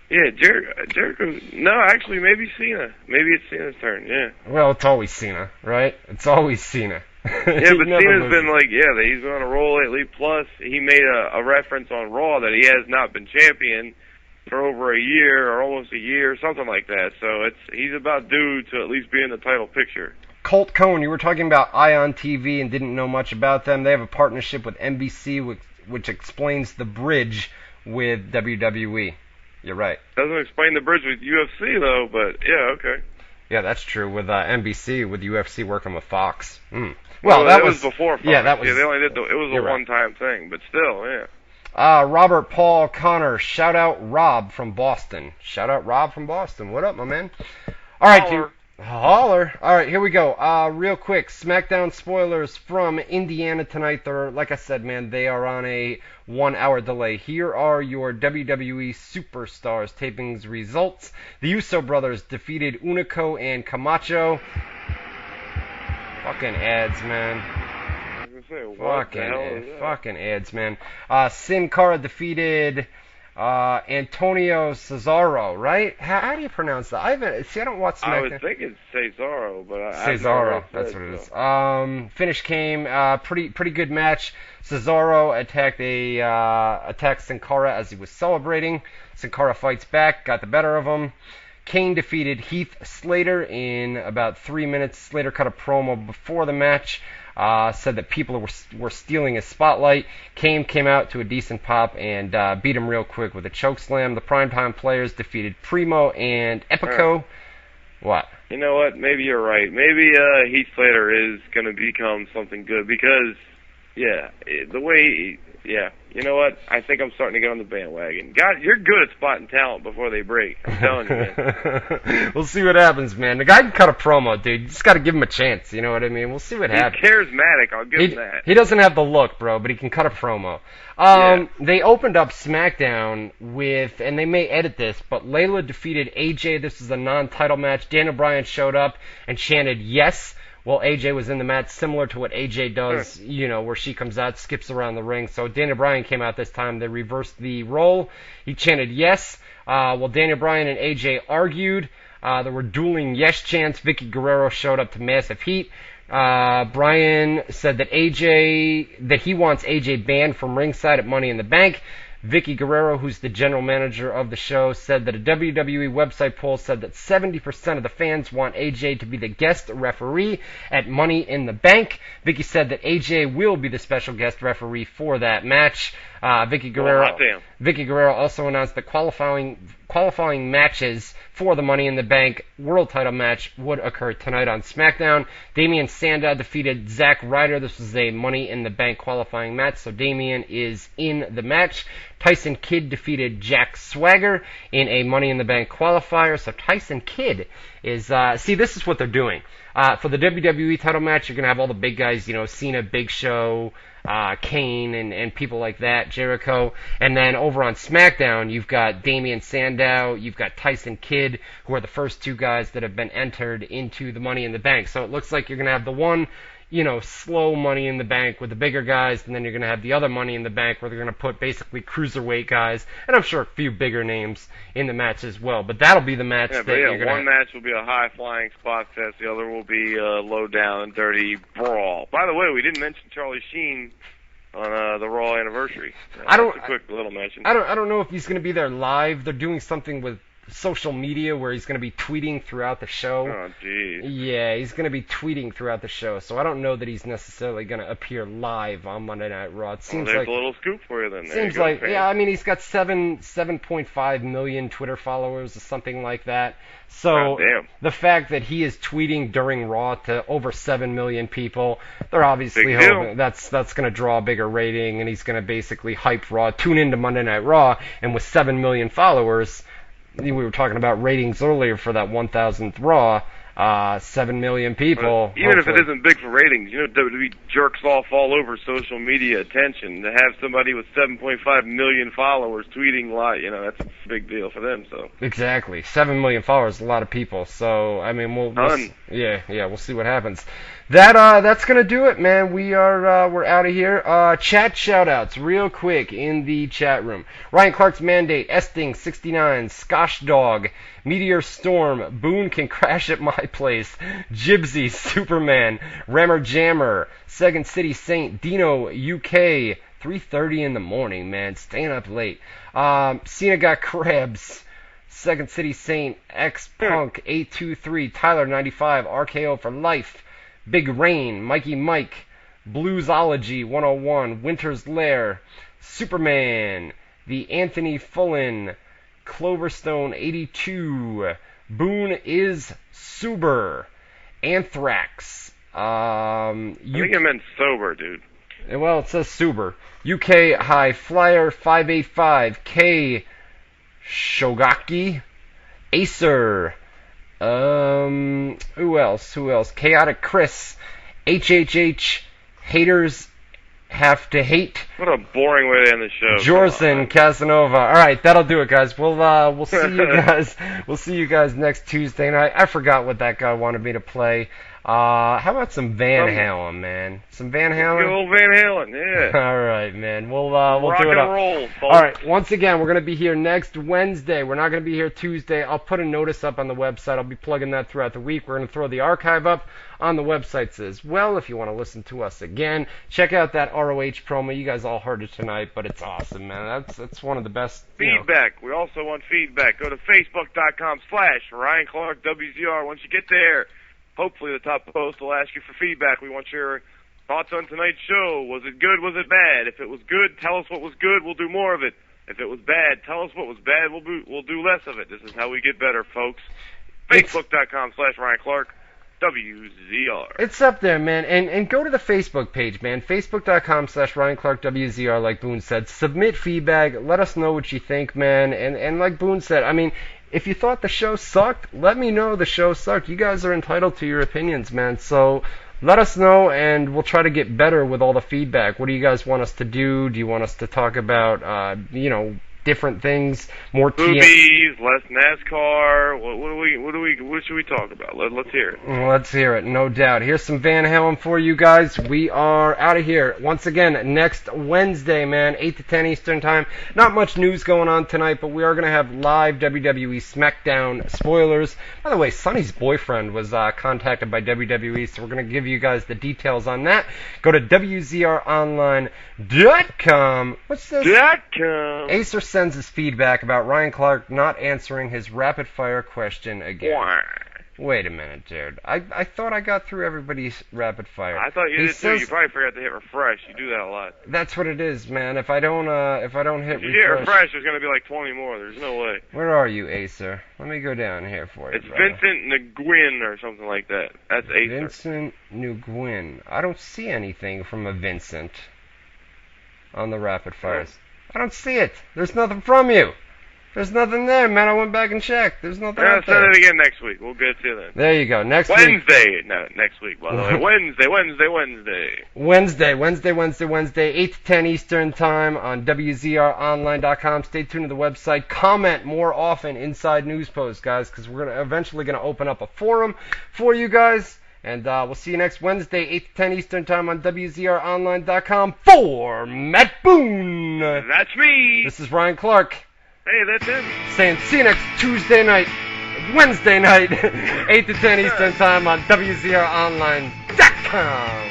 Yeah, Jericho. No, actually, maybe Cena. Maybe it's Cena's turn. Yeah. Well, it's always Cena, right? It's always Cena. Yeah, but Cena's been like, he's on a roll lately. Plus, he made a reference on Raw that he has not been champion for over a year or almost a year, something like that. So he's about due to at least be in the title picture. Colt Cohn, you were talking about Ion TV and didn't know much about them. They have a partnership with NBC, which explains the bridge with WWE. You're right. Doesn't explain the bridge with UFC though, but yeah, okay. Yeah, that's true with NBC, with UFC working with Fox. Well, that was before Fox. Yeah, that was. Yeah, they only did it was a one-time thing, but still, yeah. Robert Paul Connor, shout out Rob from Boston. Shout out Rob from Boston. What up, my man? All right, dude. Holler. All right, here we go. Real quick, SmackDown spoilers from Indiana tonight. They're, like I said, man, they are on a 1-hour delay. Here are your WWE Superstars tapings results. The Uso brothers defeated Unico and Camacho. Fucking ads, man. Fucking ads, man. Sin Cara defeated Antonio Cesaro, right? How do you pronounce that? I don't watch SmackDown. I would think it's Cesaro, but Cesaro, that's what it is. Finish came pretty good match. Cesaro attacked Sin Cara as he was celebrating. Sin Cara fights back, got the better of him. Kane defeated Heath Slater in about 3 minutes. Slater cut a promo before the match. Said that people were stealing his spotlight. Kane came out to a decent pop and beat him real quick with a chokeslam. The Primetime Players defeated Primo and Epico. What? You know what? Maybe you're right. Maybe Heath Slater is going to become something good because, the way... Yeah, you know what? I think I'm starting to get on the bandwagon. God, you're good at spotting talent before they break. I'm telling you, man. We'll see what happens, man. The guy can cut a promo, dude. You just got to give him a chance. You know what I mean? We'll see what happens. He's charismatic. I'll give him that. He doesn't have the look, bro, but he can cut a promo. They opened up SmackDown with, and they may edit this, but Layla defeated AJ. This is a non-title match. Daniel Bryan showed up and chanted yes. Well, AJ was in the match, similar to what AJ does, where she comes out, skips around the ring. So Daniel Bryan came out this time. They reversed the role. He chanted yes. Well, Daniel Bryan and AJ argued. There were dueling yes chants. Vicky Guerrero showed up to massive heat. Bryan said that he wants AJ banned from ringside at Money in the Bank. Vicky Guerrero, who's the general manager of the show, said that a WWE website poll said that 70% of the fans want AJ to be the guest referee at Money in the Bank. Vicky said that AJ will be the special guest referee for that match. Vicky Guerrero also announced that qualifying qualifying matches for the Money in the Bank world title match would occur tonight on SmackDown. Damian Sandow defeated Zack Ryder. This was a Money in the Bank qualifying match, so Damian is in the match. Tyson Kidd defeated Jack Swagger in a Money in the Bank qualifier, so Tyson Kidd is, see, this is what they're doing. For the WWE title match, you're going to have all the big guys, Cena, Big Show, Kane, and people like that, Jericho. And then over on SmackDown, you've got Damian Sandow, you've got Tyson Kidd, who are the first two guys that have been entered into the Money in the Bank. So it looks like you're going to have the one, slow Money in the Bank with the bigger guys, and then you're going to have the other Money in the Bank where they're going to put basically cruiserweight guys, and I'm sure a few bigger names in the match as well. But that'll be the match that you're going to one match will be a high-flying spot fest, the other will be a low-down and dirty brawl. By the way, we didn't mention Charlie Sheen on the Raw anniversary. That's a quick little mention. I don't know if he's going to be there live. They're doing something with social media where he's going to be tweeting throughout the show. Oh, geez. Yeah, he's going to be tweeting throughout the show, so I don't know that he's necessarily going to appear live on Monday Night Raw. It seems there's like a little scoop for you then. Seems like, yeah, I mean, he's got 7.5 million Twitter followers or something like that. So the fact that he is tweeting during Raw to over 7 million people, they're obviously hoping that's going to draw a bigger rating, and he's going to basically hype Raw. Tune into Monday Night Raw, and with 7 million followers, we were talking about ratings earlier for that 1,000th Raw, 7 million people. Even if it isn't big for ratings, WWE jerks off all over social media attention. To have somebody with 7.5 million followers tweeting live, that's a big deal for them. So exactly, 7 million followers, a lot of people. So I mean, we'll see what happens. That's gonna do it, man. We're out of here. Chat shoutouts real quick in the chat room. Ryan Clark's Mandate, Esting 69, Skosh Dog, Meteor Storm, Boone Can Crash at My Place, Jibsy, Superman, Rammer Jammer, Second City Saint, Dino UK, 3:30 in the morning, man, staying up late. Cena Got Krebs, Second City Saint, X Punk 823, Tyler 95, RKO for Life, Big Rain, Mikey Mike, Bluesology 101, Winter's Lair, Superman, the Anthony Fullen, Cloverstone 82, Boone is Suber, Anthrax. I think I meant sober, dude. Well, it says Suber. UK High Flyer 585, K Shogaki, Acer. Who else? Chaotic Chris, HHH, Haters Have to Hate. What a boring way to end the show. Jorson Casanova. All right, that'll do it, guys. We'll see you guys. We'll see you guys next Tuesday night. I forgot what that guy wanted me to play. How about some Van Halen, man? Some Van Halen? Good old Van Halen, yeah. All right, man. We'll rock do it and up. roll, folks. All right, once again, we're going to be here next Wednesday. We're not going to be here Tuesday. I'll put a notice up on the website. I'll be plugging that throughout the week. We're going to throw the archive up on the websites as well if you want to listen to us again. Check out that ROH promo. You guys all heard it tonight, but it's awesome, man. That's one of the best. Feedback. We also want feedback. Go to Facebook.com/Ryan Clark WZR. Once you get there, hopefully the top post will ask you for feedback. We want your thoughts on tonight's show. Was it good? Was it bad? If it was good, tell us what was good. We'll do more of it. If it was bad, tell us what was bad. We'll do less of it. This is how we get better, folks. Facebook.com/Ryan Clark WZR. It's up there, man. And go to the Facebook page, man. Facebook.com/Ryan Clark WZR, like Boone said. Submit feedback. Let us know what you think, man. And like Boone said, I mean, if you thought the show sucked, let me know the show sucked. You guys are entitled to your opinions, man. So let us know, and we'll try to get better with all the feedback. What do you guys want us to do? Do you want us to talk about, different things, more movies, less NASCAR? What should we talk about? Let's hear it. Let's hear it, no doubt. Here's some Van Halen for you guys. We are out of here once again next Wednesday, man, 8 to 10 Eastern time. Not much news going on tonight, but we are going to have live WWE Smackdown spoilers. By the way, Sonny's boyfriend was contacted by WWE, so we're going to give you guys the details on that. Go to WZROnline.com. What's this? .com. Acer sends his feedback about Ryan Clark not answering his rapid-fire question again. Wait a minute, Jared. I thought I got through everybody's rapid fire. I thought you He did too. says- You probably forgot to hit refresh. You do that a lot. That's what it is, man. If I don't hit If you hit refresh. refresh, there's going to be like 20 more. There's no way. Where are you, Acer? Let me go down here for you. It's brother. Vincent Nguyen or something like that. That's Acer. Vincent Nguyen. I don't see anything from a Vincent on the rapid fires. I don't see it. There's nothing from you. There's nothing there, man. I went back and checked. There's nothing Yeah, out there. send it again next week. We'll get to you then. There you go. Next week. Wednesday. No, next week, by the way. Wednesday. 8 to 10 Eastern Time on WZROnline.com. Stay tuned to the website. Comment more often inside news posts, guys, because we're eventually going to open up a forum for you guys. And we'll see you next Wednesday, 8 to 10 Eastern Time on WZROnline.com for Matt Boone. That's me. This is Ryan Clark. Hey, that's him. Saying see you next Wednesday night, 8 to 10 Eastern Time on WZROnline.com.